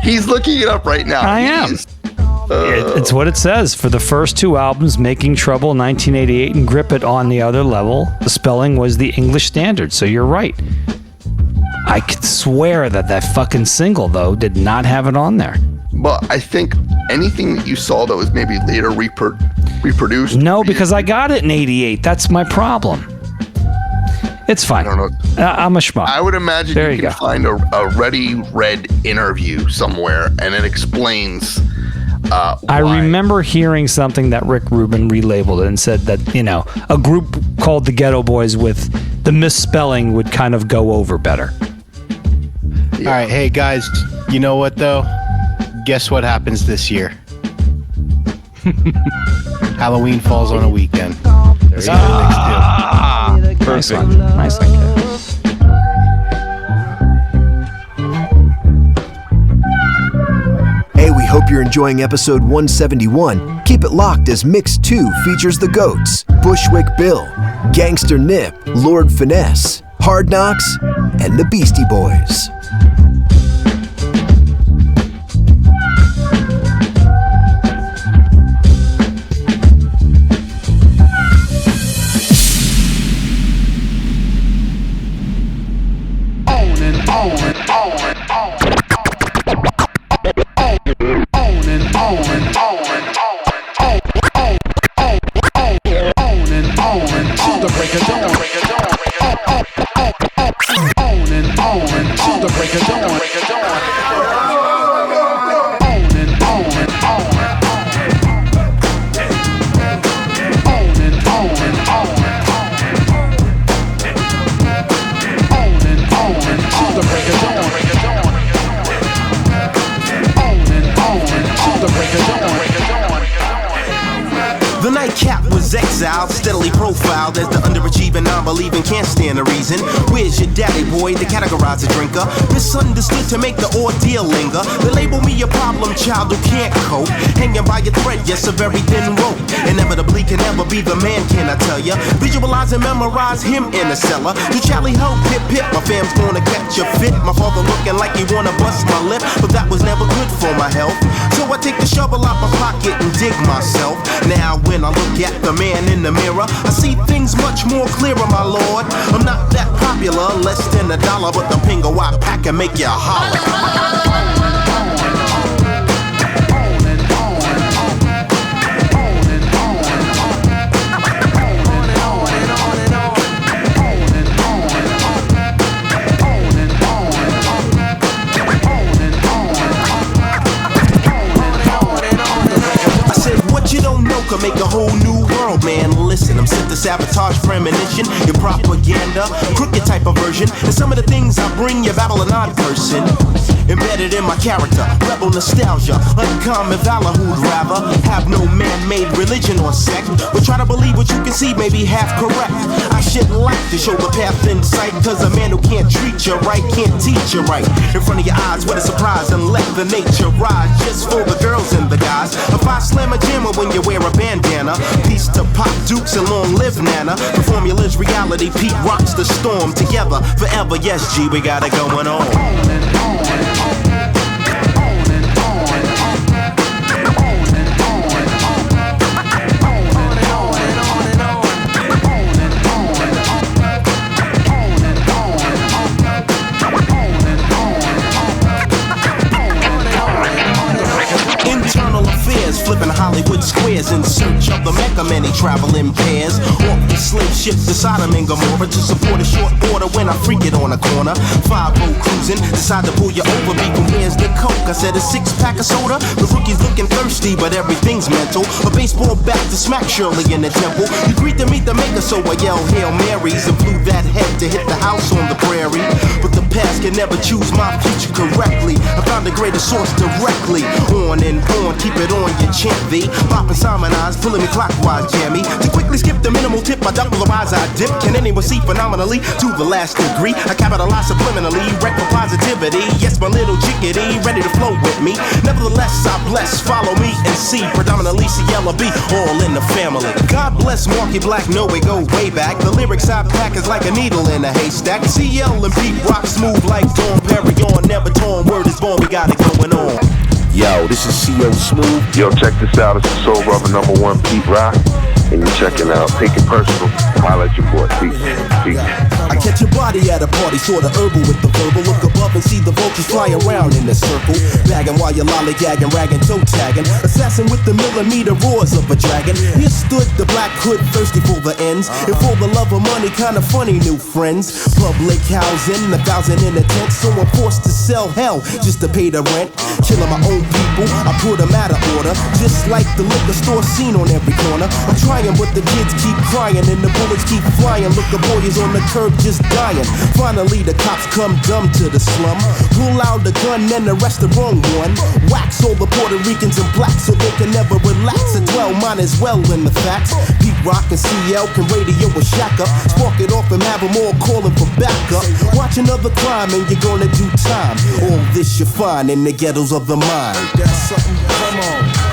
Speaker 5: He's looking it up right now.
Speaker 24: I am. It's what it says. For the first two albums, Making Trouble 1988 and Grip It on the other level, the spelling was the English standard. So you're right. I could swear that fucking single, though, did not have it on there.
Speaker 5: But I think anything that you saw that was maybe later reproduced.
Speaker 24: No, because I got it in 88. That's my problem. It's fine.
Speaker 5: I don't know.
Speaker 24: I'm a schmuck.
Speaker 5: I would imagine you can find a Ready Red interview somewhere, and it explains
Speaker 24: I remember hearing something that Rick Rubin relabeled it and said that, a group called the Geto Boys with the misspelling would kind of go over better.
Speaker 3: All right, hey guys, you know what though? Guess what happens this year? Halloween falls on a weekend. There's
Speaker 24: perfect. Nice one. Nice one.
Speaker 13: Hey, we hope you're enjoying episode 171. Keep it locked as Mix 2 features the GOATs, Bushwick Bill, Gangsta Nip, Lord Finesse, Hard Knocks, and the Beastie Boys.
Speaker 7: The nightcap was exiled, steadily profiled as the underachieving, non-believing, can't stand the reason. Where's your daddy, boy? They categorize a drinker. Misunderstood to make the ordeal linger. They label me a problem child who can't cope. Hanging by a thread, yes, a very thin rope. Inevitably can never be the man, can I tell ya? Visualize and memorize him in a cellar. To Charlie Ho, pip pip, my fam's gonna catch a fit. My father looking like he wanna bust my lip, but that was never good for my health. So I take the shovel out my pocket and dig myself. Now when I look at the man in the mirror, I see things much more clearer, my lord. I'm not that popular, less than $1, but the pingo I pack can make you holler. You don't know could make a whole new world, man. Listen, I'm sent to sabotage premonition, your propaganda, crooked type of version. And some of the things I bring, you babble an odd person. Embedded in my character, rebel nostalgia, uncommon valor who'd rather have no man-made religion or sect, but try to believe what you can see may be half correct. I shouldn't like to show the path in sight, cause a man who can't treat you right can't teach you right. In front of your eyes, what a surprise, and let the nature rise, just for the girls and the guys. If I slam a jammer when you wear a bandana, peace to Pop Dukes and long live Nana. The formula's reality, Pete rocks the storm together forever. Yes, G, we got it going on. Flipping Hollywood squares in search of the Mecca, many travel in pairs. Off the slave ship to Sodom and Gomorrah to support a short order when I freak it on a corner. 5-0 cruising, decide to pull you over. Beacon, where's the coke? I said a 6-pack of soda. The rookie's looking thirsty, but everything's mental. A baseball bat to smack Shirley in the temple. You greet to meet the maker, so I yell Hail Marys and flew that head to hit the house on the prairie. But the past can never choose my future correctly. I found the greatest source directly. On and on, keep it on your chant V. Popping Simon eyes, pulling me clockwise, jammy. To quickly skip the minimal tip, I double the rise, I dip. Can anyone see phenomenally to the last degree? I capitalize subliminally, wreck for positivity. Yes, my little chickadee, ready to flow with me. Nevertheless, I bless, follow me and see. Predominantly CLB, all in the family. God bless Marky Black, know we go way back. The lyrics I pack is like a needle in a haystack. CL and Pete rock smooth like Dawn Perry on, never torn. Word is born, we got it going on.
Speaker 15: Yo, this is CO Smooth.
Speaker 16: Yo, check this out. It's the Soul Brother #1 Pete Rock. And you're checking out Take It Personal. Holla at your boy. Peace. Peace.
Speaker 7: I catch your body at a party, sorta herbal with the verbal. Look above and see the vultures fly around in a circle. Bagging while you're lollygagging, ragging, toe tagging. Assassin with the millimeter roars of a dragon. Here stood the black hood, thirsty for the ends. And for the love of money, kinda funny new friends. Public housing, 1,000 in a tent. So I'm forced to sell hell just to pay the rent. Killing my own people, I put them out of order. Just like the liquor store scene on every corner. I'm trying, but the kids keep crying and the bullets keep flying. Look, the boy is on the curb just dying. Finally the cops come dumb to the slum. Pull out the gun and arrest the wrong one. Wax all the Puerto Ricans and blacks so they can never relax. And dwell, mine as well in the facts. Pete Rock and CL can radio a shack up. Spark it off and have them all calling for backup. Watch another crime and you're gonna do time. All this you find in the ghettos of the mind.
Speaker 11: That's something, come on.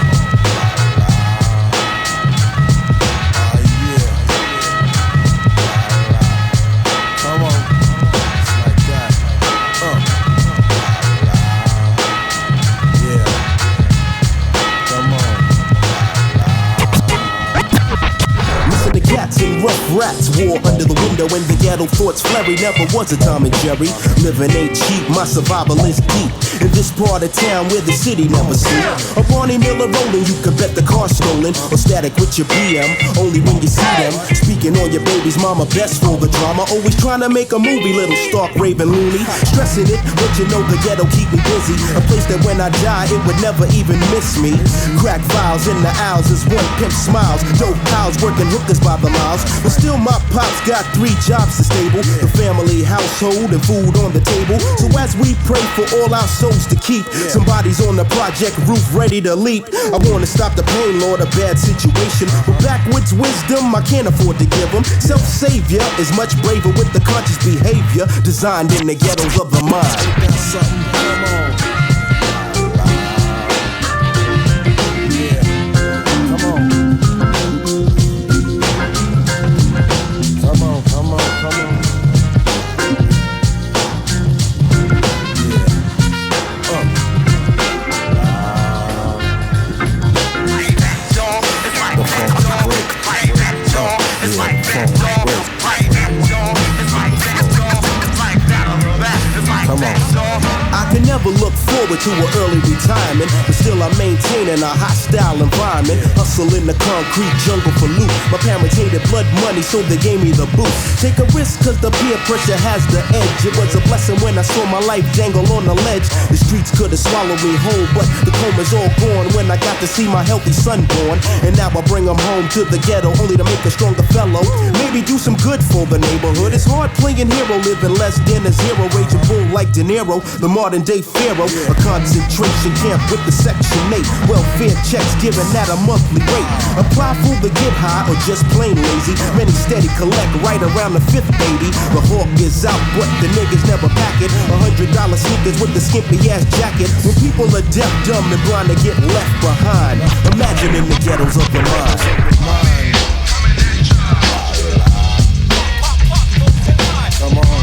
Speaker 7: And rough rats war under the window and the ghetto thoughts flurry. Never was a Tom and Jerry. Living ain't cheap, my survival is deep. In this part of town where the city never sleep. A Barney Miller rolling, you could bet the car stolen. Or static with your BM, only when you see them. Speaking on your baby's mama, best for the drama. Always trying to make a movie, little stark, raving loony. Stressing it, but you know the ghetto keep me busy. A place that when I die, it would never even miss me. Crack vials in the aisles as one pimp smiles. Dope pals working hookers by the miles. But still my pops got 3 jobs to stable. The family, household, and food on the table. So as we pray for all our souls to keep, somebody's on the project roof ready to leap. I wanna stop the pain, Lord, a bad situation. But backwards wisdom, I can't afford to give them. Self-savior is much braver with the conscious behavior designed in the ghettos of the mind. Ain't that something? Come on. I can never look forward to an early retirement, but still I'm maintaining a hostile environment. Hustle in the concrete jungle for loot. My parents hated blood money, so they gave me the boot. Take a risk, cause the peer pressure has the edge. It was a blessing when I saw my life dangle on the ledge. The streets could have swallowed me whole, but the coma's all gone when I got to see my healthy son born. And now I bring him home to the ghetto, only to make a stronger fellow. Maybe do some good for the neighborhood. It's hard playing hero, living less than a zero. Raging bull like De Niro, the modern day pharaoh. A concentration camp with the Section 8. Welfare checks given at a monthly rate. Apply for the get high or just plain lazy. Many steady collect right around the 5th, baby. The hawk is out, but the niggas never pack it. $100 sneakers with the skimpy ass jacket. When people are deaf, dumb, and blind, they get left behind. Imagine in the ghettos of the mind. Come on.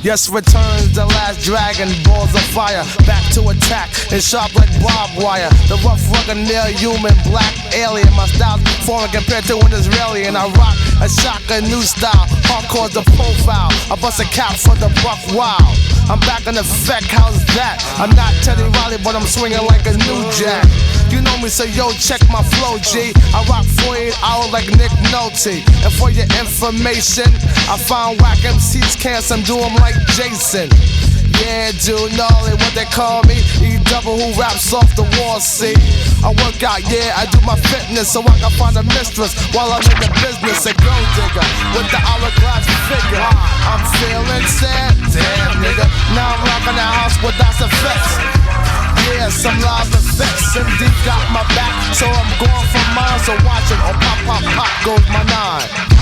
Speaker 4: Yes, returns the last dragon, balls of fire, back to attack, and sharp like barbed wire. The rough, rugged, near human, black alien. My style's foreign compared to an Israeli, and I rock a shocker, new style. Hardcore's the profile. I bust a cap for the buck wild. I'm back in effect, how's that? I'm not Teddy Riley, but I'm swinging like a new jack. You know me, so yo, check my flow, G. I rock 48 hours like Nick Nolte. And for your information, I found whack MCs can't do them like Jason. Yeah, dude, Gnarly, what they call me? E-double who raps off the wall, see? I work out, yeah, I do my fitness so I can find a mistress while I'm in the business. A gold digger with the hourglass figure. I'm feeling sad, damn nigga. Now I'm rocking the house without effects. Yeah, some live effects, and deep got my back, so I'm going for mine. So watch it, oh pop, pop, pop goes my 9.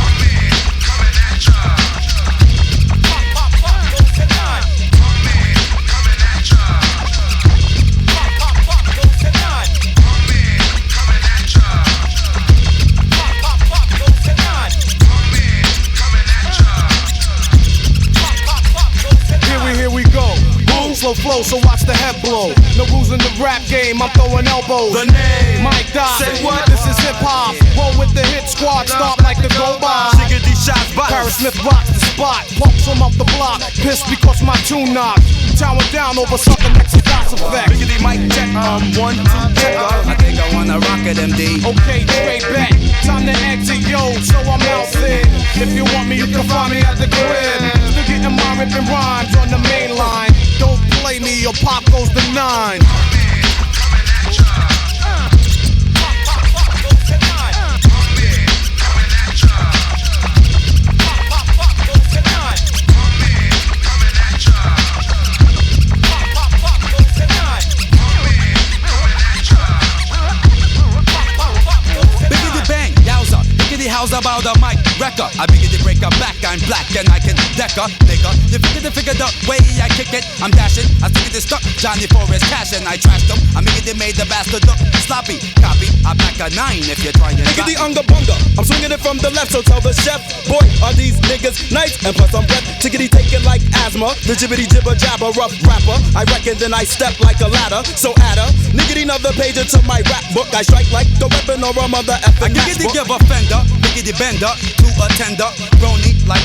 Speaker 4: Here we go. Slow flow, so watch the head blow. No rules in the rap game, I'm throwing elbows. The name, Mike Dot. Say what? This is hip hop. Roll with the hit squad, start like the go by. Shiggity shots, Paris Smith rocks the spot. Pumps from off the block, pissed because my tune knocked. Towering down over something that's a DOS effect. Biggity Mike check, 1, 2, check. I think I wanna rock it, MD. Okay, straight back. Time to exit, yo, so I'm out there. If you want me, you can find me at the crib. Still getting my ripping rhymes on the main line. Don't play me, your pop goes to 9. How's about the mic wrecker? I begin to break a back, I'm black and I can decker, nigga. You figure the way I kick it, I'm dashing. I think it is stuck, Johnny Forrest cash and I trashed them. I make it made the bastard look sloppy. Copy, I back a 9 if you're trying to.
Speaker 12: Nigga, unga bunga, I'm swinging it from the left, so tell the chef. Boy, are these niggas nice? And plus I'm breath, tickety take it like asthma. The jibbity jibber jabber, rough rapper. I reckon then I step like a ladder. So add a niggity another page into my rap book. I strike like the weapon or a mother effing.
Speaker 4: I giggity give a fender, biggity bender, 2
Speaker 12: a tender brony like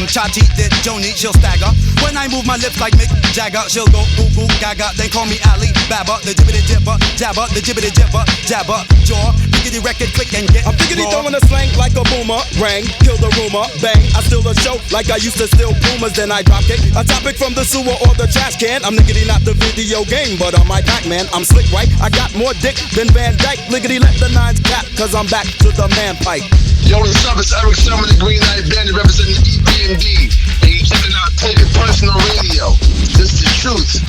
Speaker 12: Chachi did Joni. She'll stagger when I move my lips like Mick Jagger. She'll go goo goo gaga, then call me Ali Baba. The jibbity jibber jabber, the jibbity jibber jabber jaw. Biggity record click and get. I'm biggity throwing a slang like a boomer. Rang, kill the rumor, bang. I steal the show like I used to steal Pumas. Then I drop kick a topic from the sewer or the trash can. I'm niggity not the video game, but I'm my Pac-Man. I'm slick right. I got more dick than Van Dyke. Liggity let the nines cap, cause I'm back to the man pipe.
Speaker 1: Yo, what's up? It's Eric Summer, the Green Light Bandit, representing EPMD. And you checking out Take It Personal Radio. This is the truth.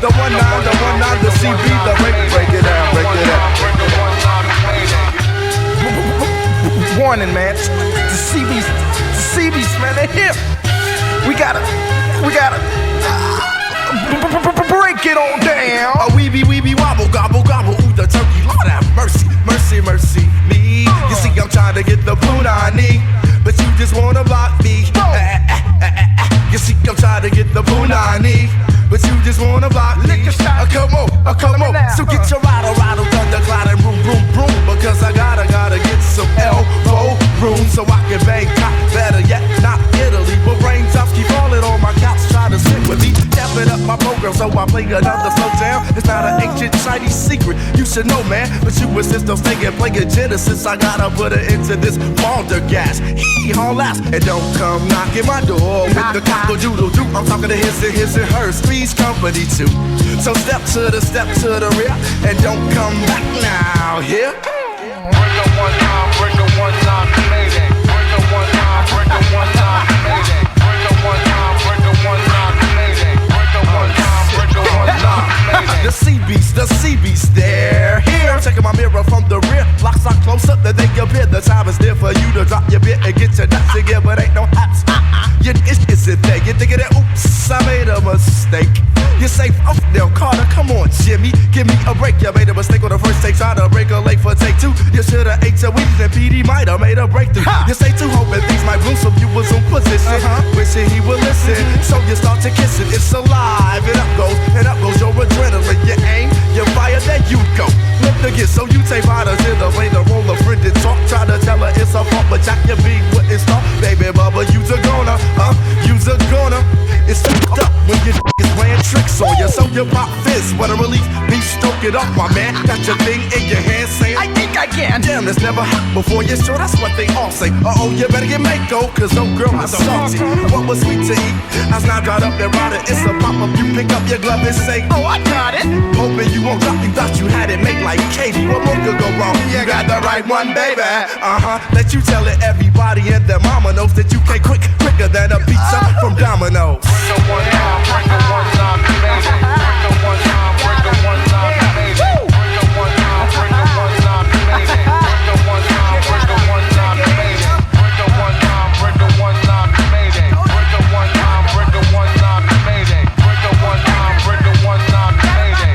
Speaker 11: The 1-9, the CB, the break it down. Warning, man. The CBs, man, they're here. We gotta break it on down. A weeby wobble, gobble, ooh, the turkey, Lord have mercy me. You see, I'm trying to get the punani, but you just wanna block me. You see, I'm trying to get the punani, but you just wanna block me. Come on. So get your rattle, thunder, cloud, and broom, because I gotta get some elbow room so I can bang top. Better yet, not Italy, but raindrops keep falling on my couch. Try to sit with me, dapping up my program, so I play another slow jam. It's not an ancient Chinese secret, you should know, man. But you insist on staying playing Genesis. I gotta put it into this baldergas. Haul ass, and don't come knocking my door with the cock-a-doodle-doo. I'm talking to his and hers, three's company too. So step to the rear, and don't come back now, here. Bring the 1-9, Mayday. Bring the 1-9, Mayday. Bring the 1-9, Mayday. Bring the 1-9, Mayday. The CBs, they're here. Checking my mirror from the rear. Locks are close up that they appear. The time is there for you to drop your bit and get your nuts together, but ain't no haps. Is it there? You thinking that, oops, I made a mistake. You say, oh, now Carter, come on, Jimmy, give me a break. You made a mistake on the first take, try to break a late for take two. You should've ate your Wheaties and PD might have made a breakthrough. You say too, hoping things might bloom, so you was on position, wishing he would listen. So you start to kiss it, it's alive, and up goes your adrenaline. You aim, you fire, there you go. Lift the gear, so you take riders in the way to roll a friend and talk. Try to tell her it's a fault, but Jack your beat wouldn't stop. Baby Bubba, you's a goner, it's fucked up when your is playing tricks on you. So you pop fizz, what a relief, be stroke it up, my man. Got your thing in your hand saying, I think I can. Damn, this never happened before, you sure that's what they all say. You better get Mako, cause no girl is salty. What was sweet to eat, has now got up and rotted. It's a pop up, you pick up your glove and say, oh, I got it. Hoping you won't drop, you thought you had it made like Katie. What more could go wrong? You got the right one, baby. Let you tell it, everybody and their mama knows that you can't quicker than a pizza from Domino's. Bring the 1-9, Mayday. Bring the 1-9, Mayday. Bring the 1-9, Mayday. Bring the 1-9, Mayday. Bring the 1-9, Mayday. Bring the 1-9, Mayday. Bring the 1-9, Mayday.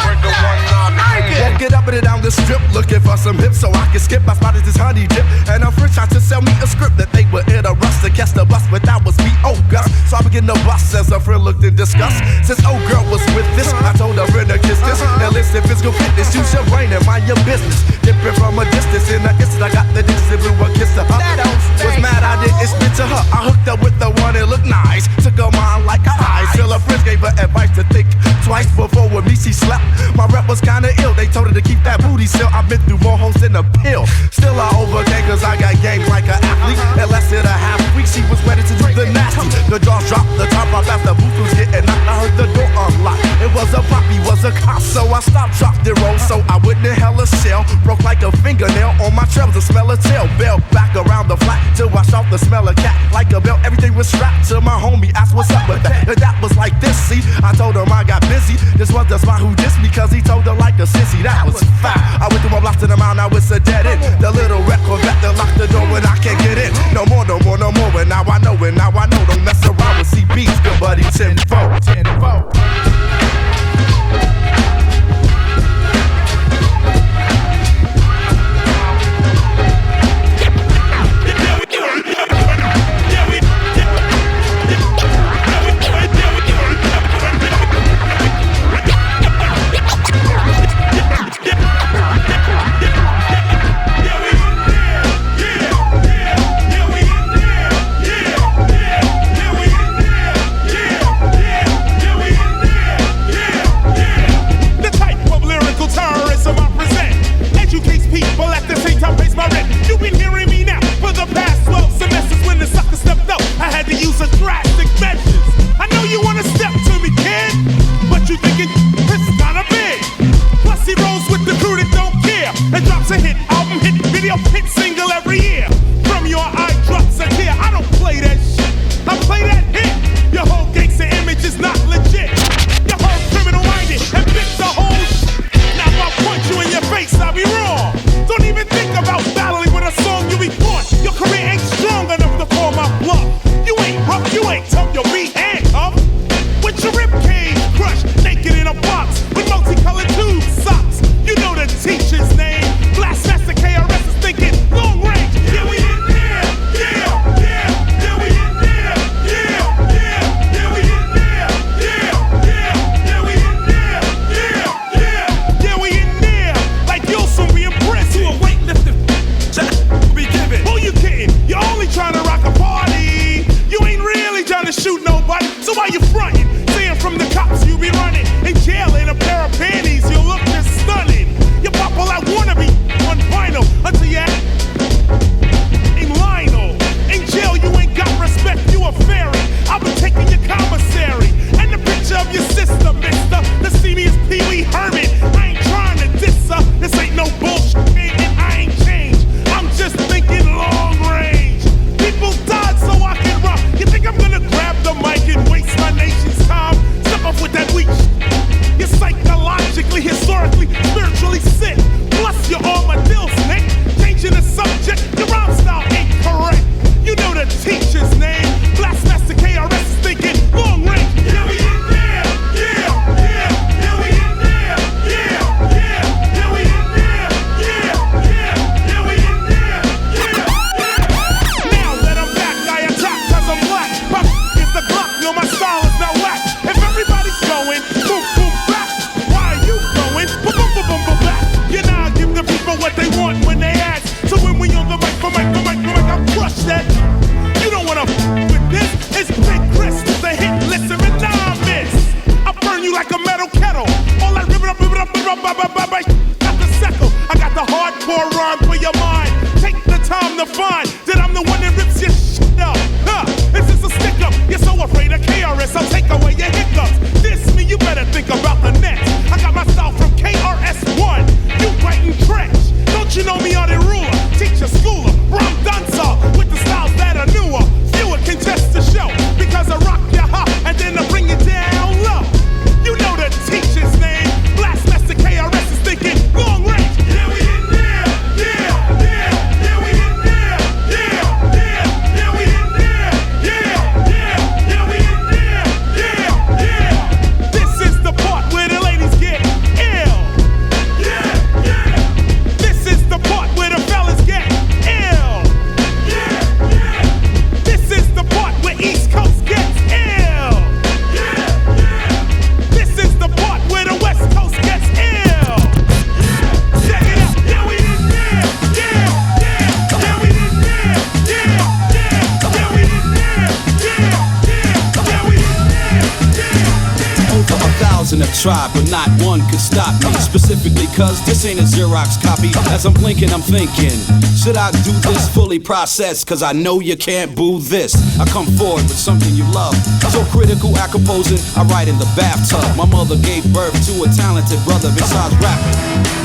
Speaker 11: Bring the 1-9, Mayday. Get up and down the strip, looking for some hips so I can skip. I spotted this honey dip, and a friend tried to sell me a script that they were in a rush to catch the bus, but that was me, oh God. So I began to bust as a friend looked in disgust. Since old girl was with this, I told her friend to kiss this. Now listen, physical fitness, use your brain and mind your business. Dipping from a distance, in an instant I got the distance, blew a kiss to her. Was mad I didn't spit to her. I hooked up with the one that looked nice, took her mind like her eyes. Till her friends gave her advice to think twice before with me she slept. My rep was kinda ill, they told her to keep that booty still. I've been through more hoes than a pill. Still I overcame cause I got game like an athlete. In less than a half week she was ready to do the nasty. The jaws dropped, the top off as the booth was getting knocked. I heard the door unlocked. It was a poppy, was a cop. So I stopped, dropped the roll so I wouldn't inhale a shell. Broke like a fingernail on my trails, the smell of tail. Bell back around the flat till I shot the smell of cat. Like a bell, everything was strapped to my homie. Asked what's up with that. And that was like this, see. I told him I got busy. This was the spot who dissed me cause he told her like a sissy. That was foul. I went through my blocks to the mile, now it's a dead end. The little red Corvette that locked the door when I can't get in. No more. And now I know, don't mess around with CBs, good buddy, 10-4.
Speaker 14: be a hit single every year. From your eye drops a tear. I don't play that shit. I play that hit. Your whole gangsta image is not legit. Your whole criminal minded and bitch the whole shit. Now if I punch you in your face, I'll be wrong. Don't even think about battling with a song you be born. Your career ain't strong enough to call my bluff. You ain't rough, you ain't tough, you'll be handcuffed. With your rib cage crushed, naked in a box with multicolored tube socks. You know the teacher's name. Blast Master KRS is thinking long range. Yeah, we in there. Yeah, yeah, yeah, we in there. Yeah, yeah, yeah, we in there. Yeah, yeah, yeah, we in there. Yeah, yeah, yeah, we in there. Like you'll soon be impressed. You a weightlifter. Be given. Who you kidding? You're only trying to rock a party. You ain't really trying to shoot nobody. So why you frontin'? Saying from the cops you be running. In jail in a pair of panties, you look just stunning. You pop all I wanna be on vinyl until you ain't Lionel. In jail you ain't got respect, you a fairy. I've been taking your commissary and the picture of your sister, mister. To see me as Pee Wee Herman. I ain't trying to diss her. This ain't no bullshit and I ain't changed. I'm just thinking long range. People died so I can rock. You think I'm gonna grab the mic and waste my nation's time? Step up with that weak shit. You're psychologically, historically, spiritually sick. Plus you're on my deals, Nick. Changing the subject, your rhyme style ain't correct. You know the teacher's name. Blast Master KRS is thinking long range. Yeah, we in there. Yeah, yeah, yeah, we in there. Yeah, yeah, yeah, we in there. Yeah, yeah, yeah, we in there. Yeah, yeah. Now that I'm back, I attack cause I'm black. My is the Glock, yo, my style is now whack. If everybody's going, boom, boom, back. Why are you going? Boom, boom, boom, boom, boom, back. You know I give the people what they want when they ask. So when we on the mic, I'll crush that. You don't wanna with this. It's Big Chris, the hit, listen and nah miss. I burn you like a metal kettle. All that rip it up, got the second. I got the hardcore rhyme for your mind. Take the time to find that I'm the one that rips your shit up. Huh? Is this a stick up? You're so afraid of KRS, I'll take away your hiccups. This me, you better think about the next. I got my style from KRS-One. You writing trash. Don't you know me on the ruler? Teacher, schooler, rum dancer with the styles that are newer. Fewer can test the show because I rock ya high and then I bring it down low. You know the teacher's name. Blast Master KRS is thinking long range. Yeah, we in there. Yeah, yeah, yeah, we in there. Yeah, yeah, yeah, we in there. Yeah, yeah, yeah, we in there. Yeah, yeah. This is the part where the ladies get ill. Yeah, yeah. This is the part where the fellas get ill. Yeah, yeah. This is the part where East Coast gets ill. Yeah, yeah. This is the part where the West Coast gets ill. Check it out. Yeah, we in there. Yeah, yeah. Yeah, we in there. Yeah, yeah. Yeah, we in there. Yeah, yeah. Yeah, we in there. Yeah.
Speaker 12: Over 1,000 have tried, but not one could stop me. Specifically, cause this ain't a Xerox copy. As I'm blinking, I'm thinking, should I do this fully processed? Cause I know you can't boo this. I come forward with something you love. So critical at composing, I write in the bathtub. My mother gave birth to a talented brother besides rapping.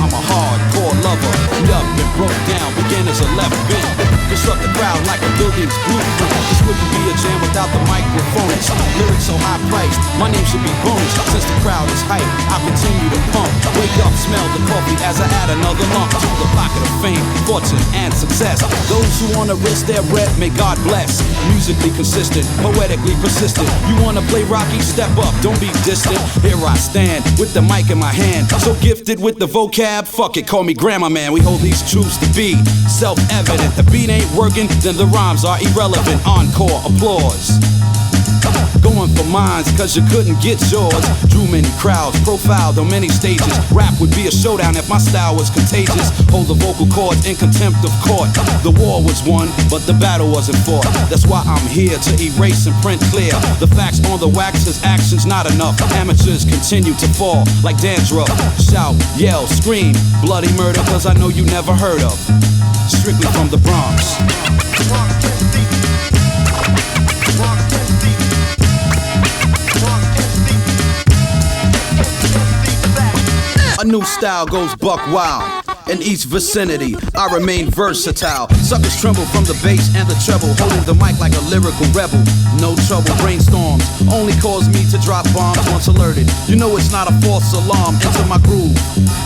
Speaker 12: I'm a hardcore lover. Beat up and broke down, begin as a left bend. Construct the crowd like a building's blueprint. This wouldn't be a jam without the microphone. Lyrics so high priced, my name should be bonus. Since the crowd is hype, I'll continue to pump. Wake up, smell the coffee as I add another lump to the pocket of fame, fortune, and success. Those who wanna risk their breath, may God bless. Musically consistent, poetically persistent. You wanna play Rocky? Step up, don't be distant. Here I stand with the mic in my hand. So gifted with the vocab, fuck it, call me Grandma Man. We hold these truths to be self-evident. The beat ain't working, then the rhymes are irrelevant. Encore, applause. Going for mines, cause you couldn't get yours. Drew many crowds, profiled on many stages. Rap would be a showdown if my style was contagious. Hold the vocal cords in contempt of court. The war was won, but the battle wasn't fought. That's why I'm here to erase and print clear the facts on the wax, cause action's not enough. Amateurs continue to fall like dandruff. Shout, yell, scream, bloody murder, cause I know you never heard of. Strictly from the Bronx. A new style goes buck wild.
Speaker 17: in each vicinity. I remain versatile. Suckers tremble from the bass and the treble, holding the mic like a lyrical rebel. No trouble, brainstorms only cause me to drop bombs once alerted. You know it's not a false alarm. Enter my groove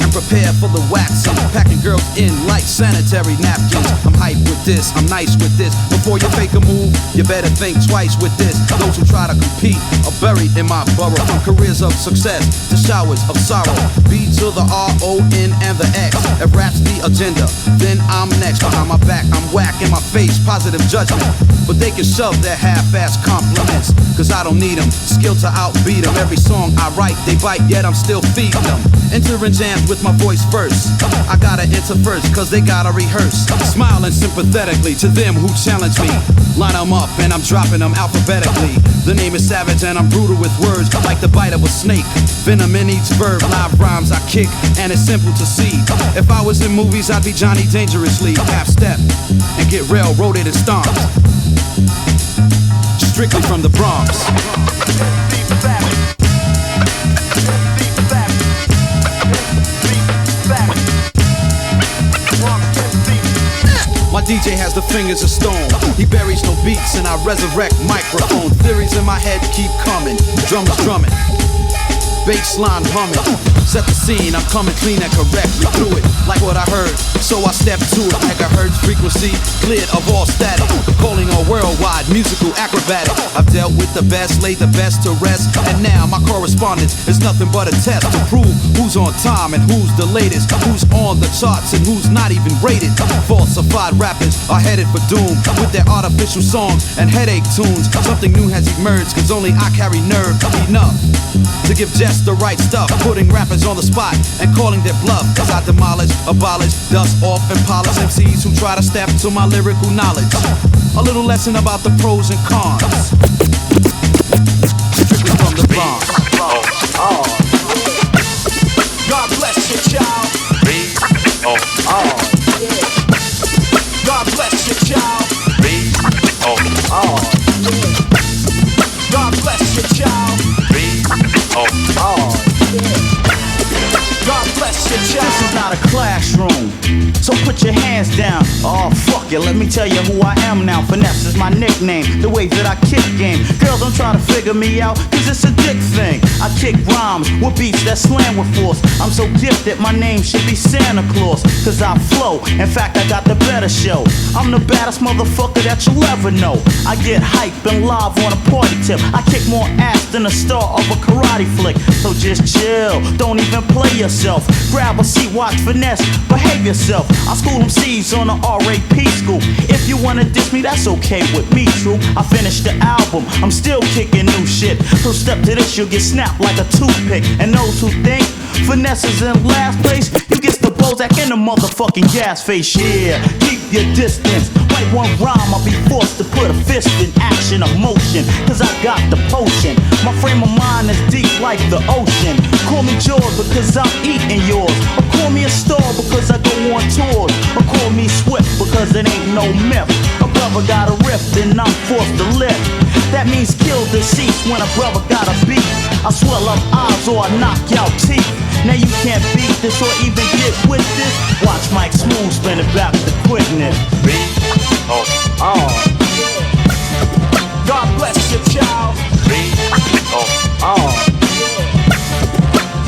Speaker 17: and prepare for the waxing. Packing girls in like sanitary napkins. I'm hype with this, I'm nice with this. Before you fake a move, you better think twice with this. Those who try to compete are buried in my borough. From careers of success to showers of sorrow. B to the R-O-N and the X. If rap's the agenda, then I'm next. Behind my back, I'm whack. In my face, positive judgment. But they can shove their half-ass compliments, cause I don't need them. Skill to outbeat them. Every song I write, they bite, yet I'm still feeding them. Entering jams with my voice first. I gotta enter first, cause they gotta rehearse. Smiling sympathetically to them who challenge me. Line them up and I'm dropping them alphabetically. The name is Savage and I'm brutal with words like the bite of a snake. Venom in each verb, live rhymes I kick, and it's simple to see. If I was in movies, I'd be Johnny Dangerously. Half step and get railroaded and stomped. Strictly from the Bronx. My DJ has the fingers of stone. He buries no beats and I resurrect microphone. Theories in my head keep coming. Drummers drumming. Baseline humming. Set the scene, I'm coming clean and correctly through it. Like what I heard, so I step to it. Megahertz frequency, cleared of all static. Calling all worldwide, musical acrobatic. I've dealt with the best, laid the best to rest. And now my correspondence is nothing but a test to prove who's on time and who's the latest. Who's on the charts and who's not even rated. Falsified rappers are headed for doom with their artificial songs and headache tunes. Something new has emerged, cause only I carry nerve enough to give just the right stuff, putting rappers on the spot and calling their bluff as I demolish, abolish, dust off and polish MCs who try to step to my lyrical knowledge. A little lesson about the pros and cons. Strictly from the Bronx.
Speaker 20: God bless you, child. God bless you, child. God bless you, child. God bless you, child.
Speaker 18: This is not a classroom, so put your hands down. Oh, fuck it, let me tell you who I am now. Finesse is my nickname, the way that I kick game. Girls don't try to figure me out, cause it's a dick thing. I kick rhymes with beats that slam with force. I'm so gifted, my name should be Santa Claus, cause I flow, in fact I got the better show. I'm the baddest motherfucker that you'll ever know. I get hype and live on a party tip. I kick more ass than a star of a karate flick. So just chill, don't even play yourself. Grab a seat, watch finesse, behave yourself. I school them C's on the RAP school. If you wanna diss me, that's okay with me, true. I finished the album, I'm still kicking new shit. So step to this, you'll get snapped like a toothpick. And those who think finesse is in last place, you get the Bozak in the motherfucking gas face. Yeah, keep your distance. Write one rhyme, I'll be forced to put a fist in action, a motion, cause I got the potion. My frame of mind is deep like the ocean. Call me George because I'm eating yours. Or call me a star because I go on tours. Or call me Swift because it ain't no myth. A brother got a riff, then I'm forced to lift. That means kill deceased when a brother got a beat. I swell up eyes or I knock out teeth. Now you can't beat this or even get with this. Watch Mike Smooth spin it back to quickness.
Speaker 20: God bless you, child.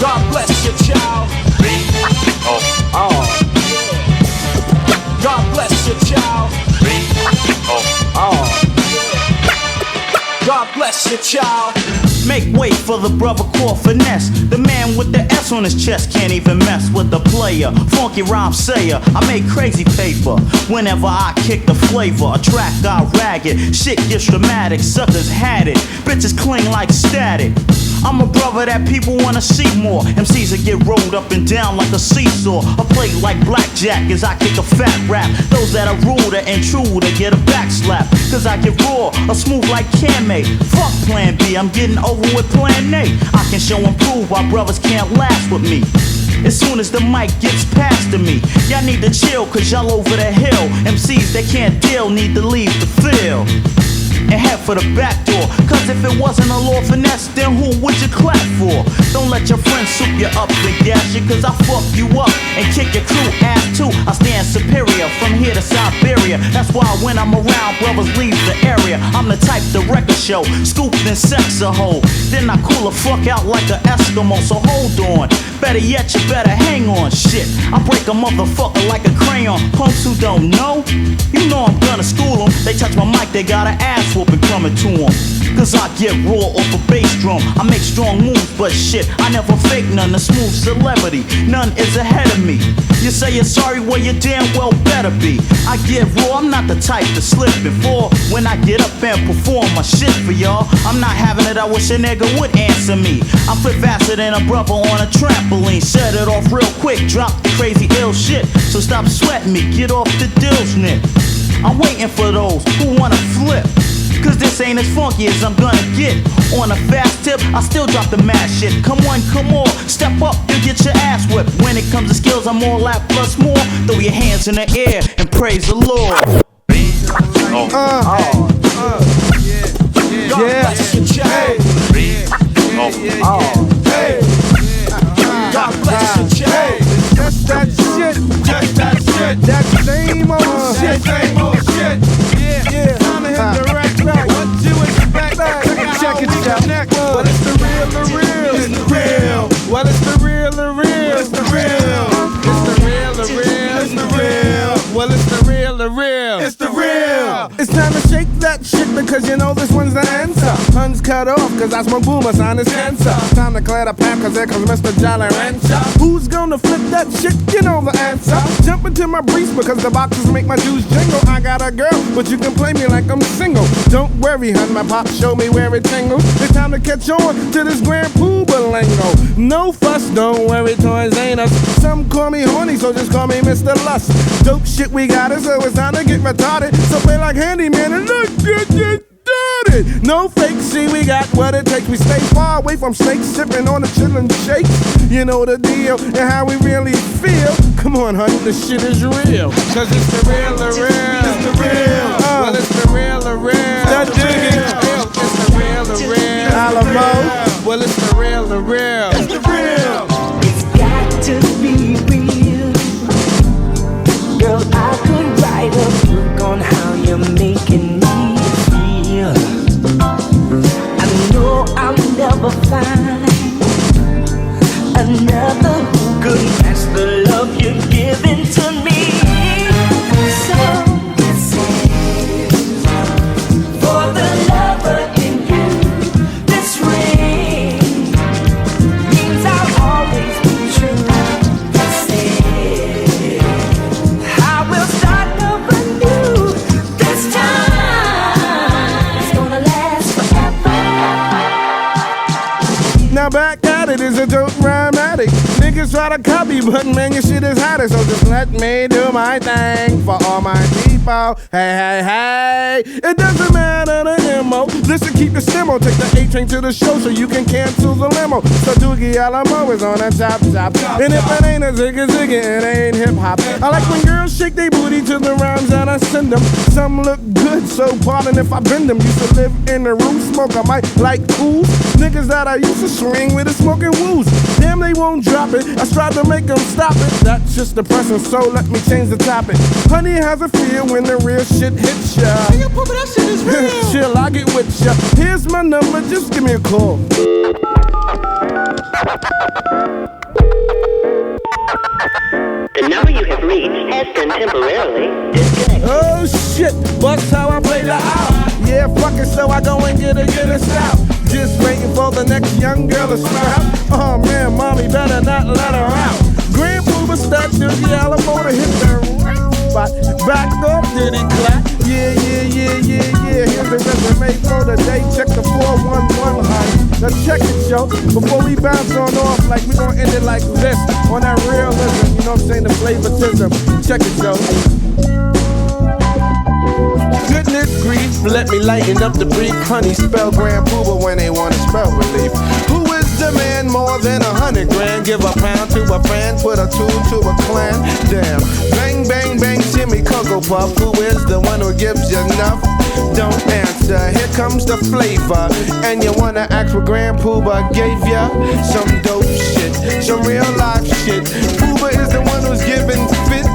Speaker 20: God bless you, child. God bless you, child. God bless you, child.
Speaker 18: Make way for the brother called Finesse. The man with the S on his chest can't even mess with the player. Funky rhyme sayer, I make crazy paper. Whenever I kick the flavor, a track got ragged. Shit gets dramatic, suckers had it. Bitches cling like static. I'm a brother that people wanna see more. MCs that get rolled up and down like a seesaw. I play like blackjack as I kick a fat rap. Those that are ruder and truer get a back slap. Cause I get raw, or smooth like Kwame. Fuck plan B, I'm getting over with plan A. I can show and prove why brothers can't last with me. As soon as the mic gets passed to me, y'all need to chill cause y'all over the hill. MCs that can't deal need to leave the field. and head for the back door. Cause if it wasn't a Lord Finesse, then who would you clap for? Don't let your friends soup you up and gas you, cause I fuck you up and kick your crew ass too. I stand superior from here to Siberia. That's why when I'm around, brothers leave the area. I'm the type to wreck a show, scoop and sex a hoe. Then I cool the fuck out like an Eskimo, so hold on. Better yet, you better hang on, shit. I break a motherfucker like a crayon. Punks who don't know, you know I'm gonna school them. They touch my mic, they got an ass whooping coming to them. Cause I get raw off a bass drum. I make strong moves, but shit, I never fake none. A smooth celebrity, none is ahead of me. You say you're sorry, well you damn well better be. I get raw, I'm not the type to slip and fall. When I get up and perform my shit for y'all, I'm not having it, I wish a nigga would answer me. I flip faster than a brother on a trampoline. Set it off real quick, drop the crazy ill shit. So stop sweating me, get off the dills, Nick. I'm waiting for those who wanna flip, cause this ain't as funky as I'm gonna get. On a fast tip, I still drop the mad shit. Come on, step up, you get your ass whipped. When it comes to skills, I'm all that plus more. Throw your hands in the air and praise the Lord.
Speaker 11: God bless you, Jay. Just that shit, just that shit. That same old shit, same old shit. Yeah, time to hit the right track. What you expect? Check it out. Well, it's the real, it's the real. Well, it's the real, it's the real. It's the real, it's the real. Well, it's the real, it's the real. It's time to shake that shit because you know this one's the answer. Huns cut off cause I smoke boomer, sign is cancer. Time to clear the path cause there comes Mr. Jolly Rancher. Who's gonna flip that shit? You know the answer. Jump into my briefs because the boxes make my juice jingle. I got a girl, but you can play me like I'm single. Don't worry, hun, my pop show me where it tingles. It's time to catch on to this Grand Pooba lingo. No fuss, don't worry, toys ain't us. Some call me horny, so just call me Mr. Lust. Dope shit we got it, so it's time to get retarded. So play like handyman and look good, get dirty. No fake, see we got what it takes. We stay far away from snakes, sipping on the chillin' shakes. You know the deal and how we really feel. Come on, honey, this shit is real. Cause it's the real, it's the real. Well, it's the real, That real. It's the real, Alamo. Well, it's the real, it's the real.
Speaker 20: It's got to be real. Girl, I could write a book on how you're making me feel. I know I'll never find another who could match the love you're giving to me. So this is for the lover in you. This ring means I'll always be true. This is I will start over new. This time it's gonna last forever.
Speaker 11: Now back at it is a dope rhyme addict. Niggas try to copy, but man, your shit is hotter. So just let me do my thing for all my people. Hey, hey, hey. It doesn't matter the MO. Listen, keep the stemo. Take the A-train to the show so you can cancel the limo. So Doogie Alamo is on a top. And if it ain't a ziggy, it ain't hip-hop. I like when girls shake their booty to the rhymes that I send them. Some look good, so pardon if I bend them. Used to live in the room, smoke, I might like cools. Niggas that I used to swing with is smoking woos. Damn, they won't drop it. I tried to make them stop it. That's just depressing, so let me change the topic. Honey, how's it feel when the real shit hits ya? Hey, yo, Papa, that shit is real. Chill, I get with ya. Here's my number, just give me a call.
Speaker 19: The number you have reached has been temporarily disconnected.
Speaker 11: Oh shit, bust how I play the out. Yeah, fuck it, so I go and get it out. Just waiting for the next young girl to sprout. Oh man, mommy better not let her out. Grand Pooba stack, Doogie Alamo to hit the right spot. Back up, did it clap? Yeah. Here's the resume for the day. Check the 411 line. Now check it, yo. Before we bounce on off, like we gon' end it like this. On that realism, you know what I'm saying? The flavoritism. Check it, yo. Goodness grief, let me lighten up the brief. Honey, spell Grand Pooba when they wanna spell relief. Who is the man more than 100 grand? Give a pound to a friend, put a tool to a clan. Damn, bang, bang, bang, Jimmy Cocoa Puff. Who is the one who gives you enough?
Speaker 4: Don't answer, here comes the flavor. And you wanna ask what Grand Pooba gave ya? Some dope shit, some real life shit. Pooba is the one who's giving fits.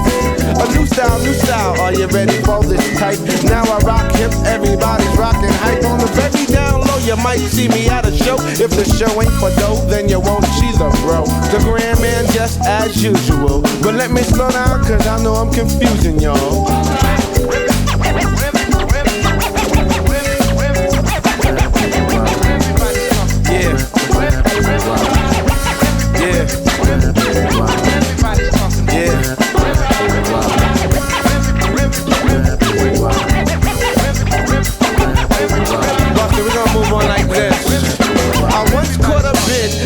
Speaker 4: A new style, are you ready for this type? Now I rock hip, everybody's rocking hype. On the very down low, you might see me at a show. If the show ain't for dough, then you won't, she's a bro. The Grand Man just as usual. But let me slow down, cause I know I'm confusing y'all.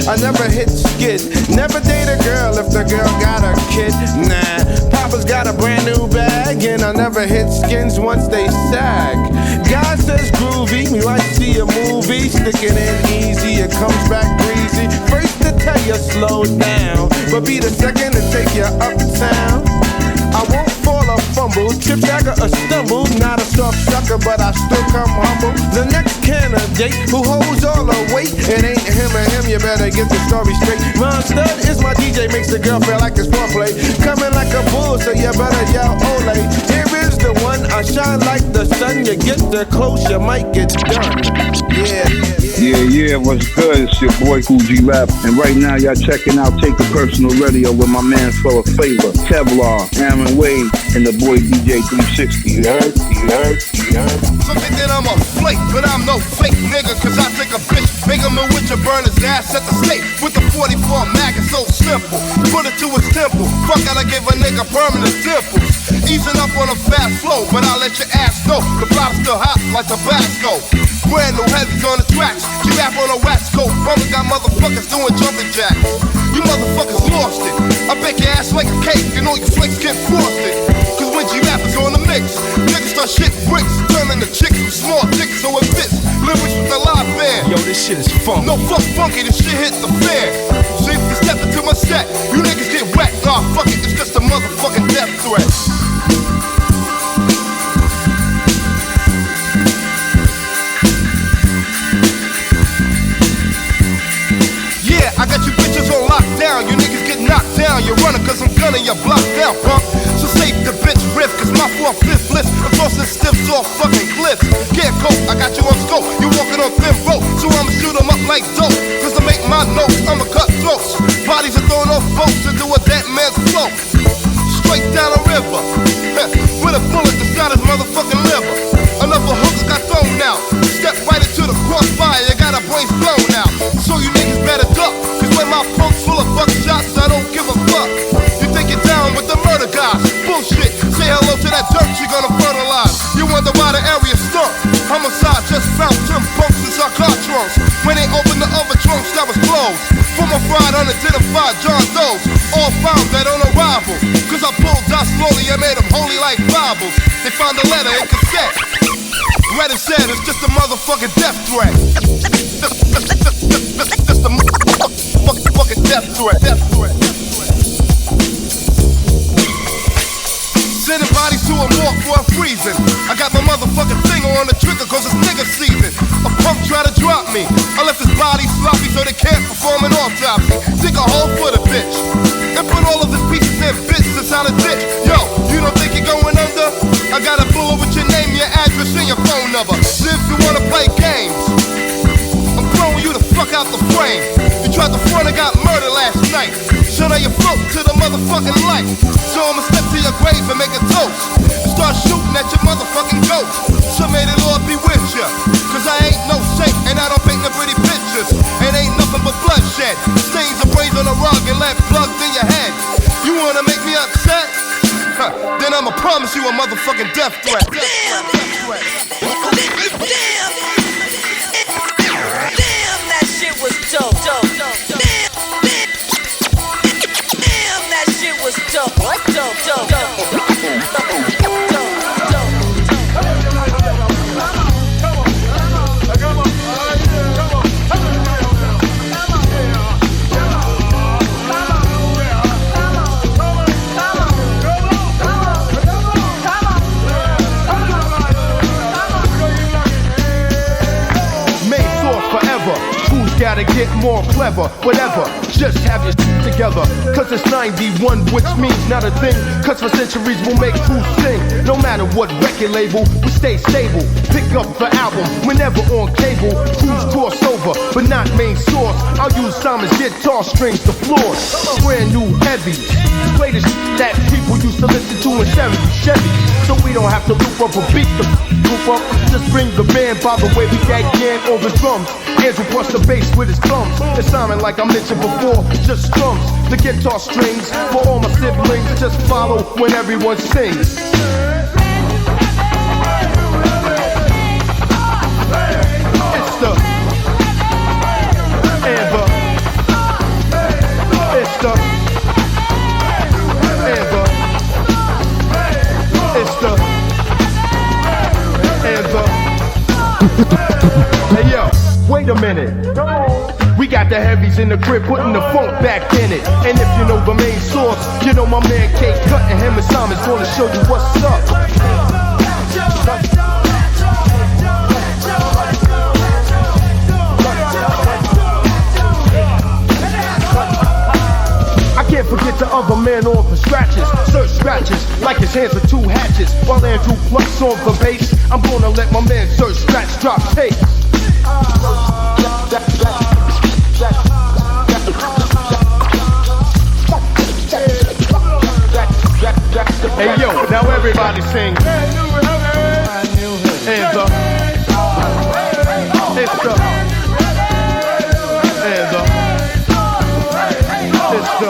Speaker 4: I never hit skid, never date a girl if the girl got a kid. Nah, Papa's got a brand new bag, and I never hit skins once they sag. God says groovy, you might see a movie, stick it in easy, it comes back breezy. First to tell you slow down, but be the second to take you uptown. I won't fall or fumble, trip, dagger, or stumble. Not a soft sucker, but I still come humble. The next candidate who holds all the weight, it ain't him or him, you better get the story straight. Ron Stud is my DJ, makes the girl feel like it's foreplay. Coming like a bull, so you better yell ole. Here is the one, I shine like the sun. You get the close, you might get done.
Speaker 2: Yeah, what's good? It's your boy Cool G Rap, and right now y'all checking out Take It Personal Radio with my man Full of Flavor, Kevlar, Aaron Wade, and the boy DJ 360. You heard?
Speaker 21: Some think that I'm a flake, but I'm no fake nigga, cause I take a bitch, make him a witch and burn his ass at the stake. With the 44 mag, it's so simple, put it to his temple. Fuck, I give a nigga permanent dimples. Easing up on a fast flow, but I'll let your ass know the plot's still hot like Tabasco. Brand New Heavies on the tracks, G-Rap on the West Coast. Bummer got motherfuckers doing jumping jacks. You motherfuckers lost it. I bake your ass like a cake and all your flakes get frosted. Cause when G-Rap is on the mix, niggas start shitting bricks, turning the chicks from small dicks so it fits. Lyrics with the live band. Yo, this shit is funk. No fuck funky, this shit hit the fan. So if you step into my set, you niggas get wet. Nah, fuck it, it's just a motherfucking death threat. I got you bitches on lockdown, you niggas get knocked down. You're running cause I'm gunning your block down, punk. So save the bitch riff, cause my 4/5 list across the stiffs off fucking cliffs. Can't cope, I got you on scope, you walking on thin rope. So I'ma shoot 'em up like dope, cause to make my notes, I'ma cut throats. Bodies are thrown off boats to do a dead man's float. Straight down a river, with a bullet inside his motherfucking liver. Another hook got thrown out, step right into the crossfire, you got a brains blown out. So you niggas better duck, cause when my punk's full of buckshots, I don't give a fuck. You think you're down with the murder guys, bullshit. Say hello to that dirt you're gonna fertilize. You wonder why the area stunk. Homicide just found 10 punks inside car trunks. When they opened the other trunks that was closed. From a fried unidentified John Doe's, all found dead on arrival. Cause I pulled out slowly and made them holy like Bibles. They found a letter in cassette. Read and said it's just a motherfucking death threat. Just a motherfucking death threat. Sending bodies to a morgue for a freezing. I got my motherfucking finger on the trigger cause it's nigga season. A punk try to drop me. I left his body sloppy so they can't perform an autopsy. Dig a hole for the bitch and put all of his pieces and bits inside a ditch. Yo, you don't think you're going under? I got a bullet with your name, your address, and your phone number. So if you wanna play games, I'm throwing you the fuck out the frame. You tried to front and got murdered last night. So now you float to the motherfucking light. So I'ma step to your grave and make a toast and start shooting at your motherfucking ghost. So may the Lord be with ya, cause I ain't no saint and I don't paint no pretty pictures. It ain't nothing but bloodshed, stains of brains on the rug and left plugged in your head. You wanna make me upset? Then I'ma promise you a motherfucking death threat. Damn,
Speaker 20: that shit was dope. Damn, that shit was dope.
Speaker 21: gotta get more clever. Whatever, just have your shit together. Cause it's 91, which means not a thing. Cause for centuries we'll make crews sing. No matter what record label, we stay stable. Pick up the album whenever on cable. Crews cross over, but not main source. I'll use Simon's guitar strings to floors. Brand New Heavies, play the shit that people used to listen to in 70 Chevy. So we don't have to loop up or beat the group up. Just bring the band by the way we got Gang on the drums. Andrew plus the bass with his thumbs. It's Simon like I mentioned before, just strums. The guitar strings for all my siblings. Just follow when everyone sings. It's the Amber. It's the Amber. It's the Amber. Hey yo, wait a minute. We got the heavies in the crib, putting the funk back in it. And if you know the main source, you know my man K Cut and him and Simon's gonna show you what's up. I can't forget the other man on the scratches. Serch scratches like his hands are two hatchets. While Andrew plucks on the bass, I'm gonna let my man Serch scratch drop tapes. Hey yo, now everybody sing. And the it's the and the it's the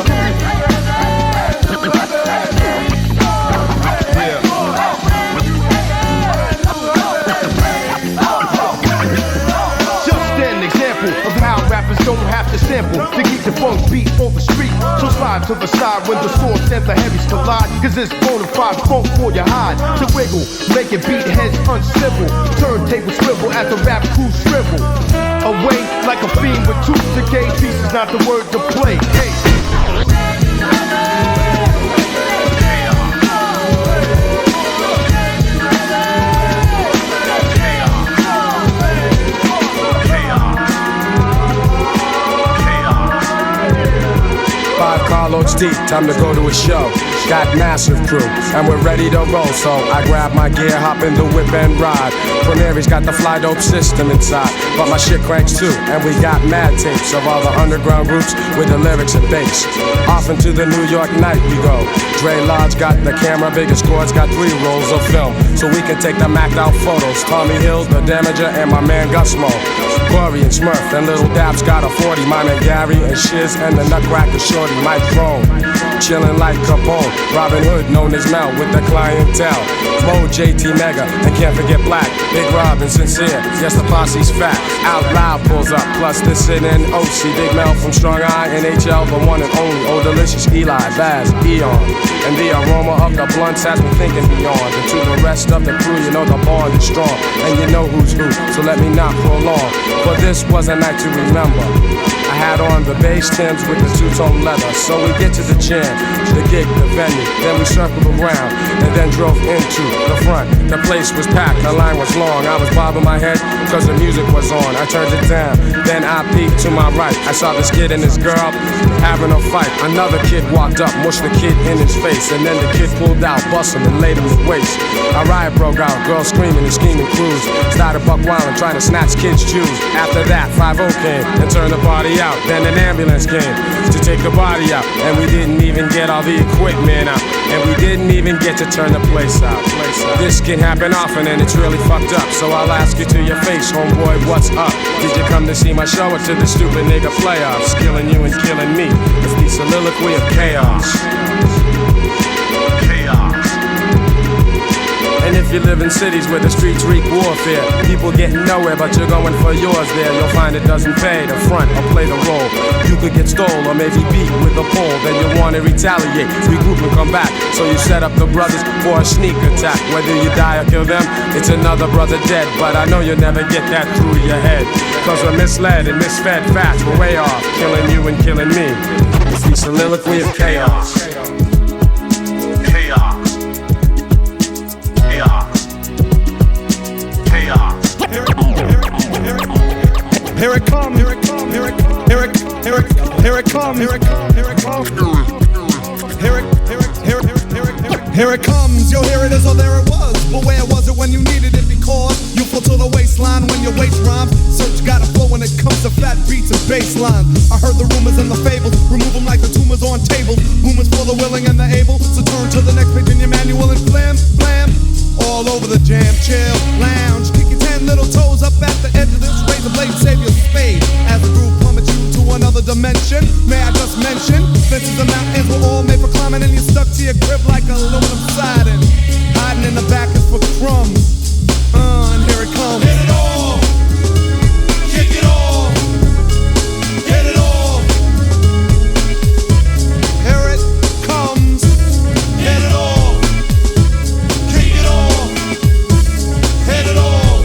Speaker 21: yeah. Just an example of how rappers don't have to sample to keep the funk beat on the street. So slide to the side when the source and the heavies collide. Cause it's bonafide funk for your hide. To wiggle, make it beat heads uncivil. Turntable swivel as the rap crew shrivel. Away like a fiend with tooth decay. Peace is not the word to play. Hey.
Speaker 8: Carloads deep, time to go to a show. Got massive crew, and we're ready to roll. So I grab my gear, hop in the whip and ride. Premiere's got the fly dope system inside, but my shit cranks too. And we got mad tapes of all the underground groups with the lyrics and bass. Off into the New York night we go. Dre Lodge got the camera, biggest cords got 3 rolls of film, so we can take the macked out photos. Tommy Hills, the Damager, and my man Gusmo. Corey and Smurf, and Little Dab's got a 40. My man Gary and Shiz, and the Nutcracker Shorty, Mike Throne. Chillin' like Capone, Robin Hood known as Mel with the clientele. Mo, JT Mega, and can't forget Black, Big Rob and Sincere. Yes, the posse's fat. Out Loud pulls up, plus this in OC. Big Mel from Strong Eye, NHL, the one and only. Oh, delicious Eli, Baz, Eon. And the aroma of the blunts has me thinking beyond. And to the rest of the crew, you know the bond is strong. And you know who's who, so let me not prolong. For this was a night to remember. I had on the bass Timbs with the two-tone leather. So we get to the jam, the gig, the venue. Then we circled around and then drove into the front. The place was packed, the line was long. I was bobbing my head cause the music was on. I turned it down, then I peeked to my right. I saw this kid and this girl having a fight. Another kid walked up, mushed the kid in his face. And then the kid pulled out, busted him and laid him to waste. A riot broke out, girls screaming and scheming crews. Started buck wilding, trying to snatch kids' shoes. After that, 5-0 came and turned the party out. Then an ambulance came to take the body out. And we didn't even get all the equipment out. And we didn't even get to turn the place out. This can happen often and it's really fucked up. So I'll ask you to your face, homeboy, what's up? Did you come to see my show or to the stupid nigga playoffs? Killing you and killing me. It's the soliloquy of chaos. And if you live in cities where the streets wreak warfare, people getting nowhere but you're going for yours there, you'll find it doesn't pay to front or play the role. You could get stole or maybe beat with a pole, then you want to retaliate, regroup and come back. So you set up the brothers for a sneak attack. Whether you die or kill them, it's another brother dead. But I know you'll never get that through your head, cause we're misled and misfed fast, we're way off, killing you and killing me. It's the soliloquy of chaos.
Speaker 14: Here it comes, here it comes, here it comes.
Speaker 11: comes. Here it comes. Here it comes. Here it comes. Yo, here it is, or there it was. But where was it when you needed it? Because you fall to the waistline when your waist rhymes. Serch got a flow when it comes to fat beats and bass lines. I heard the rumors and the fables. Remove them like the tumors on tables. Boomers for the willing and the able. So turn to the next page in your manual and blam, blam. All over the jam, chill, lounge. Kick your 10 little toes up at the edge of this razor blade, save your spade. As the groove plummets you to another dimension. May I just mention, fences and mountains were all made for climbing, and you're stuck to your grip like aluminum siding. Hiding in the back is for crumbs. And here it comes. Hit it all, kick it all, hit it all. Here it comes. Hit it all, kick it all, hit it all.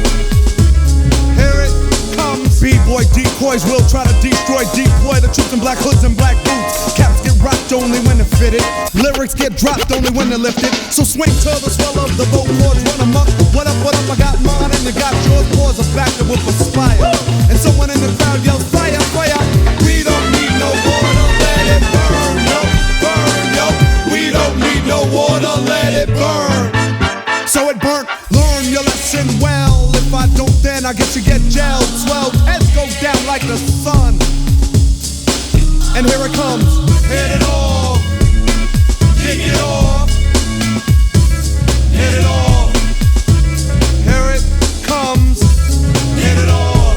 Speaker 11: Here it comes. B-boy decoys will try to destroy, deploy the troops in black hoods and black boots. Caps get rocked only when they're fitted. Lyrics get dropped only when they're lifted. So swing to the swell of the boat chords, run them up. What up, I got mine and you got yours. Pause a backward with a spire. And someone in the crowd yells, fire, fire. We don't need no water, let it burn, yo, burn, yo. We don't need no water, let it burn. So it burnt, learn your lesson well. If I don't, then I guess you get gelled. Swelled, heads go down like the sun. And here it comes. Hit it all, kick it off, hit it all. Here it comes. Hit it all,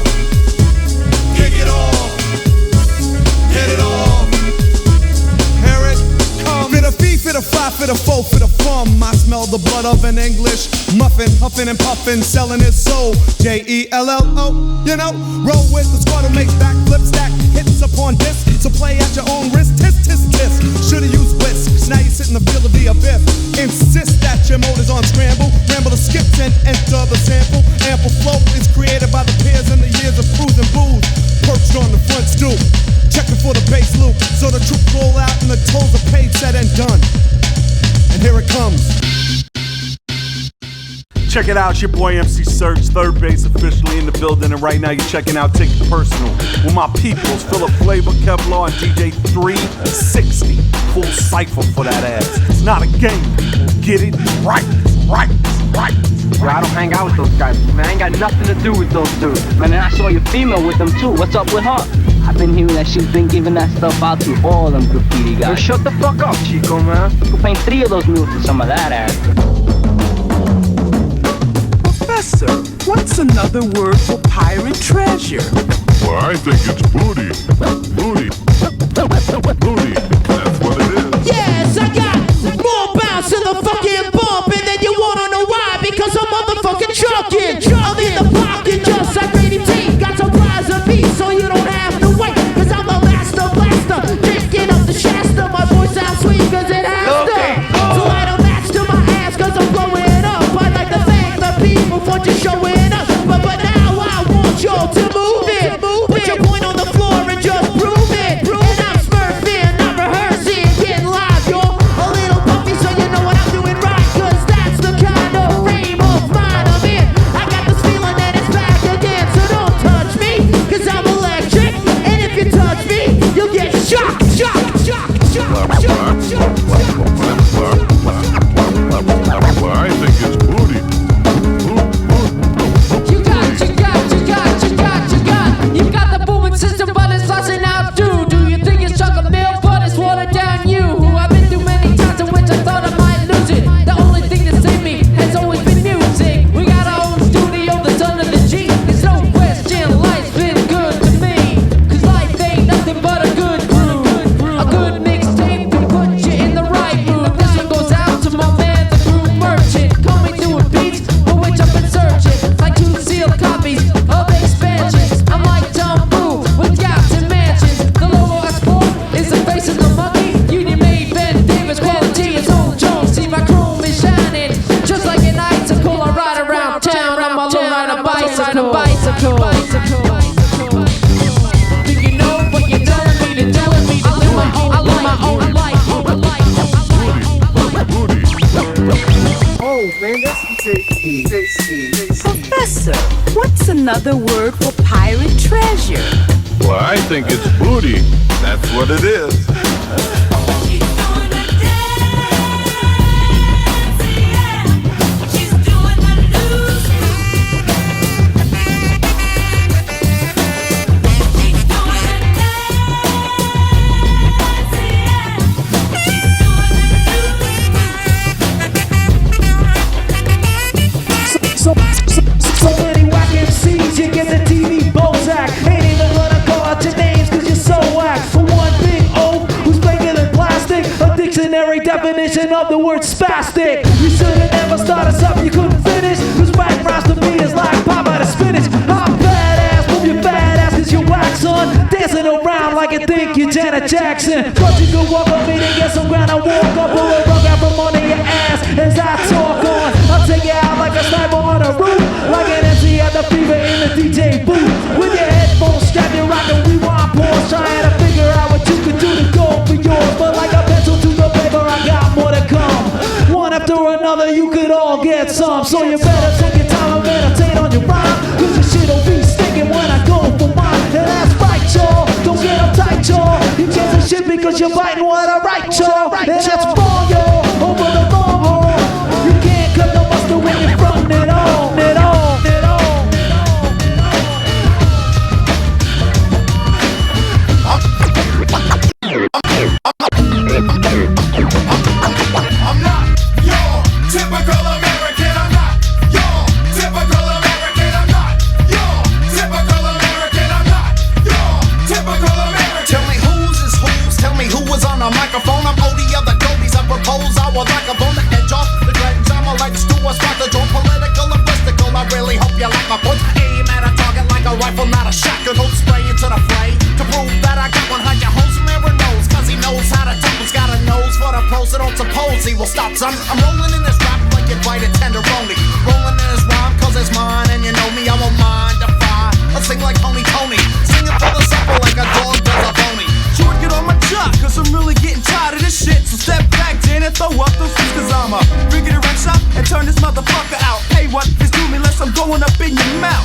Speaker 11: kick it off, hit it all. Here it comes. Fit a fee, fit a five, fit a four, fit a fum. I smell the blood of an English muffin, huffing and puffing, selling his soul. Jello, you know, roll with the squad who makes backflips, stack hits upon disc. So play at your own risk, tisk, tisk, tisk. Should've used whisks, now you sit in the field of the abyss. Insist that your motor's on scramble. Ramble the skips and enter the sample. Ample flow is created by the peers and the years of cruising booze. Perched on the front stoop, checking for the bass loop. So the troops roll out and the tolls are paid, said and done. And here it comes.
Speaker 9: Check it out, your boy MC Serch, third base officially in the building, and right now you're checking out Take It Personal with my peoples, Philip Flavor, Kevlar, and DJ 360. Full cypher for that ass. It's not a game, people. Get it right, right, right.
Speaker 10: Yo, I don't hang out with those guys, man. I ain't got nothing to do with those dudes. Man, and I saw your female with them too. What's up with her? I've been hearing that she's been giving that stuff out to all them graffiti guys. Yo, shut the fuck up, Chico, man. We're paying 3 of those mules for some of that ass.
Speaker 22: Professor, what's another word for pirate treasure?
Speaker 23: Well, I think it's booty. Booty. Booty. That's what it is.
Speaker 20: Yes, I got more bounce in the fucking bump, and then you wanna know why? Because I'm motherfucking drunken. I'm in the pocket just like Brady T. Got some prize of me, so you don't have to wait. Cause I'm a master blaster, drinking up the Shasta. My voice sounds sweet cause it has to. So I don't match to my ass cause I'm blowing up. I like to thank the people for just showing up. But now I want y'all to move it. Put your point on the floor and just prove it. And I'm smurfing, not rehearsing, getting live, y'all. A little puffy so you know what I'm doing right. Cause that's the kind of frame of mind I'm in. I got this feeling that it's back again. So don't touch me, cause I'm electric. And if you touch me, you'll get shocked, shocked, shocked, shocked, shocked, shocked.
Speaker 23: Well, I think it's booty.
Speaker 20: You got the booming system, but it's tossing out too. Do you think it's chocolate milk, but it's watered down you? Who I've been through many times in which I thought I might lose it. The only thing that saved me has always been music. We got our own studio that's under the G. There's no question, life's been good to me. Cause life ain't nothing but a good brew. A good mixtape to put you in the right mood. This one goes out to my man, the groove merchant. Coming through with beats for which I've been searching. Like 2 sealed copies of expansions. I'm like Tom Boo with yachts and mansions. The logo I sport is the face of the monkey. Union made Ben Davis quality is old Jones. See my chrome is shining just like an icicle. I ride around town on my low rider bicycle. Think you know what you're telling me to do? I live my own life.
Speaker 22: Oh, man, that's tasty. Professor, what's another word for pirate treasure?
Speaker 23: Well, I think it's booty.
Speaker 9: That's what it is.
Speaker 3: So many whack MCs, you get the TV Bozak. Ain't even gonna call out your names cause you're so whack. For one big O who's bigger than plastic, a dictionary definition of the word spastic. You should've never started something you couldn't finish, cause whack rhymes to me is like pop out of spinach. I'm badass, move your fat ass cause you wax on, dancing around like you think you're Janet Jackson. But you could walk up me to get some ground and walk up, pull a rug out from under your ass as I talk on. I'll take you out like a sniper on a roof, like an MC at the fever in the DJ booth. With your headphones strapped, you're rockin' rewind pause, trying to figure out what you could do to go for yours. But like a pencil to the paper, I got more to come. One after another, you could all get some. So you better take your time and meditate on your rhyme, cause your shit'll be sticking when I go for mine. And that's right, y'all, don't get uptight, y'all. You can't say shit because you're biting what I write, y'all. And that's wrong, y'all, over the long haul. You can't cut the mustard when you're frontin' it on, it on, it on.
Speaker 20: I'm not your typical American. I'm not your typical American. I'm not your typical American. I'm not your typical American.
Speaker 7: Tell me whose is whose. Tell me who was on the microphone. I'm OD of the Gobies. I propose I would like a bone to edge off the dreads. I'm a like Stu, a spot the draw. Political and mystical. I really hope you like my point. Aim at a target like a rifle, not a shotgun. Hope spray into the fray to prove that I got one. How your host never knows, cause he knows how to talk. He's got a nose for the pros, so don't suppose he will stop. Son, I'm rolling in this rap like you'd bite a tenderoni. Rolling in this rhyme cause it's mine, and you know me, I won't mind defy. I sing like Tony, singing for the supper like a dog does a pony.
Speaker 12: Short, get on my jock, cause I'm really getting tired of this shit. So step back, Dan, and throw up those fists, cause I'm a figure the wrench up and turn this motherfucker out. Hey, what is doing me less I'm going up in your mouth.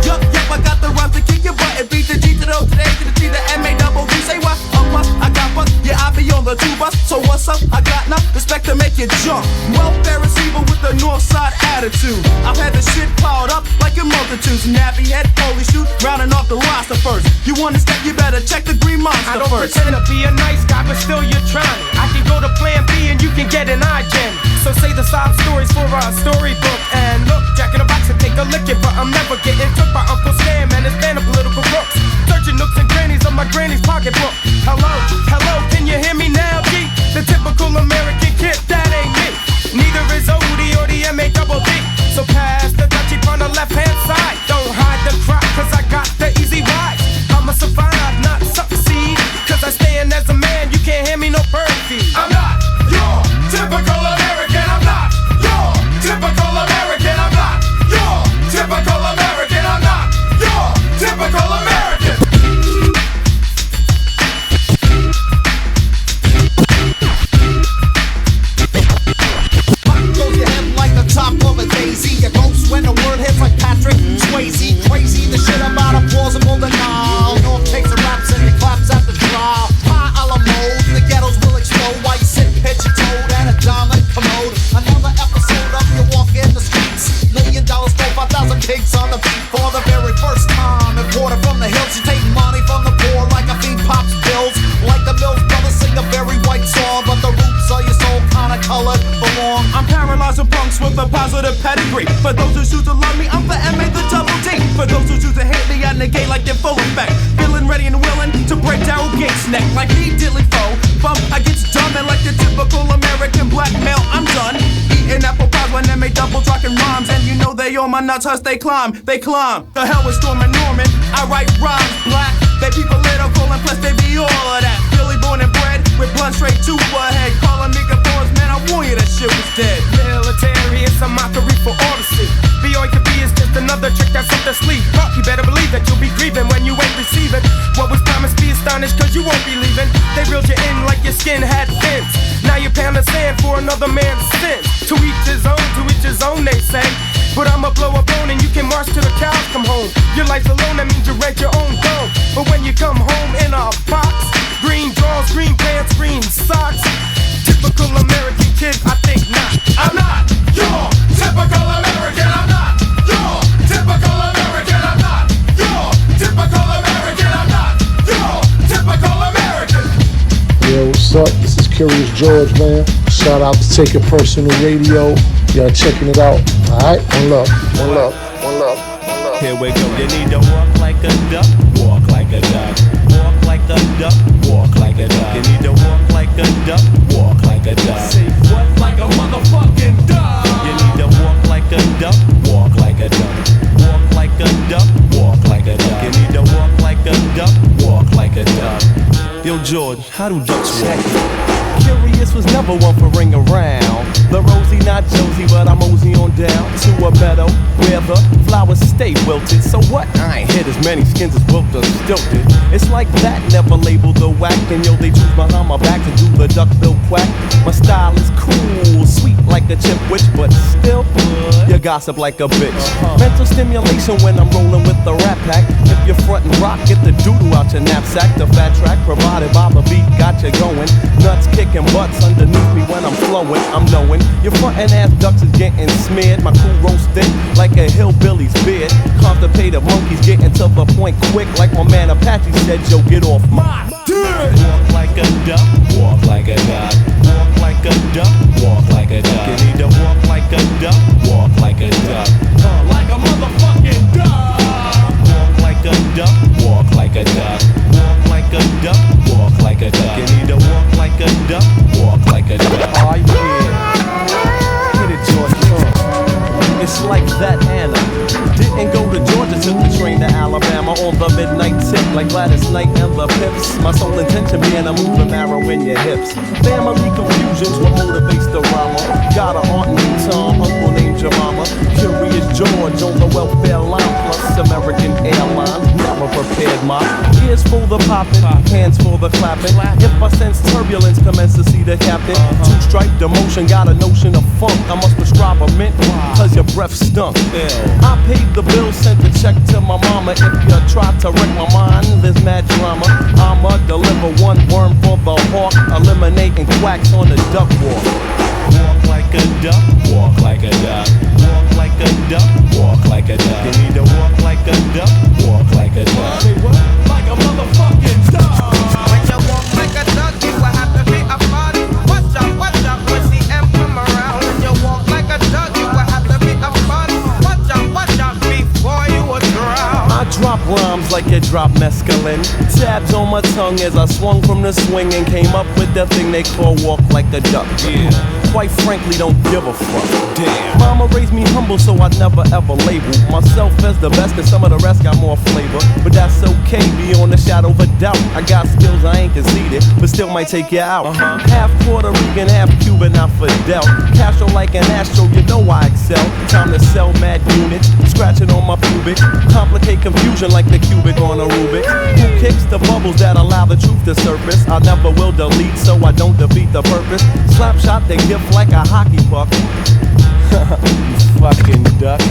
Speaker 12: Yup, I got the rhyme to kick your butt and beat the G to the O to the A to the T to the M-A-double-D. Say what? What? I got what? Yeah, I be on the two bus. So what's up? I got enough respect to make you jump. Welfare receiver with the north side attitude. I've had the shit piled up like a multitude. Nappy head, holy shoot, rounding off the roster first. You wanna step, you better check the green monster
Speaker 5: I don't
Speaker 12: first.
Speaker 5: pretend to be a nice guy, but still you're trying. I can go to plan B and you can get an iGen. So say the sob stories for our storybook. And look, Jack in the box and take a licking, but I'm never getting took by Uncle Sam and his band of political crooks. Searching nooks and crannies of my granny's pocketbook. Hello, hello, can you hear me now, G? The typical American kid, that ain't me. Neither is OD or the M-A-double-D. So pass the Dutchie on the left-hand side. Don't hide the crowd, cause I got the easy ride. I'ma survive, not succeed, cause I stand as a man, you can't hear me no bird feed.
Speaker 20: I'm not your typical American. I'm not your typical American. I'm not your typical American. I'm not your typical American.
Speaker 7: Goes your head like the top of a daisy. Your ghost when the word hits like Patrick Swayze. Crazy, the shit about a plausible denial. North takes the raps and he claps at the trial. High a la mode, the ghettos will explode while you sit pitch your toad at a diamond commode. Another episode of you walk in the streets. $1 million stole 5,000 pigs on the beat for the very first time. Imported from the hills, you take money from the poor like a feed pops bills. Like the Mills Brothers sing a very white song, but the roots of your soul kinda colored belong.
Speaker 12: I'm paralyzing punks with a positive pedigree. For those who choose to love me, I'm the M.A. the double D. For those who choose to hate me, I negate like they're full effect. Feeling ready and willing to break Daryl Gates' neck. Like me, diddly foe, bump, I get dumb. And like the typical American black male, I'm done. Eating apple pies when M.A. double talking rhymes. And you know they on my nuts, hush, they climb. The hell with Storm and Norman, I write rhymes black. They be political and plus they be all of that. Philly born and bred with blunt straight to a head. Calling me good boys, man, I warn you that shit was dead.
Speaker 5: Military, it's a mockery for all to see. B.O.Y. could be is just another trick that's up the sleeve. But you better believe that you'll be grieving when you ain't receiving what was promised. Be astonished cause you won't be leaving. They reeled you in like your skin had fins. Now you pound the sand for another man's sin. To each his own, they say. But I'ma blow a bone and you can march till the cows come home. Your life's alone, that means you rent your own dome. But when you come home in a box, green drawers, green pants, green socks. Typical American kid, I think not. I'm not your typical American. I'm not your typical American. I'm not your typical American. I'm not your typical American.
Speaker 6: Yo, what's up? This is Curious George, man. Shout out to Take It Personal Radio. Y'all checking it out. Alright, one love, one love, one love, one love.
Speaker 13: Here we go. You need to walk like a duck, walk like a duck. Walk like a duck, walk like a duck. You need to walk like a duck, walk like a duck. Say what like a motherfucking duck. You need to walk like a duck, walk like a duck. Walk like a duck, walk like a duck. You need to walk like a duck, walk like a duck. Yo, George, how do ducks walk? Curious was never one for ring around. The Rosie, not Josie, but I mosey on down to a meadow where the flowers stay wilted. So what? I ain't hit as many skins as wilt or stilted. It's like that, never label the whack. And yo, they choose behind my back to do the duckbill quack. My style is cool, sweet like a chip witch, but still, you gossip like a bitch. Mental stimulation when I'm rolling with the rap pack. If you're front and rock, get the doodle out your knapsack. The fat track provided by the beat got you going. Nuts kicking butts underneath me when I'm flowing. I'm knowing your front and ass ducks is getting smeared. My crew roasted like a hillbilly's beard. Constipated monkeys getting to the point quick, like my man Apache said, yo, get off my dick. Walk like a duck, walk like a duck. Walk like a duck, walk like a duck. You need to walk like a duck, walk like a duck. Like a motherfucking duck. Walk like a duck, walk like a duck. Walk like a duck, walk like a duck. You need to walk like a duck, walk like a duck. Oh yeah, hit it, George. It's like that Anna didn't go to Georgia, took the train to Alabama on the midnight tip like Gladys Knight and the Pips. My sole intention being to move the marrow in your hips. Family confusions, what motivates the rhymer? Got a aunt named Tom, uncle named Jemima. Curious George on the welfare line, plus American Airlines. Never prepared my ears for the popping, hands for the clapping. If I sense turbulence, commence to see the captain. Two-stripe demotion, got a notion of funk. I must prescribe a mint, cause your breath stunk. I paid the bill, sent the check to my mama. If you try to wreck my mind, there's mad drama. I'ma deliver one worm for the hawk, eliminating quacks on the duck walk. Walk like a duck, walk like a duck. Walk like a duck, walk like a duck. You need to walk like a duck, walk like a duck. Say what? Like a motherfucking duck.
Speaker 15: When you walk like a duck, you will have to be a body. Watch out, when CM come around. When you walk like a duck, you will have to be a body. Watch out before you will drown.
Speaker 13: I drop rhymes like it dropped mescaline. Tabs on my tongue as I swung from the swing and came up with that thing they call walk like a duck. Yeah. Quite frankly, don't give a fuck. Damn. Mama raised me humble, so I never ever label myself as the best, cause some of the rest got more flavor. But that's okay, beyond the shadow of a doubt. I got skills I ain't conceded, but still might take you out. Half Puerto Rican, half Cuban, not Fidel. Castro like an astro, you know I excel. Time to sell mad units, scratching on my pubic. Complicate confusion like the cubic on a Rubik. Who kicks the bubbles that allow the truth to surface? I never will delete, so I don't defeat the purpose. Slap shot, they gift like a hockey puck. You fucking duck.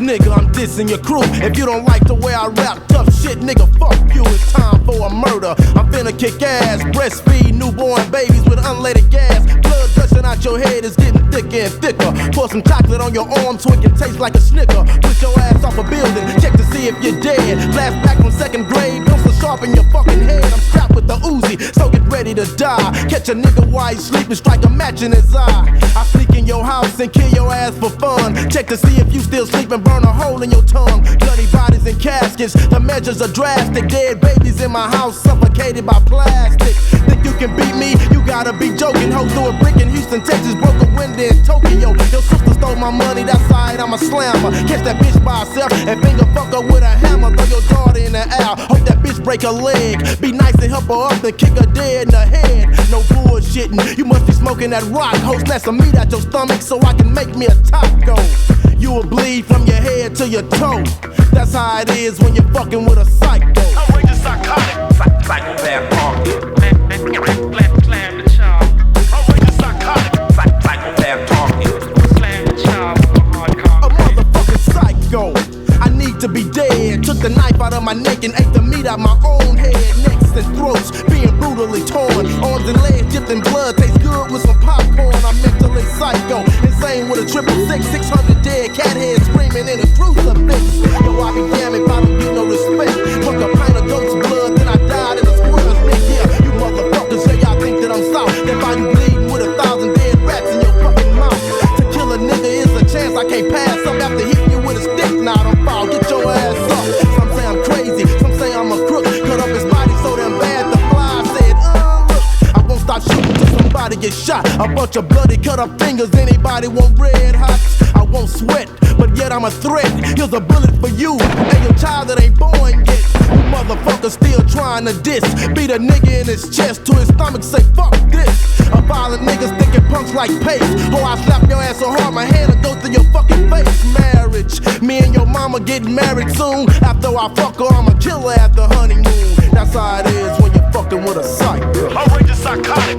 Speaker 12: Nigga, I'm dissing your crew. If you don't like the way I rap tough shit, nigga, fuck you. It's time for a murder. I'm finna kick ass, breastfeed newborn babies with unleaded gas. Blood gushing out your head is getting thicker and thicker. Pour some chocolate on your arm so it can taste like a Snicker. Push your ass off a building, check to see if you're dead. Blast back from second grade, pencil sharp in your fucking head. I'm strapped with the Uzi, so get ready to die. Catch a nigga while he's sleeping, strike a match in his eye. I sneak in your house and kill your ass for fun. Check to see if you still sleeping, burn a hole in your tongue. Bloody bodies in caskets, the measures are drastic. Dead babies in my house, suffocated by plastic. Think you can beat me? You gotta be joking. Hoes do a brick in Houston, Texas, broke a window in Tokyo. Your sister stole my money, that's alright, I'm a slammer. Catch that bitch by herself and finger fuck her with a hammer. Throw your daughter in the air, hope that bitch break her leg. Be nice and help her up and kick her dead in the head. no bullshitting. You must be smoking that rock. Ho, snatch some meat out your stomach so I can make me a taco. You will bleed from your head to your toe. That's how it is when you're fucking with a psycho.
Speaker 21: Outrageous psychotic, psychopath target.
Speaker 5: Slam the chop.
Speaker 21: Outrageous psychotic, psychopath target.
Speaker 5: Slam the chop with a hard car.
Speaker 12: A motherfucking psycho. I need to be dead. Took the knife out of my neck and ate the meat out my own head. Necks and throats being brutally torn. Arms and legs dipped in blood. Tastes good with some popcorn. I'm mentally psycho. Insane with a 666, 600 dead cat heads screaming in a crucifix. Yo, I be damned if I don't get no respect. Drunk a pint of goat's blood, then I died in a squirrel's neck. Yeah, you motherfuckers say y'all think that I'm soft. Then find you bleeding with 1,000 dead rats in your fucking mouth. To kill a nigga is a chance I can't pass up after hitting you with a stick. Now don't fall, get your ass up. Some say I'm crazy, some say I'm a crook. Cut up his body so damn bad the fly said, look, I won't stop shooting till somebody get shot. A bunch of bloody cut up fingers, anybody want red hot? I won't sweat, but yet I'm a threat. Here's a bullet for you and your child that ain't born yet. You motherfuckers still trying to diss. Beat a nigga in his chest to his stomach, say fuck this. A violent nigga sticking punks like paste. Oh, I slap your ass so hard my hand will go through your fucking face. Marriage, me and your mama getting married soon. After I fuck her, I'm a killer at the honeymoon. That's how it is when you're fucking with a psycho.
Speaker 21: Outrageous psychotic.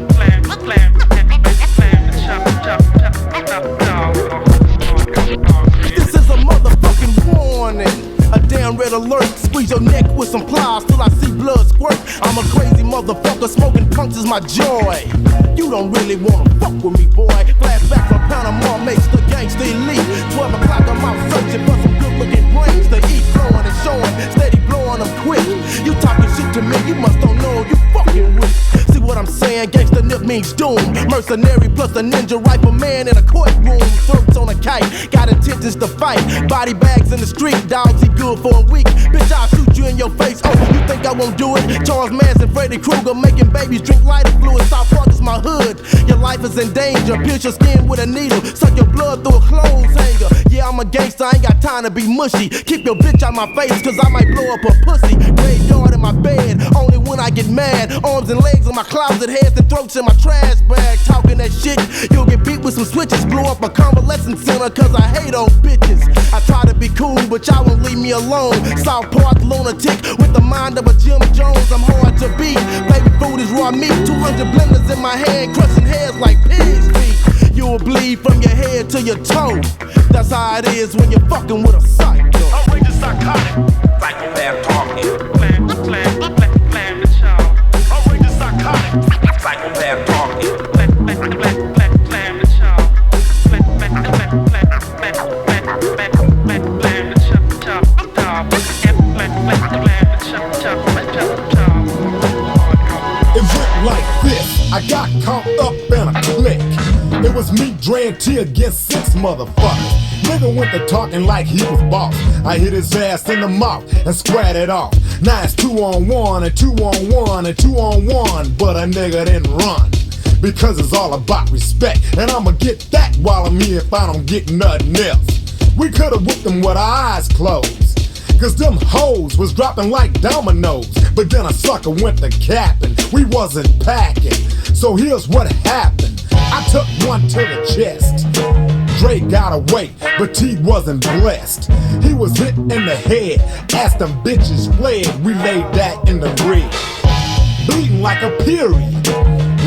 Speaker 12: This is a motherfucking warning. A damn red alert. Squeeze your neck with some pliers till I see blood squirt. I'm a crazy motherfucker. Smoking punks is my joy. You don't really wanna fuck with me, boy. Flashback from Panama makes the gangsta elite. 12 o'clock, I'm out searching for some good-looking brains to eat. Flowing and showing, steady blowing them quick. You talking shit to me, you must don't know you fucking with. See what I'm saying? Gangsta Nip means doom. Mercenary plus a ninja rifle man in a courtroom. Throats on a kite, got intentions to fight. Body bags in the street, dogs he good for a week. Bitch, I'll shoot you in your face. Oh, you think I won't do it? Charles Manson, Freddy Krueger, making babies drink lighter fluid. South Park is my hood. Your life is in danger. Pierce your skin with a needle. Suck your blood through a clothes hanger. Yeah, I'm a gangster, I ain't got time to be mushy. Keep your bitch out my face, cause I might blow up her pussy. Graveyard in my bed, only when I get mad. Arms and legs in my closet, heads and throats in my trash bag. Talking that shit, you'll get beat with some switches. Blow up a convalescent center, cause I hate old bitches. I try to be cool, but y'all won't leave me alone. South Park lunatic with the mind of a Jim Jones. I'm hard to beat. Baby food is raw meat. 200 blenders in my hand, crushing heads like pig's feet. You will bleed from your head to your toe. That's how it is when you're fucking with a psycho.
Speaker 21: Outrageous psychotic, psychopath target.
Speaker 5: Slam the chop.
Speaker 21: Outrageous psychotic, psychopath target.
Speaker 5: Slam the chop.
Speaker 11: It went like this. I got caught up in a clique. It was me, Dre, and T against 6 motherfuckers. Nigga went to talking like he was boss. I hit his ass in the mouth and squared it off. Now it's 2-on-1 and 2-on-1 and 2-on-1, but a nigga didn't run. Because it's all about respect, and I'ma get that while I'm here if I don't get nothing else. We could've whipped them with our eyes closed, cause them hoes was dropping like dominoes. But then a sucker went to capping, we wasn't packing. So here's what happened. I took one to the chest. Dre got away, but T wasn't blessed. He was hit in the head, as them bitches fled. We laid that in the red, bleeding like a period.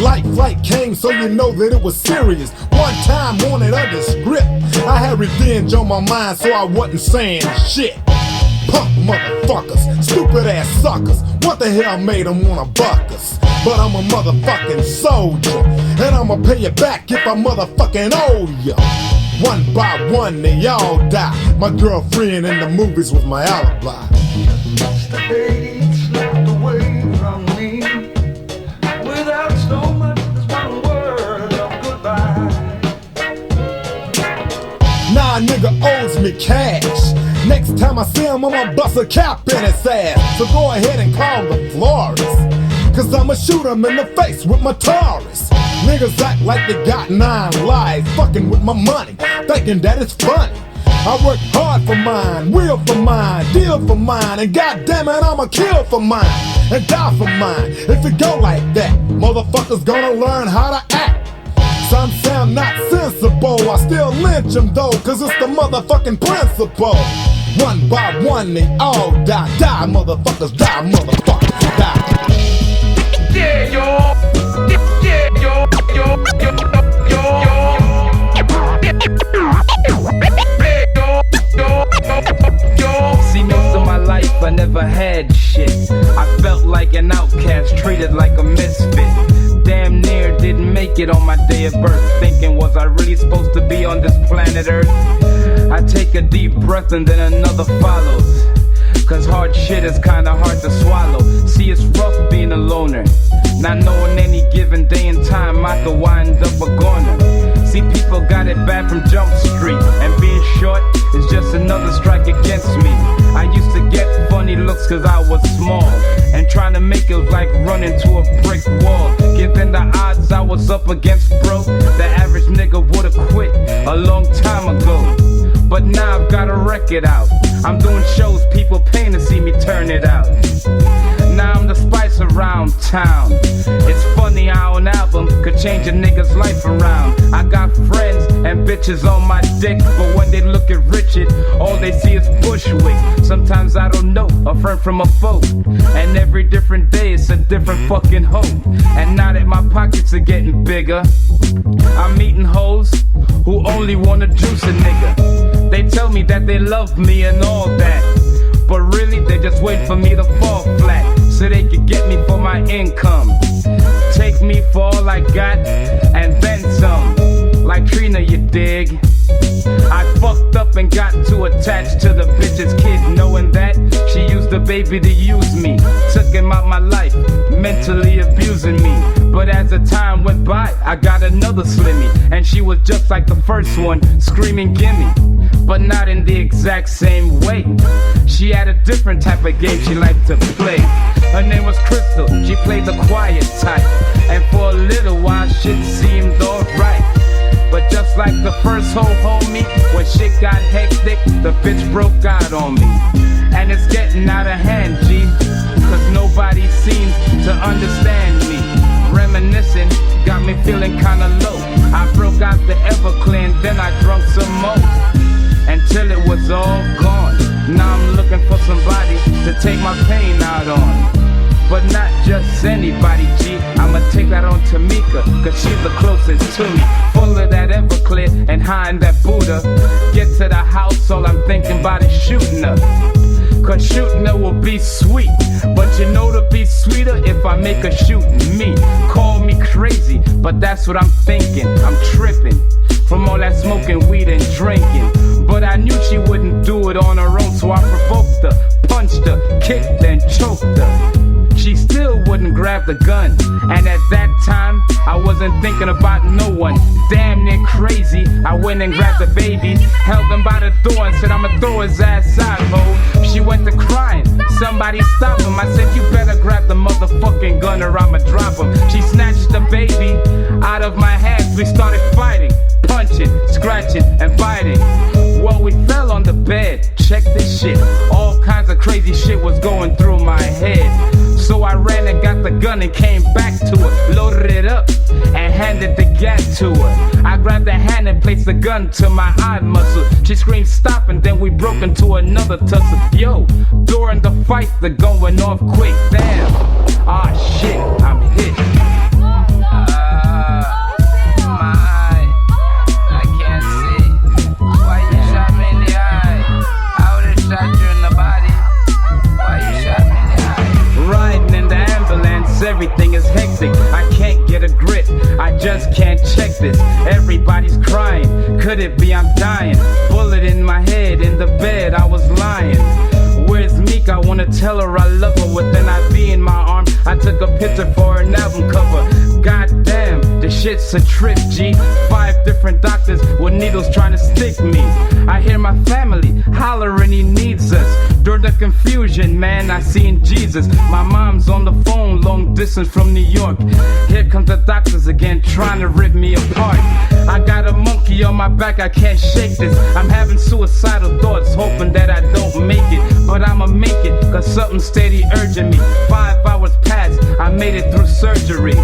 Speaker 11: Light flight came, so you know that it was serious. One time wanted under script. I had revenge on my mind, so I wasn't saying shit. Punk motherfuckers, stupid ass suckers. What the hell made them wanna buck us? But I'm a motherfucking soldier, and I'ma pay you back if I motherfucking owe ya. One by one, they all die. My girlfriend in the movies was my alibi.
Speaker 20: Yesterday slipped away from me without so much as one word of goodbye.
Speaker 11: Nah, nigga owes me cash. Next time I see him, I'ma bust a cap in his ass. So go ahead and call the florist, cause I'ma shoot him in the face with my Taurus. Niggas act like they got 9 lives, fucking with my money, thinking that it's funny. I work hard for mine, will for mine, deal for mine, and goddamn it, I'ma kill for mine. and die for mine. If it go like that, motherfuckers gonna learn how to act. Some sound not sensible, I still lynch them though, cause it's the motherfucking principle. One by one they all die, die motherfuckers, die motherfuckers, die.
Speaker 20: Yeah, yo. Yeah, yo, yo, yo, yo,
Speaker 1: yo. See, most of my life I never had shit. I felt like an outcast, treated like a misfit. Damn near didn't make it on my day of birth. Thinking, was I really supposed to be on this planet Earth? I take a deep breath and then another follows. Cause hard shit is kinda hard to swallow. See, it's rough being a loner, not knowing any given day and time I could wind up a goner. See, people got it bad from Jump Street, and being short is just another strike against me. I used to get funny looks cause I was small, and trying to make it was like running to a brick wall. Given the odds I was up against, bro, the average nigga would've quit a long time ago. But now I've got a record out, I'm doing shows, people paying to see me turn it out. Now I'm the spice around town. It's funny how an album could change a nigga's life around. I got friends and bitches on my dick, but when they look at Richard, all they see is Bushwick. Sometimes I don't know a friend from a foe, and every different day it's a different fucking hoe. And now that my pockets are getting bigger, I'm meeting hoes who only wanna juice a nigga. They tell me that they love me and all that, but really they just wait for me to fall flat, so they could get me for my income. Take me for all I got, and then some. Like Trina, you dig? I fucked up and got too attached to the bitch's kid, knowing that she used the baby to use me. Took him out my life, mentally abusing me. But as the time went by, I got another slimmy, and she was just like the first one, screaming gimme, but not in the exact same way. She had a different type of game she liked to play. Her name was Crystal, she played the quiet type, and for a little while shit seemed alright. But just like the first whole homie, when shit got hectic, the bitch broke out on me. And it's getting out of hand, G, cause nobody seems to understand me. Reminiscing got me feeling kinda low. I broke out the Everclear, then I drunk some more, until it was all gone. Now I'm looking for somebody to take my pain out on. But not just anybody, G, I'ma take that on Tamika, cause she's the closest to me. Full of that Everclear and high in that Buddha. Get to the house, all I'm thinking about is shooting her, cause shooting her will be sweet. But you know to be sweeter if I make her shoot me. Call me crazy, but that's what I'm thinking. I'm tripping from all that smoking weed and drinking. But I knew she wouldn't do it on her own, so I provoked her, punched her, kicked her, and choked her. She still wouldn't grab the gun, and at that time, I wasn't thinking about no one. Damn near crazy, I went and grabbed the baby, held him by the door and said I'ma throw his ass out, ho. She went to crying, somebody stop him. I said you better grab the motherfucking gun or I'ma drop him. She snatched the baby out of my hands, we started fighting, punching, scratching, and biting. Well, we fell on the bed, check this shit. All kinds of crazy shit was going through my head. So I ran and got the gun and came back to her, loaded it up and handed the gat to her. I grabbed the hand and placed the gun to my eye muscle. She screamed stop, and then we broke into another tussle. Yo, during the fight the gun went off quick, damn. Ah shit, I'm hit. My eye, I can't see. Why you shot me in the eye? I would've shot you in the body. Why you shot me in the eye? Riding in the ambulance, everything is hectic. I can't get a grip, I just can't check this. Everybody's crying, could it be I'm dying? Bullet in my head, in the bed I was lying. Where's Meek? I wanna tell her I love her with an IV in my arm. I took a picture for an album cover. Goddamn, this shit's a trip, G. 5 different doctors with needles trying to stick me. I hear my family hollering he needs us. During the confusion, man, I seen Jesus. My mom's on the phone, long distance from New York. Here comes the doctors again, trying to rip me apart. I got a monkey on my back, I can't shake this. I'm having suicidal thoughts, hoping that I don't make it. But I'ma make it, cause something steady urging me. 5 hours passed, I made it through surgery.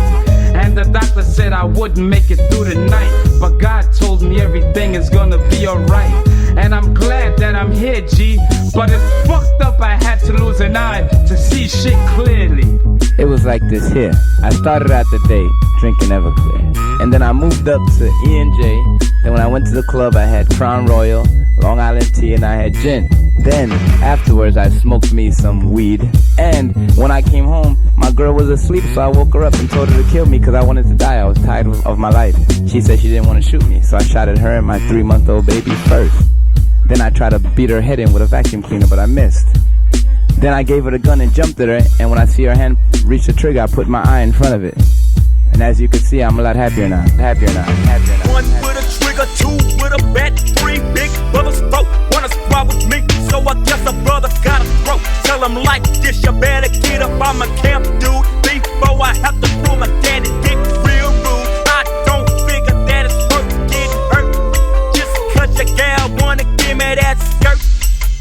Speaker 1: And the doctor said I wouldn't make it through the night. But God told me everything is gonna be alright. And I'm glad that I'm here, G. But it's fucked up I had to lose an eye to see shit clearly.
Speaker 16: It was like this here. I started out the day drinking Everclear. And then I moved up to E&J. Then when I went to the club, I had Crown Royal, Long Island tea, and I had gin. Then, afterwards, I smoked me some weed. And when I came home, my girl was asleep, so I woke her up and told her to kill me because I wanted to die. I was tired of my life. She said she didn't want to shoot me, so I shot at her and my 3-month-old baby first. Then I tried to beat her head in with a vacuum cleaner, but I missed. Then I gave her the gun and jumped at her, and when I see her hand reach the trigger, I put my eye in front of it. And as you can see, I'm a lot happier now. Happier now.
Speaker 17: 1 with a trigger, 2 with a bat, 3 big brothers, 4 wanna squad with me. So I guess a brother gotta throw. Tell him like this, you better get up. I'm a camp dude before I have to pull my daddy dick real rude. I don't figure that it's worth getting hurt. Just cause your gal wanna give me that skirt.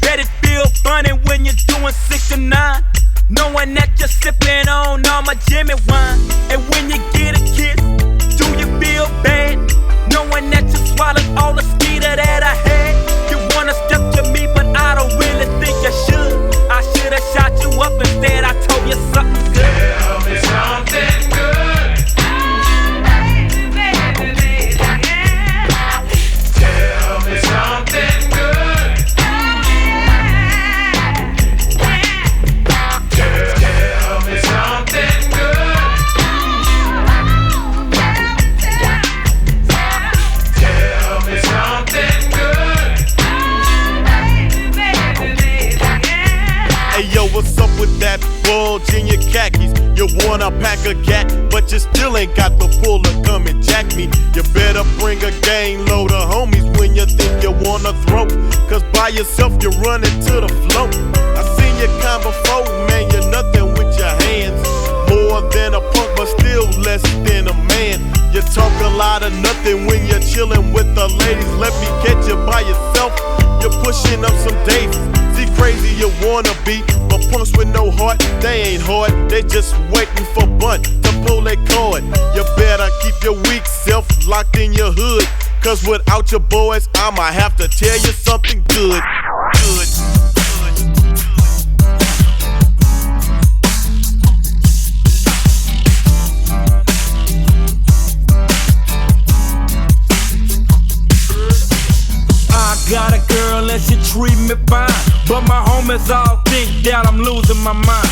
Speaker 17: Bet it feel funny when you're doing 69. Knowing that you're sipping on all my Jimmy wine. And when you get a kiss, do you feel bad? Knowing that you swallowed all the skeeter that I had. You wanna step to me, but I don't really think you should. I should've shot you up instead, I told you something good. Tell me something good. Tell me something good. Tell me something good. Tell me something good.
Speaker 21: Hey yo, what's up with that bulge in your khakis? You wanna pack a gat, but you still ain't got the pull to come and jack me. You better bring a gang load of homies when you think you wanna throw. Cause by yourself you run into the flow. I seen you kind before, man, you're nothing with your hands. More than a punk, but still less than a man. You talk a lot of nothing when you're chilling with the ladies. Let me catch you by yourself, you're pushing up some daisies. See crazy you wanna be, but punks with no heart, they ain't hard. They just waiting for bunt to pull their cord. You better keep your weak self locked in your hood. Cause without your boys, I'ma have to tell you something good. Good.
Speaker 17: I got a girl and she treat me fine, but my homies all think that I'm losing my mind.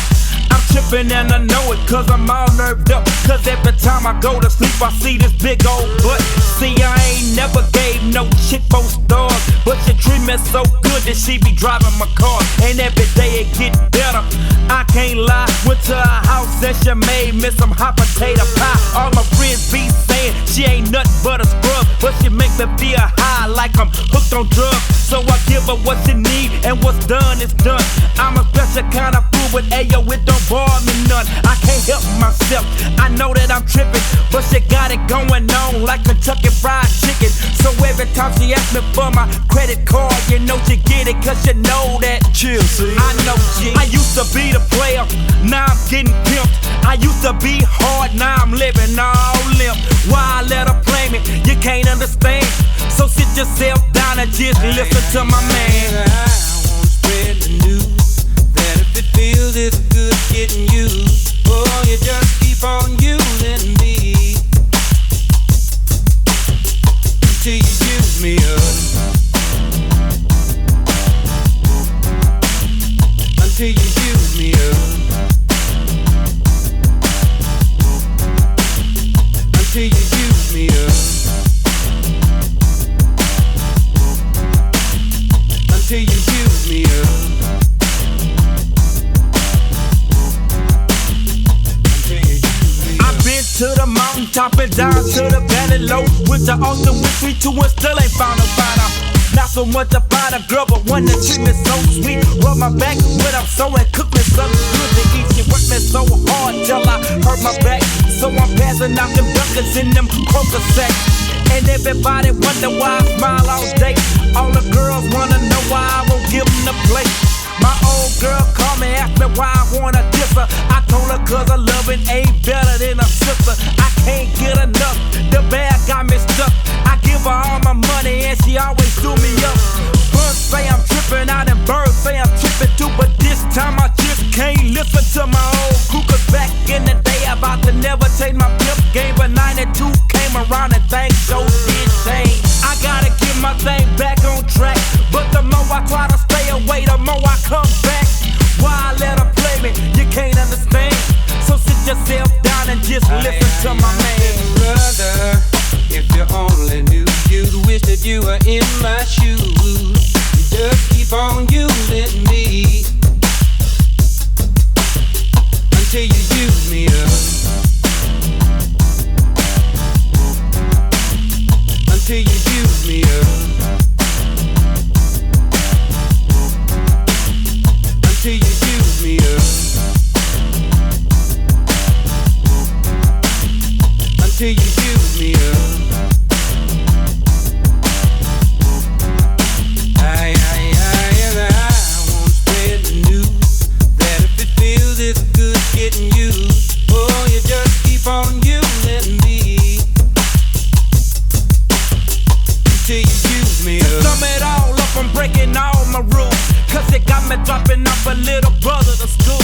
Speaker 17: I'm tripping and I know it cause I'm all nerved up. Cause every time I go to sleep I see this big old butt. See I ain't never gave no chick 4 stars, but she treat me so good that she be driving my car. And every day it get better, I can't lie. Went to her house and she made me some hot potato pie. All my friends be saying she ain't nothing but a scrub, but she make me feel high like I'm hooked on drugs. So I give her what she need and what's done is done. I'm a special kind of fool, but ayo, it don't bore me none. I can't help myself, I know that I'm tripping, but she got it going on like Kentucky Fried Chicken. So every time she asks me for my credit card, you know she get it cause you know that.
Speaker 21: Chill, see?
Speaker 17: I know G. I used to be the player, now I'm getting pimped. I used to be hard, now I'm living all limp. Why I let her play me, you can't understand. So sit yourself down and just listen to my man.
Speaker 18: I wanna spread the news that if it feels it's good getting used, oh, you just keep on using me until you use me up. Until you use me up. Until you use me up. Until you use me up.
Speaker 17: I've been to the the mountaintop and down to the valley low. With the ocean with 3, 2, and still ain't found nobody. Not so much about a girl, but one that treat me so sweet. Rub my back when I'm so and cook me something good to eat. She worked me so hard till I hurt my back. So I'm passing out them buckets in them croaker sacks. And everybody wonder why I smile all day. All the girls wanna know why I won't give them the plate. My old girl called me, asked me why I wanna diss her. I told her cause her loving ain't better than a sister. I can't get enough, the bag got me stuck. I give her all my money and she always do me up. Birds say I'm tripping out and birds say I'm tripping too. But this time I just can't listen to my old crew. Cause back in the day I about to never change my pimp game. But 92 came around and things so did change. I gotta get my thing back on track. But the more I try to stay away, the more I come back. Why I let her play me? You can't understand. So sit yourself down and just listen to my man.
Speaker 18: Brother, if you only knew, you'd wish that you were in my shoes. You just keep on using me until you use me up. Until you use me up. Until you use me up. Until you use me up. I wanna spread the news that if it feels it's good getting used, oh, you just keep on using me until you use me up.
Speaker 17: To sum it all up, I'm breaking all my rules. Cause it got me dropping off a little brother to school.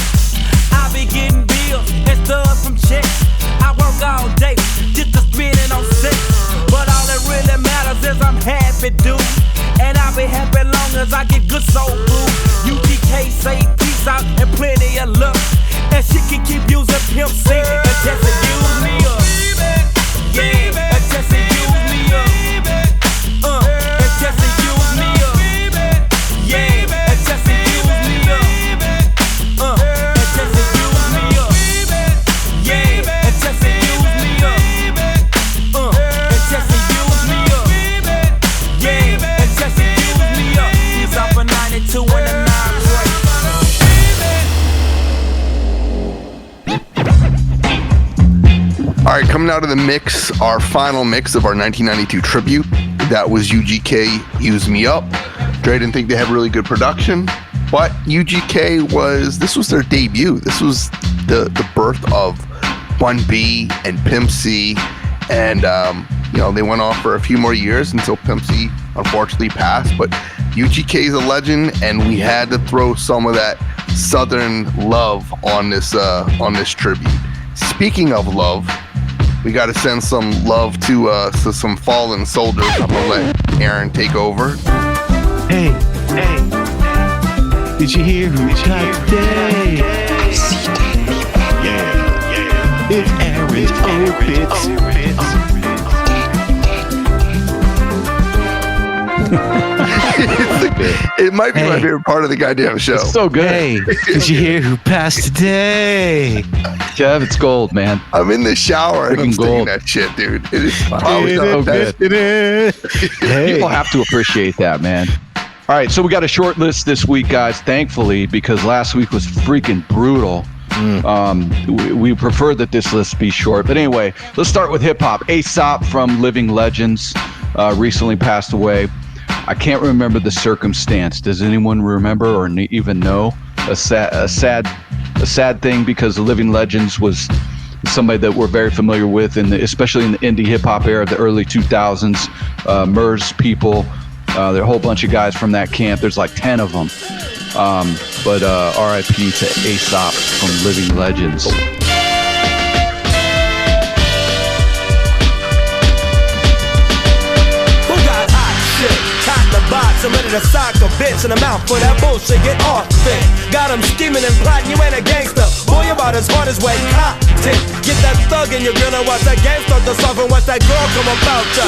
Speaker 17: I be getting bills and stuff from checks. I work all day just to spend it on sex. But all that really matters is I'm happy, dude. And I'll be happy long as I get good soul food. UGK say peace out and plenty of luck. And she can keep using Pimp C and just to use me up. Yeah, and just to use me up. And just to use me up. Yeah, and just to use me up. And just to use me up. Yeah, and just to use me up. And just to use me up. Yeah, and just to use me up. He's up for 92 and a 9 play.
Speaker 2: All right, coming out of the mix, our final mix of our 1992 tribute. That was UGK, Use Me Up. Dre didn't think they had really good production, but UGK this was their debut. This was the birth of Bun B and Pimp C, and they went off for a few more years until Pimp C unfortunately passed. But UGK is a legend, and we had to throw some of that Southern love on this tribute. Speaking of love, we got to send some love to some fallen soldiers. I'm gonna let Aaron take over.
Speaker 3: Hey, did you hear who died today? Yeah. It's Aaron's Opitz.
Speaker 2: It might be my favorite part of the goddamn show.
Speaker 4: It's so good.
Speaker 3: Hey, did you hear who passed today?
Speaker 4: Kev, it's gold, man.
Speaker 2: I'm in the shower and I'm singing that shit, dude. It is probably
Speaker 4: so
Speaker 2: good.
Speaker 4: People have to appreciate that, man. All right, so we got a short list this week, guys, thankfully, because last week was freaking brutal. We prefer that this list be short. But anyway, let's start with hip-hop. Aesop from Living Legends recently passed away. I can't remember the circumstance. Does anyone remember or even know? A sad thing, because the Living Legends was somebody that we're very familiar with, especially in the indie hip-hop era of the early 2000s. Murs people, there are a whole bunch of guys from that camp. There's like 10 of them. But RIP to Aesop from Living Legends.
Speaker 5: I'm ready to sock 'em.
Speaker 12: bitch in the mouth for that bullshit, get off it. Got him scheming and plotting, you ain't a gangster. Boy, you about as hard as wet cotton. Get that thug in your grill and watch that game start to solve and watch that girl come about ya.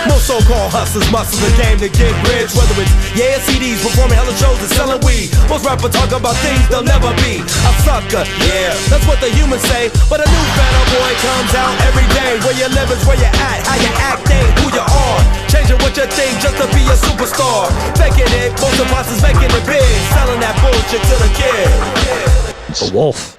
Speaker 12: Most so-called hustlers muscle the game to get rich. Whether it's CDs, performing hella shows and selling weed. Most rappers talk about things they'll never be. A sucker, yeah, that's what the humans say. But a new better boy comes out every day. Where you live is where you at, how you act ain't who you are. Changing what you think just to be a superstar. Faking it, most of us is making it big. Selling that bullshit to the kid.
Speaker 4: The Wolf.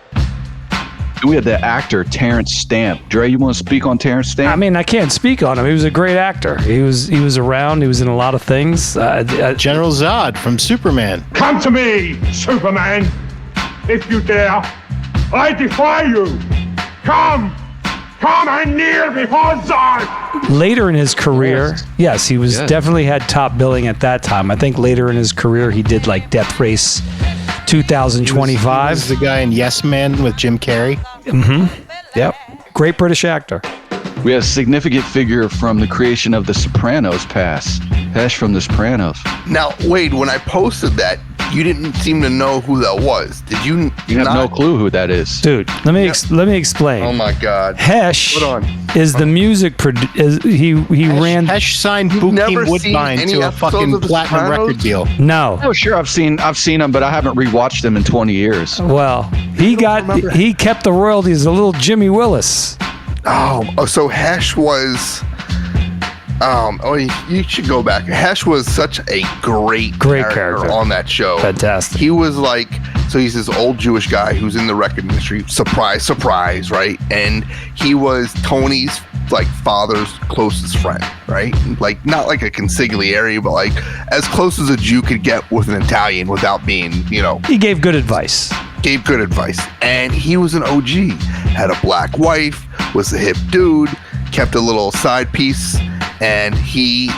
Speaker 4: We had the actor Terrence Stamp. Dre, you want to speak on Terrence Stamp?
Speaker 8: I mean, I can't speak on him. He was a great actor. He was around. He was in a lot of things.
Speaker 14: General Zod from Superman.
Speaker 19: Come to me, Superman, if you dare. I defy you. Come and kneel before Zod.
Speaker 8: Later in his career, yes, he was definitely had top billing at that time. I think later in his career, he did like Death Race 2025.
Speaker 14: He was the guy in Yes Man with Jim Carrey.
Speaker 8: Mm-hmm. Yep. Great British actor.
Speaker 4: We have a significant figure from the creation of The Sopranos pass. Hesh from The Sopranos.
Speaker 2: Now, Wade, when I posted that, you didn't seem to know who that was. Did you?
Speaker 4: You have no clue who that is.
Speaker 8: Dude, let me explain.
Speaker 2: Oh my God.
Speaker 8: Hesh is the music he ran.
Speaker 14: Hesh signed Bokeem Woodbine to a fucking platinum record deal.
Speaker 8: No.
Speaker 4: Oh, sure. I've seen them, but I haven't rewatched them in 20 years.
Speaker 8: Well, he kept the royalties. A little Jimmy Willis.
Speaker 2: Oh, so Hesh was. You should go back. Hesh was such a great character on that show.
Speaker 8: Fantastic.
Speaker 2: He was like, so he's this old Jewish guy who's in the record industry. Surprise, surprise, right? And he was Tony's like father's closest friend, right? Like not like a consigliere, but like as close as a Jew could get with an Italian without being,
Speaker 8: He gave good advice.
Speaker 2: And he was an OG. Had a black wife, was a hip dude, kept a little side piece. And he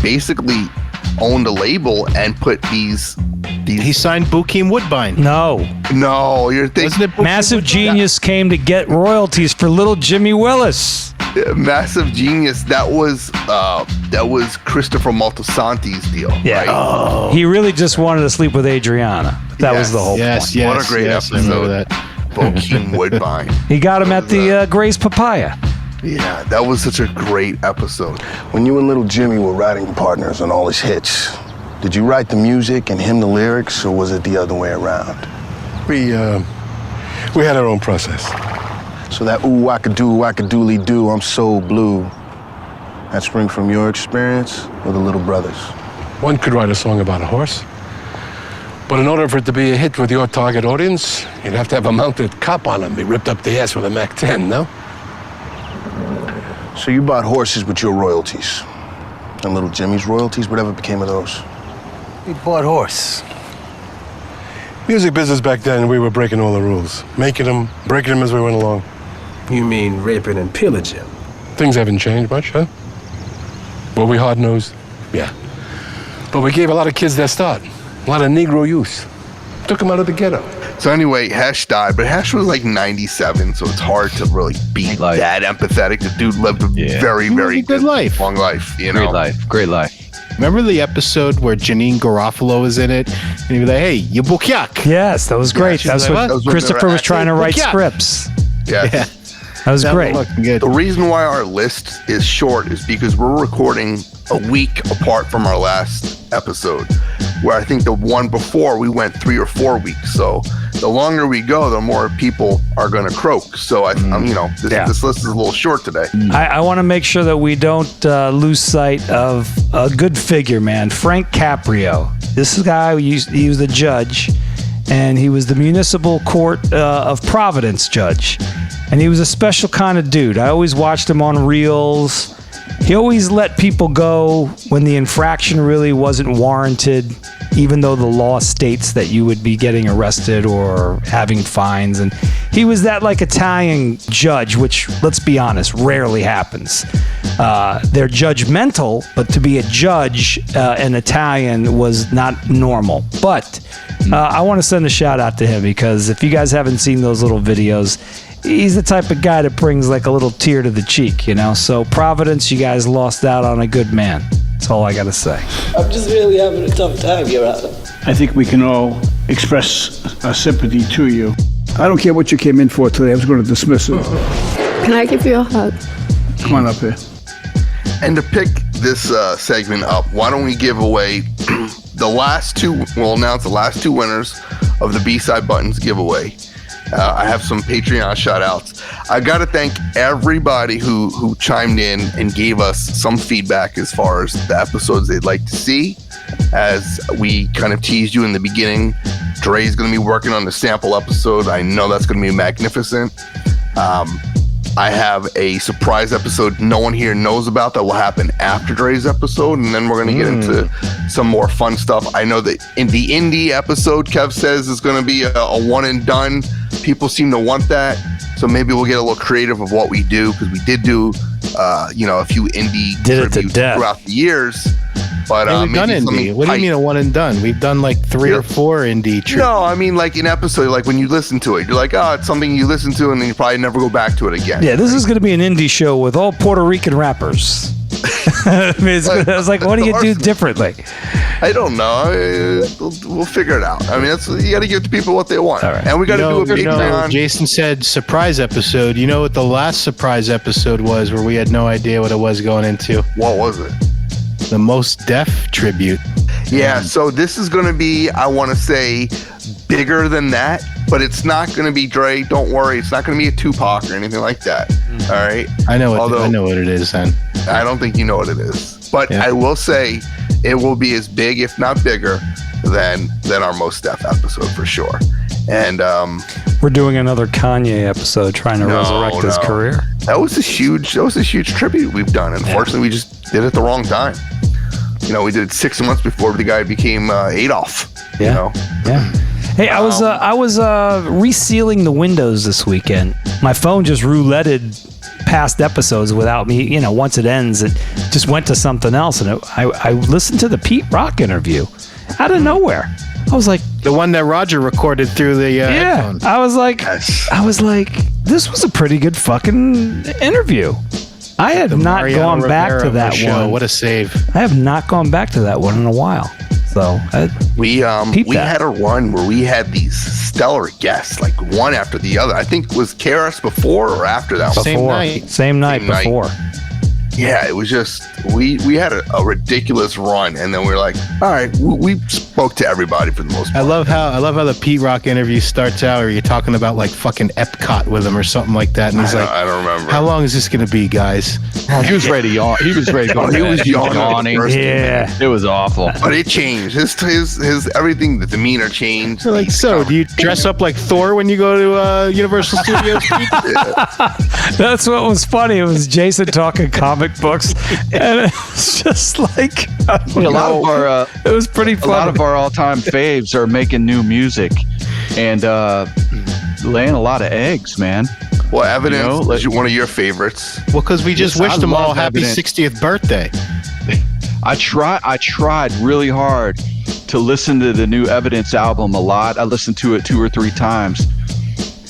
Speaker 2: basically owned a label and put these.
Speaker 14: He signed Bokeem Woodbine.
Speaker 8: No,
Speaker 2: you're thinking.
Speaker 8: Massive Genius came to get royalties for little Jimmy Willis.
Speaker 2: Massive Genius. That was Christopher Moltisanti's deal.
Speaker 8: Yeah.
Speaker 2: Right?
Speaker 8: Oh. He really just wanted to sleep with Adriana. That was the whole point.
Speaker 2: What a great episode. Bokeem Woodbine.
Speaker 8: He got him at the Gray's Papaya.
Speaker 2: Yeah, that was such a great episode.
Speaker 24: When you and Little Jimmy were writing partners on all his hits, did you write the music and him the lyrics, or was it the other way around?
Speaker 25: We had our own process.
Speaker 24: So that ooh, wackadoodly doo, I'm so blue, that spring from your experience or the Little Brothers?
Speaker 25: One could write a song about a horse, but in order for it to be a hit with your target audience, you'd have to have a mounted cop on him, be ripped up the ass with a Mac-10, no?
Speaker 24: So you bought horses with your royalties. And Little Jimmy's royalties, whatever became of those?
Speaker 25: We bought horse. Music business back then, we were breaking all the rules. Making them, breaking them as we went along.
Speaker 26: You mean raping and pillaging?
Speaker 25: Things haven't changed much, huh? Were we hard-nosed? Yeah. But we gave a lot of kids their start. A lot of Negro youth. Took them out of the ghetto.
Speaker 2: So anyway, Hesh died, but Hesh was like 97, so it's hard to really be that empathetic. The dude lived a very, very
Speaker 14: good life.
Speaker 2: Long life,
Speaker 4: Great life.
Speaker 14: Remember the episode where Janine Garofalo was in it? And he'd be like, hey, you bukyak.
Speaker 8: Yes, that was great.
Speaker 14: Yeah,
Speaker 8: That's what Christopher was trying to write scripts.
Speaker 2: Yeah.
Speaker 8: That was great.
Speaker 2: The reason why our list is short is because we're recording a week apart from our last episode, where I think the one before we went 3 or 4 weeks. So the longer we go, the more people are going to croak. So this list is a little short today.
Speaker 8: I want to make sure that we don't lose sight of a good figure, man. Frank Caprio. This guy, he was the judge, and he was the municipal court of Providence judge. And he was a special kind of dude. I always watched him on reels. He always let people go when the infraction really wasn't warranted, even though the law states that you would be getting arrested or having fines. And he was that like Italian judge, which, let's be honest, rarely happens. They're judgmental, but to be a judge, an Italian, was not normal. But I want to send a shout out to him, because if you guys haven't seen those little videos, he's the type of guy that brings like a little tear to the cheek, So Providence, you guys lost out on a good man. That's That's all I got to say.
Speaker 6: I'm just really having a tough time, Your Honor.
Speaker 7: I think we can all express our sympathy to you. I don't care what you came in for today. I was going to dismiss it.
Speaker 9: Can I give you a hug?
Speaker 7: Come on up here.
Speaker 2: And to pick this segment up, why don't we give away the last two? We'll announce the last two winners of the B-Side Buttons giveaway. I have some Patreon shout outs. I got to thank everybody who chimed in and gave us some feedback as far as the episodes they'd like to see. As we kind of teased you in the beginning, Dre's going to be working on the sample episode. I know that's going to be magnificent. I have a surprise episode no one here knows about that will happen after Dre's episode, and then we're going to get into some more fun stuff. I know that in the indie episode, Kev says is going to be a one and done. People seem to want that, so maybe we'll get a little creative of what we do, because we did do a few indie tributes throughout the years. But
Speaker 14: Hey, we've done indie. What do you mean a one and done? We've done like 3 or 4 indie tributes.
Speaker 2: No, I mean like an episode, like when you listen to it, you're like, oh, it's something you listen to, and then you probably never go back to it again.
Speaker 8: Yeah, this is going to be an indie show with all Puerto Rican rappers. I mean, it's like, what do you do differently?
Speaker 2: I don't know. We'll figure it out. I mean, you got to give the people what they want. All right. And we got to do a Patreon.
Speaker 14: Jason said surprise episode. You know what the last surprise episode was, where we had no idea what it was going into?
Speaker 2: What was it?
Speaker 14: The Most Def tribute.
Speaker 2: Yeah, so this is going to be, I want to say, bigger than that, but it's not going to be Dre. Don't worry, it's not going to be a Tupac or anything like that. All right.
Speaker 14: I know what it is. Then
Speaker 2: I don't think you know what it is, but I will say it will be as big, if not bigger, than our Most Def episode for sure. And
Speaker 8: we're doing another Kanye episode, trying to resurrect his career.
Speaker 2: That was a huge tribute we've done. Unfortunately, we just did it the wrong time. You know, we did it 6 months before the guy became Adolf.
Speaker 8: Yeah.
Speaker 2: You know?
Speaker 8: Yeah. Hey, I was resealing the windows this weekend. My phone just rouletted past episodes without me. Once it ends, it just went to something else, and I listened to the Pete Rock interview out of nowhere. I was like,
Speaker 14: the one that Roger recorded through the headphones.
Speaker 8: I was like, this was a pretty good fucking interview. I had not gone back to that one.
Speaker 14: What a save!
Speaker 8: I have not gone back to that one in a while. So
Speaker 2: we had a run where we had these stellar guests, like one after the other. I think was Karis before or after that one?
Speaker 8: Same night before.
Speaker 2: Yeah, it was just we had a ridiculous run, and then we were like, all right, we spoke to everybody for the most part.
Speaker 14: I love how the Pete Rock interview starts out, or you're talking about like fucking Epcot with him or something like that, and he's
Speaker 2: I don't remember.
Speaker 14: How long is this gonna be, guys?
Speaker 4: He was ready. He was ready to go.
Speaker 2: He was yawning.
Speaker 4: Yeah, it was awful.
Speaker 2: But it changed. His everything, the demeanor changed.
Speaker 14: Like, so do you dress up like Thor when you go to Universal Studios?
Speaker 8: That's what was funny. It was Jason talking comic books, and it's just like it was pretty funny.
Speaker 4: A lot of our all-time faves are making new music and laying a lot of eggs, man.
Speaker 2: Well, Evidence is one of your favorites.
Speaker 14: Well, because we just wished them all happy 60th birthday.
Speaker 4: I tried really hard to listen to the new Evidence album a lot. I listened to it 2 or 3 times,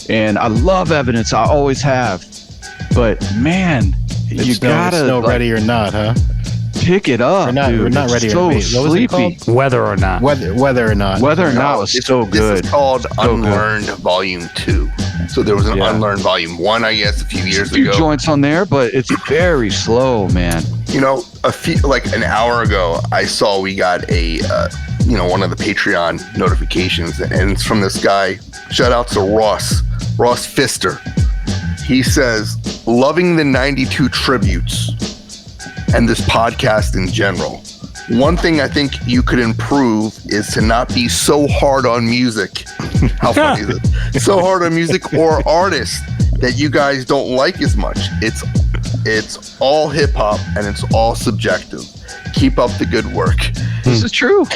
Speaker 4: and I love Evidence. I always have, but man, you gotta
Speaker 14: ready or not, huh?
Speaker 4: Pick it up,
Speaker 14: we're not ready.
Speaker 4: So
Speaker 14: sleepy.
Speaker 8: Whether or not.
Speaker 14: Whether or not
Speaker 4: was so good.
Speaker 2: This is called Unlearned Volume 2. So there was an Unlearned Volume 1, I guess, a few years ago.
Speaker 4: A few joints on there, but it's very slow, man.
Speaker 2: An hour ago, I saw we got a one of the Patreon notifications, and it's from this guy. Shout out to Ross Pfister. He says, loving the 92 tributes and this podcast in general. One thing I think you could improve is to not be so hard on music. How funny is it? So hard on music or artists that you guys don't like as much. It's all hip hop and it's all subjective. Keep up the good work.
Speaker 4: This is true.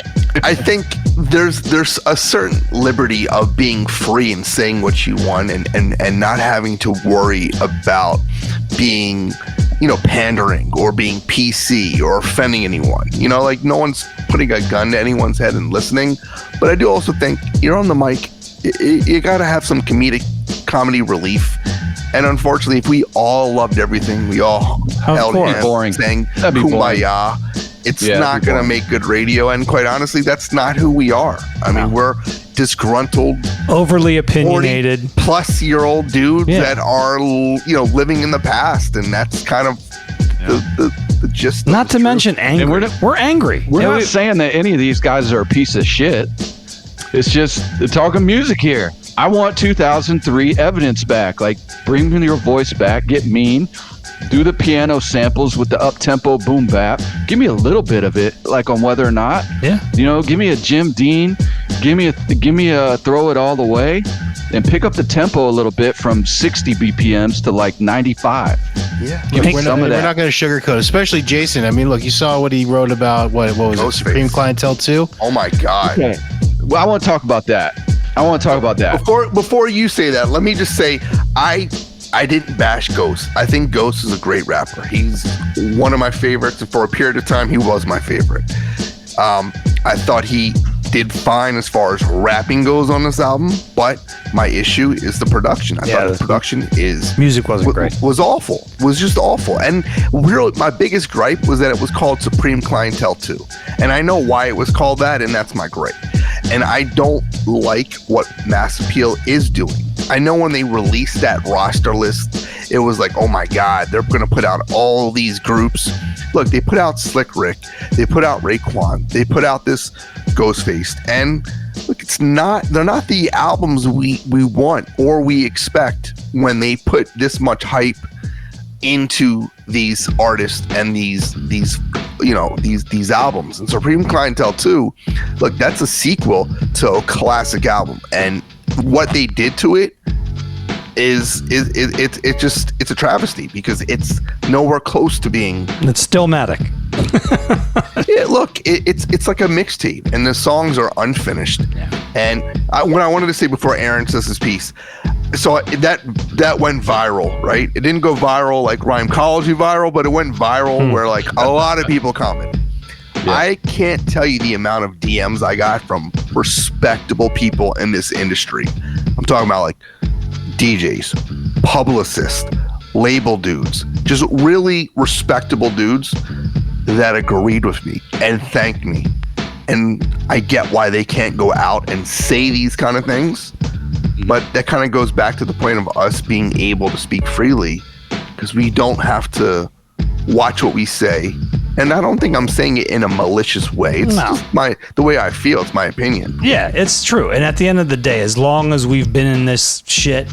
Speaker 2: I think there's a certain liberty of being free and saying what you want and not having to worry about being, pandering or being PC or offending anyone. Like no one's putting a gun to anyone's head and listening. But I do also think you're on the mic. You got to have some comedy relief. And unfortunately, if we all loved everything, we all held hands saying Kumbaya, It's not going to make good radio. And quite honestly, that's not who we are. I mean, we're disgruntled,
Speaker 8: overly opinionated,
Speaker 2: 40-plus-year-old dudes that are, living in the past. And that's kind of the gist.
Speaker 8: Not to mention angry.
Speaker 4: And
Speaker 8: we're angry.
Speaker 4: We're not saying that any of these guys are a piece of shit. It's just talking music here. I want 2003 evidence back. Like, bring your voice back, get mean, do the piano samples with the up-tempo boom bap. Give me a little bit of it, like on Whether or Not.
Speaker 8: Yeah.
Speaker 4: Give me a Jim Dean. Give me a Throw It All the Way, and pick up the tempo a little bit from 60 BPMs to like 95.
Speaker 2: Yeah.
Speaker 14: We're not going to sugarcoat, especially Jason. I mean, look, you saw what he wrote about, what was it, Supreme Clientele 2?
Speaker 2: Oh, my God.
Speaker 4: Okay. Well, I want to talk about that.
Speaker 2: Before you say that, let me just say, I didn't bash Ghost. I think Ghost is a great rapper. He's one of my favorites, and for a period of time, he was my favorite. I thought he did fine as far as rapping goes on this album, but my issue is the production. I thought the production
Speaker 8: wasn't great.
Speaker 2: Was awful. Was just awful. And really, my biggest gripe was that it was called Supreme Clientele 2. And I know why it was called that, and that's my gripe. And I don't like what Mass Appeal is doing. I know when they released that roster list, it was like, oh my God, they're going to put out all these groups. Look, they put out Slick Rick, they put out Raekwon, they put out this Ghostface, and look, they're not the albums we want or we expect when they put this much hype into these artists and these albums. And Supreme Clientele 2, look, that's a sequel to a classic album, and what they did to it is it's a travesty, because it's nowhere close to being.
Speaker 8: It's Stillmatic.
Speaker 2: Look, it's like a mixtape, and the songs are unfinished. And what I wanted to say before Aaron says his piece, so that went viral, right? It didn't go viral like Rhymecology viral, but it went viral where like a lot of people commented. I can't tell you the amount of DMs I got from respectable people in this industry. I'm talking about like DJs, publicists, label dudes, just really respectable dudes that agreed with me and thanked me. And I get why they can't go out and say these kind of things, but that kind of goes back to the point of us being able to speak freely, because we don't have to watch what we say. And I don't think I'm saying it in a malicious way. It's just the way I feel. It's my opinion.
Speaker 8: Yeah, it's true. And at the end of the day, as long as we've been in this shit,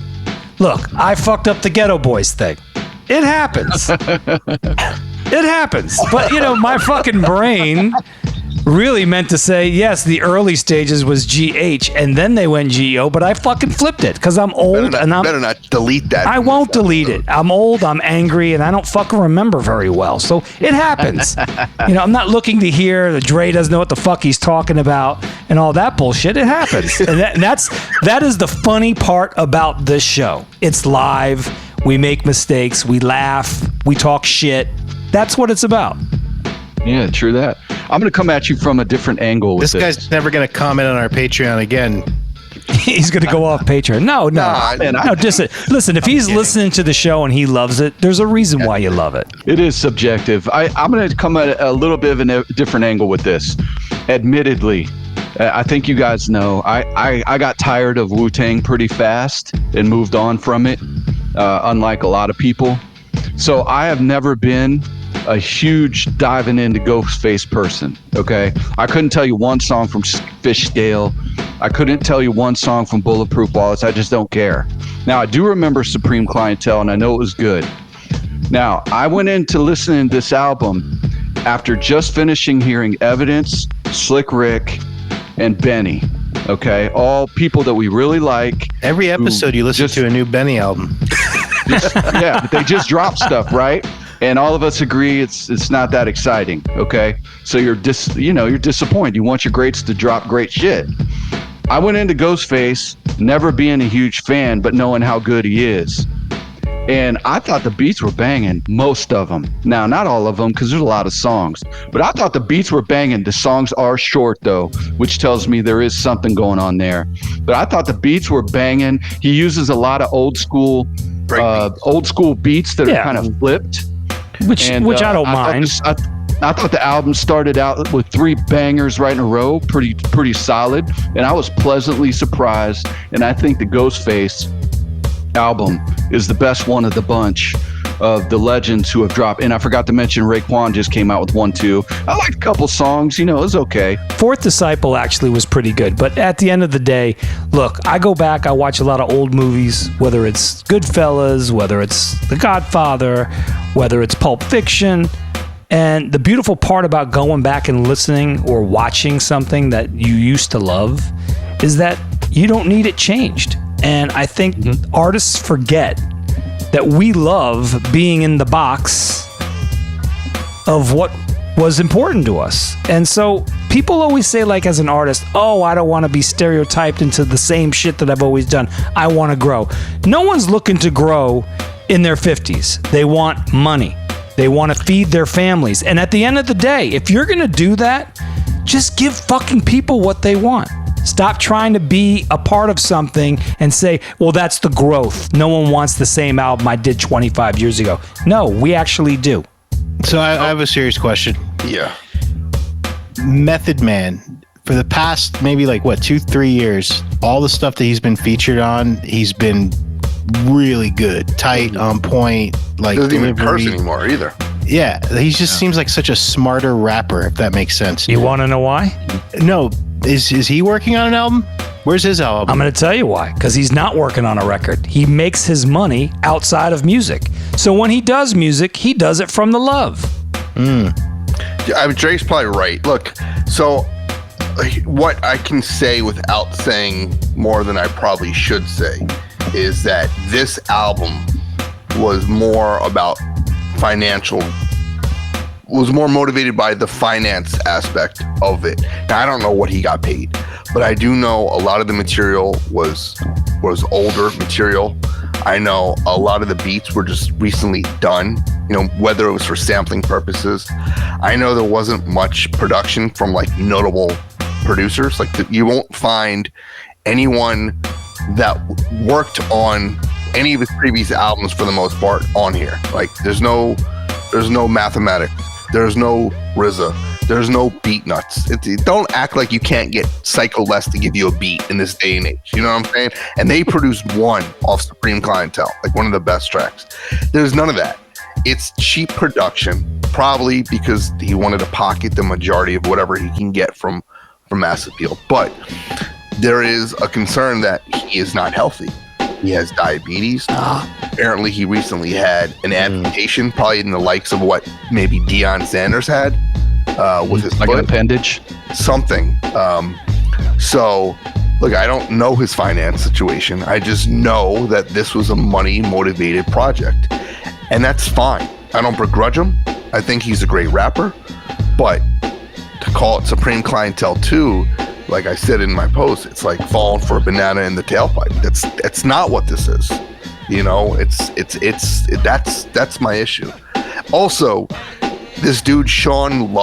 Speaker 8: look, I fucked up the Geto Boys thing. It happens. It happens. But, my fucking brain really meant to say, yes, the early stages was GH, and then they went GO, but I fucking flipped it because I'm old and I'm...
Speaker 2: Better not delete that.
Speaker 8: I won't delete it. I'm old, I'm angry, and I don't fucking remember very well. So it happens. I'm not looking to hear that Dre doesn't know what the fuck he's talking about and all that bullshit. It happens. And that is the funny part about this show. It's live. We make mistakes. We laugh. We talk shit. That's what it's about.
Speaker 4: Yeah, true that. I'm going to come at you from a different angle with
Speaker 14: this. Guy's never going to comment on our Patreon again.
Speaker 8: He's going to go off Patreon. No. Listen, if he's listening to the show and he loves it, there's a reason why you love it.
Speaker 4: It is subjective. I'm going to come at a little bit of a different angle with this. Admittedly, I think you guys know, I got tired of Wu-Tang pretty fast and moved on from it, unlike a lot of people. So I have never been a huge diving into Ghostface person, okay? I couldn't tell you one song from Fish Scale. I couldn't tell you one song from Bulletproof Wallets. I just don't care. Now, I do remember Supreme Clientele, and I know it was good. Now, I went into listening to this album after just finishing hearing Evidence, Slick Rick, and Benny, okay? All people that we really like.
Speaker 14: Every episode you listen to a new Benny album.
Speaker 4: Yeah, they just drop stuff, right? And all of us agree it's not that exciting, okay? So you're disappointed. You want your greats to drop great shit. I went into Ghostface never being a huge fan, but knowing how good he is. And I thought the beats were banging, most of them. Now, not all of them, because there's a lot of songs. But I thought the beats were banging. The songs are short, though, which tells me there is something going on there. But I thought the beats were banging. He uses a lot of old school beats that are kind of flipped.
Speaker 8: Which I don't mind.
Speaker 4: I thought the album started out with 3 bangers right in a row, pretty solid, and I was pleasantly surprised. And I think the Ghostface album is the best one of the bunch of the legends who have dropped. And I forgot to mention Raekwon just came out with one too. I liked a couple songs, it was okay.
Speaker 8: Fourth Disciple actually was pretty good, but at the end of the day, look, I go back, I watch a lot of old movies, whether it's Goodfellas, whether it's The Godfather, whether it's Pulp Fiction. And the beautiful part about going back and listening or watching something that you used to love is that you don't need it changed. And I think artists forget that we love being in the box of what was important to us. And so people always say, like, as an artist, oh, I don't want to be stereotyped into the same shit that I've always done. I want to grow. No one's looking to grow in their 50s. They want money. They want to feed their families. And at the end of the day, if you're going to do that, just give fucking people what they want. Stop trying to be a part of something and say, well, that's the growth. No one wants the same album I did 25 years ago. No, we actually do.
Speaker 14: So I have a serious question.
Speaker 2: Yeah.
Speaker 14: Method Man, for the past maybe 2-3 years, all the stuff that he's been featured on, he's been really good, tight, on point.
Speaker 2: Doesn't even curse anymore either.
Speaker 14: Yeah, he just seems like such a smarter rapper, if that makes sense.
Speaker 8: You want to know why?
Speaker 14: No. Is he working on an album? Where's his album?
Speaker 8: I'm going to tell you why. Because he's not working on a record. He makes his money outside of music. So when he does music, he does it from the love.
Speaker 2: Drake's probably right. Look, so what I can say without saying more than I probably should say is that this album was more about was more motivated by the finance aspect of it. Now, I don't know what he got paid, but I do know a lot of the material was older material. I know a lot of the beats were just recently done, whether it was for sampling purposes. I know there wasn't much production from notable producers. You won't find anyone that worked on any of his previous albums for the most part on here. There's no Mathematics. There's no RZA. There's no Beat Nuts. Don't act like you can't get Psycho Les to give you a beat in this day and age. You know what I'm saying? And they produced one off Supreme Clientele, one of the best tracks. There's none of that. It's cheap production, probably because he wanted to pocket the majority of whatever he can get from Mass Appeal. But there is a concern that he is not healthy. He has diabetes. Apparently, he recently had an amputation, probably in the likes of what maybe Deion Sanders had with his foot.
Speaker 4: An appendage?
Speaker 2: Something. So, look, I don't know his finance situation. I just know that this was a money-motivated project. And that's fine. I don't begrudge him. I think he's a great rapper. But to call it Supreme Clientele 2... like I said in my post, it's like falling for a banana in the tailpipe. That's not what this is. That's my issue. Also, this dude Sean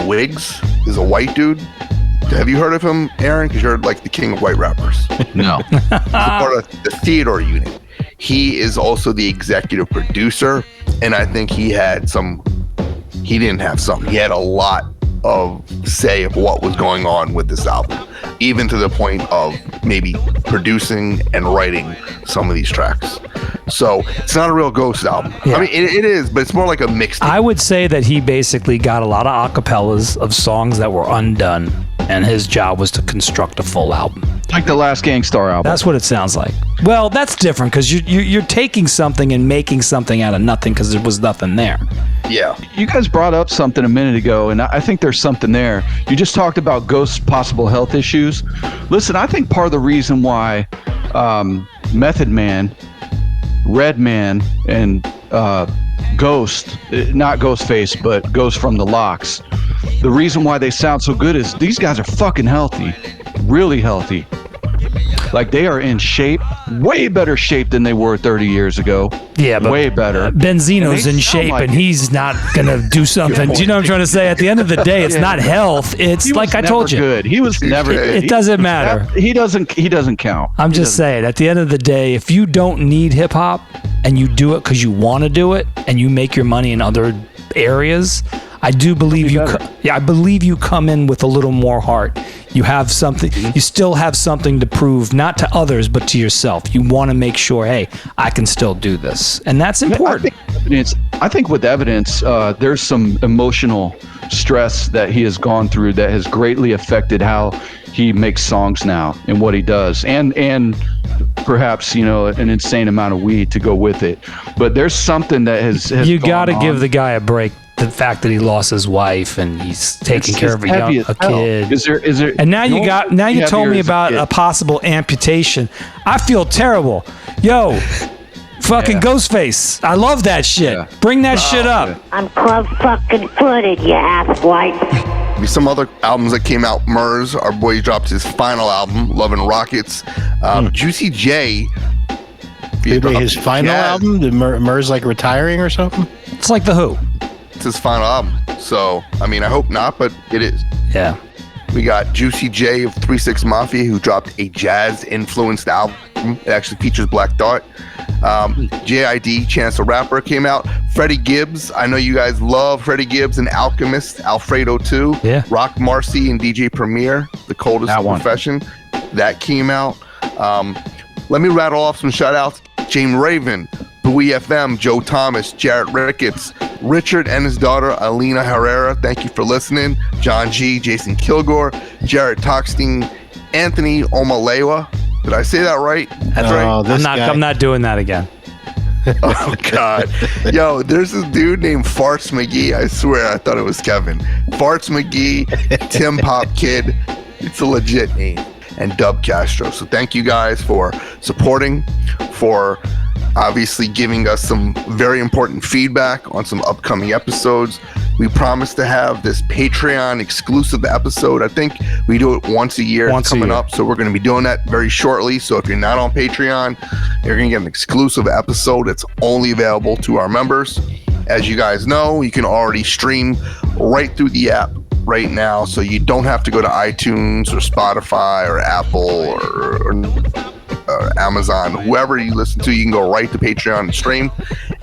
Speaker 2: Wiggs is a white dude. Have you heard of him, Aaron? Because you're the king of white rappers.
Speaker 4: No.
Speaker 2: He's part of the theater unit. He is also the executive producer, and I think he had he had a lot of say of what was going on with this album, even to the point of maybe producing and writing some of these tracks. So it's not a real Ghost album. Yeah. I mean, it is, but it's more like a mixtape.
Speaker 8: I would say that he basically got a lot of acapellas of songs that were undone, and his job was to construct a full album.
Speaker 4: Like the last Gang Starr album.
Speaker 8: That's what it sounds like. Well, that's different because you're taking something and making something out of nothing because there was nothing there.
Speaker 2: Yeah.
Speaker 4: You guys brought up something a minute ago, and I think there's something there. You just talked about Ghost's possible health issues. Listen, I think part of the reason why Method Man, Redman, and Ghost, not Ghostface, but Ghost from the Locks, the reason why they sound so good is these guys are fucking healthy, really healthy. They are in shape, way better shape than they were 30 years ago.
Speaker 8: Yeah, but
Speaker 4: way better.
Speaker 8: Benzino's in shape, and he's not gonna do something. Do you know what I'm trying to say? At the end of the day, it's not health. It's like I told you.
Speaker 4: Good. He was never good.
Speaker 8: It doesn't matter.
Speaker 4: He doesn't count.
Speaker 8: I'm just saying. At the end of the day, if you don't need hip hop and you do it because you want to do it and you make your money in other areas, I do believe I believe you come in with a little more heart. You have something. You still have something to prove, not to others, but to yourself. You want to make sure, hey, I can still do this, and that's important.
Speaker 4: I think with evidence, there's some emotional stress that he has gone through that has greatly affected how he makes songs now and what he does, and perhaps an insane amount of weed to go with it. But there's something that has
Speaker 8: you got to give the guy a break. The fact that he lost his wife and he's taking care of a kid.
Speaker 4: Is there?
Speaker 8: And now you told me about a possible amputation. I feel terrible. Yo, fucking Ghostface. I love that shit. Yeah. Bring that shit up.
Speaker 10: I'm club fucking footed, you asswipe.
Speaker 2: Some other albums that came out. Murs, our boy, dropped his final album, Love and Rockets. Juicy J.
Speaker 14: His final album? Did Murs like retiring or something?
Speaker 8: It's like The Who.
Speaker 2: His final album, so I mean, I hope not, but it is.
Speaker 8: Yeah.
Speaker 2: We got Juicy J of 3 6 Mafia, who dropped a jazz influenced album. It actually features Black Thought. JID, Chance the Rapper, came out. Freddie Gibbs, I know you guys love Freddie Gibbs and Alchemist, Alfredo 2.
Speaker 8: Yeah.
Speaker 2: Rock Marcy and DJ Premier, The Coldest Profession. That came out. Let me rattle off some shout outs. James Raven, Bowie FM, Joe Thomas, Jarrett Ricketts, Richard and his daughter, Alina Herrera. Thank you for listening. John G, Jason Kilgore, Jarrett Toxting, Anthony Omalewa. Did I say that right? That's right.
Speaker 8: I'm not doing that again.
Speaker 2: Oh, God. Yo, there's this dude named Farts McGee. I swear I thought it was Kevin. Farts McGee, Tim Pop Kid. It's a legit name. And Dub Castro. So thank you guys for supporting, for obviously giving us some very important feedback on some upcoming episodes. We promise to have this Patreon exclusive episode. I think we do it once a year. It's coming up, so we're going to be doing that very shortly. So if you're not on Patreon, you're going to get an exclusive episode. It's only available to our members. As you guys know, you can already stream right through the app right now, so you don't have to go to iTunes or Spotify or Apple or Amazon, whoever you listen to. You can go right to Patreon and stream.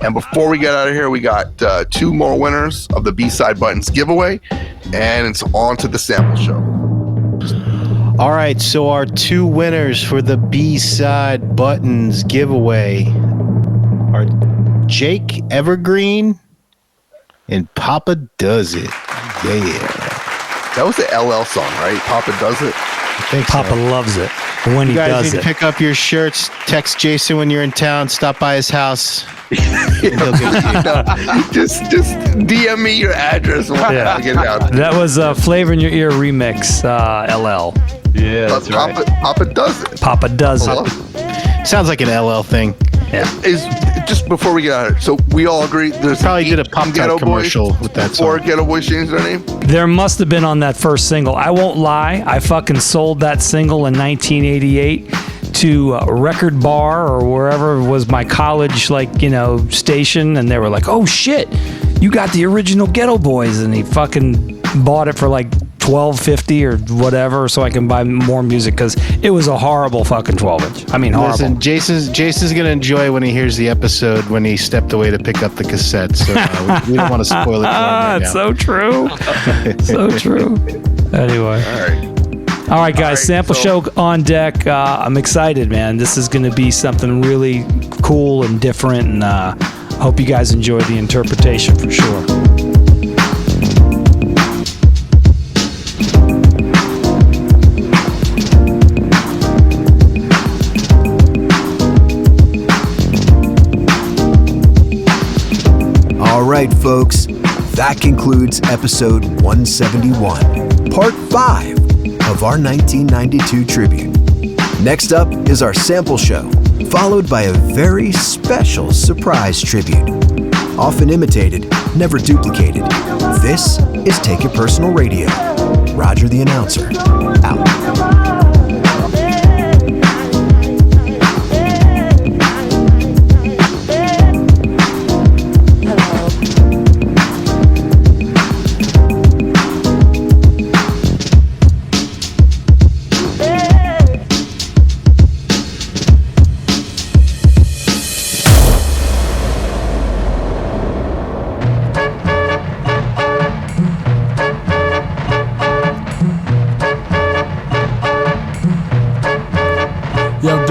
Speaker 2: And before we get out of here, we got 2 more winners of the B-Side Buttons giveaway, and it's on to the sample show.
Speaker 14: All right, so our 2 winners for the B-Side Buttons giveaway are Jake Evergreen and Papa Does It. Yeah.
Speaker 2: That was the LL song, right? Papa Does It?
Speaker 14: I think
Speaker 8: Papa loves it when he does it.
Speaker 14: You guys need to pick up your shirts. Text Jason when you're in town. Stop by his house.
Speaker 2: Just DM me your address. And I'll get it out.
Speaker 8: That was Flavor in Your Ear remix, LL.
Speaker 4: Yeah, that's right.
Speaker 2: Papa Does It.
Speaker 8: Papa Does It.
Speaker 14: Sounds like an LL thing.
Speaker 8: Yeah.
Speaker 2: Is just before we get out of here, so we all agree there's
Speaker 14: probably did a Pop-Tart commercial with that song.
Speaker 2: Or Geto Boys changed their name?
Speaker 8: There must have been on that first single. I won't lie. I fucking sold that single in 1988 to Record Bar or wherever was my college, station. And they were like, oh shit, you got the original Geto Boys. And he fucking bought it for like $12.50 or whatever, so I can buy more music, because it was a horrible fucking 12-inch. I mean, horrible.
Speaker 14: Listen, Jason's gonna enjoy when he hears the episode when he stepped away to pick up the cassette. So we don't want to spoil it for him right now.
Speaker 8: So true. So true. Anyway. All right, guys. Sample show on deck. I'm excited, man. This is going to be something really cool and different, and hope you guys enjoy the interpretation for sure.
Speaker 11: All right, folks, that concludes episode 171, part 5 of our 1992 tribute. Next up is our sample show, followed by a very special surprise tribute. Often imitated, never duplicated. This is Take It Personal Radio. Roger the announcer, out.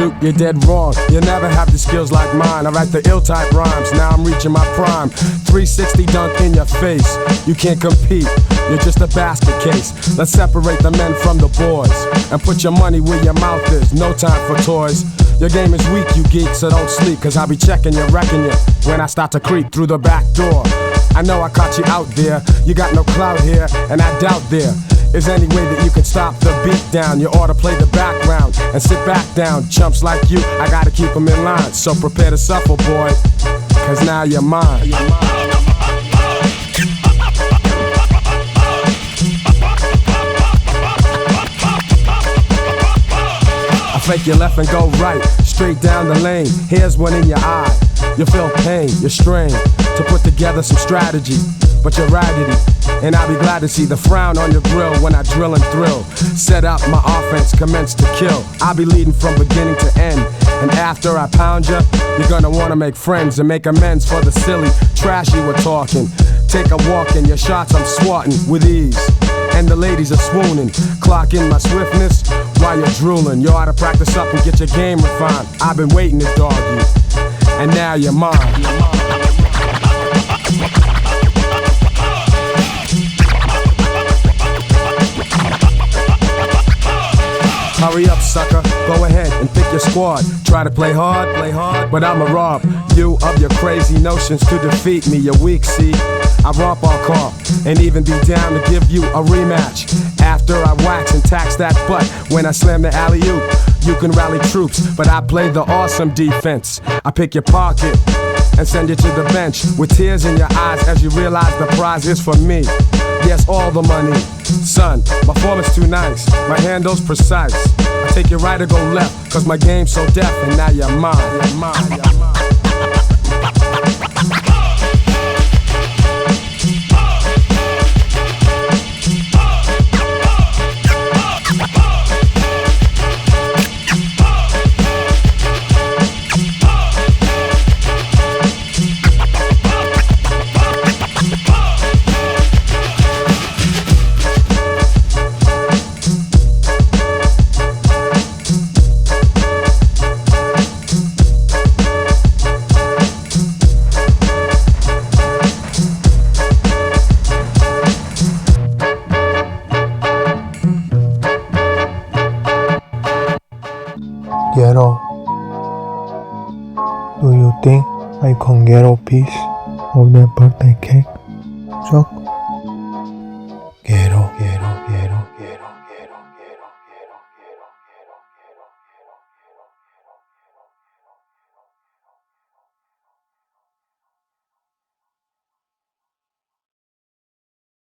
Speaker 1: Duke, you're dead wrong. You never have the skills like mine. I write the ill type rhymes, now I'm reaching my prime. 360 dunk in your face. You can't compete, you're just a basket case. Let's separate the men from the boys and put your money where your mouth is. No time for toys. Your game is weak, you geek, so don't sleep, cause I'll be checking you, wrecking you when I start to creep through the back door. I know I caught you out there, you got no clout here, and I doubt there is any way that you can stop the beat down. You ought to play the background and sit back down. Chumps like you, I gotta keep them in line. So prepare to suffer, boy, cause now you're mine. I fake your left and go right, straight down the lane. Here's one in your eye. You feel pain, you're strained to put together some strategy, but you're raggedy, and I'll be glad to see the frown on your grill when I drill and thrill. Set up my offense, commence to kill. I'll be leading from beginning to end, and after I pound you, you're gonna wanna make friends and make amends for the silly trash you were talking. Take a walk in your shots, I'm swatting with ease, and the ladies are swooning. Clock in my swiftness while you're drooling. You ought to practice up and get your game refined. I've been waiting to dog you, and now you're mine. Hurry up, sucker, go ahead and pick your squad. Try to play hard, but I'ma rob you of your crazy notions to defeat me. You're weak, see? I romp on call and even be down to give you a rematch. After I wax and tax that butt when I slam the alley-oop, you can rally troops, but I play the awesome defense. I pick your pocket and send you to the bench with tears in your eyes as you realize the prize is for me. Yes, all the money. Son, my form is too nice, my handle's precise. I take you right or go left, cause my game's so deaf, and now you're mine, you're mine, you're mine.
Speaker 13: Geto, do you think I can get a piece of that birthday cake? Chocolate.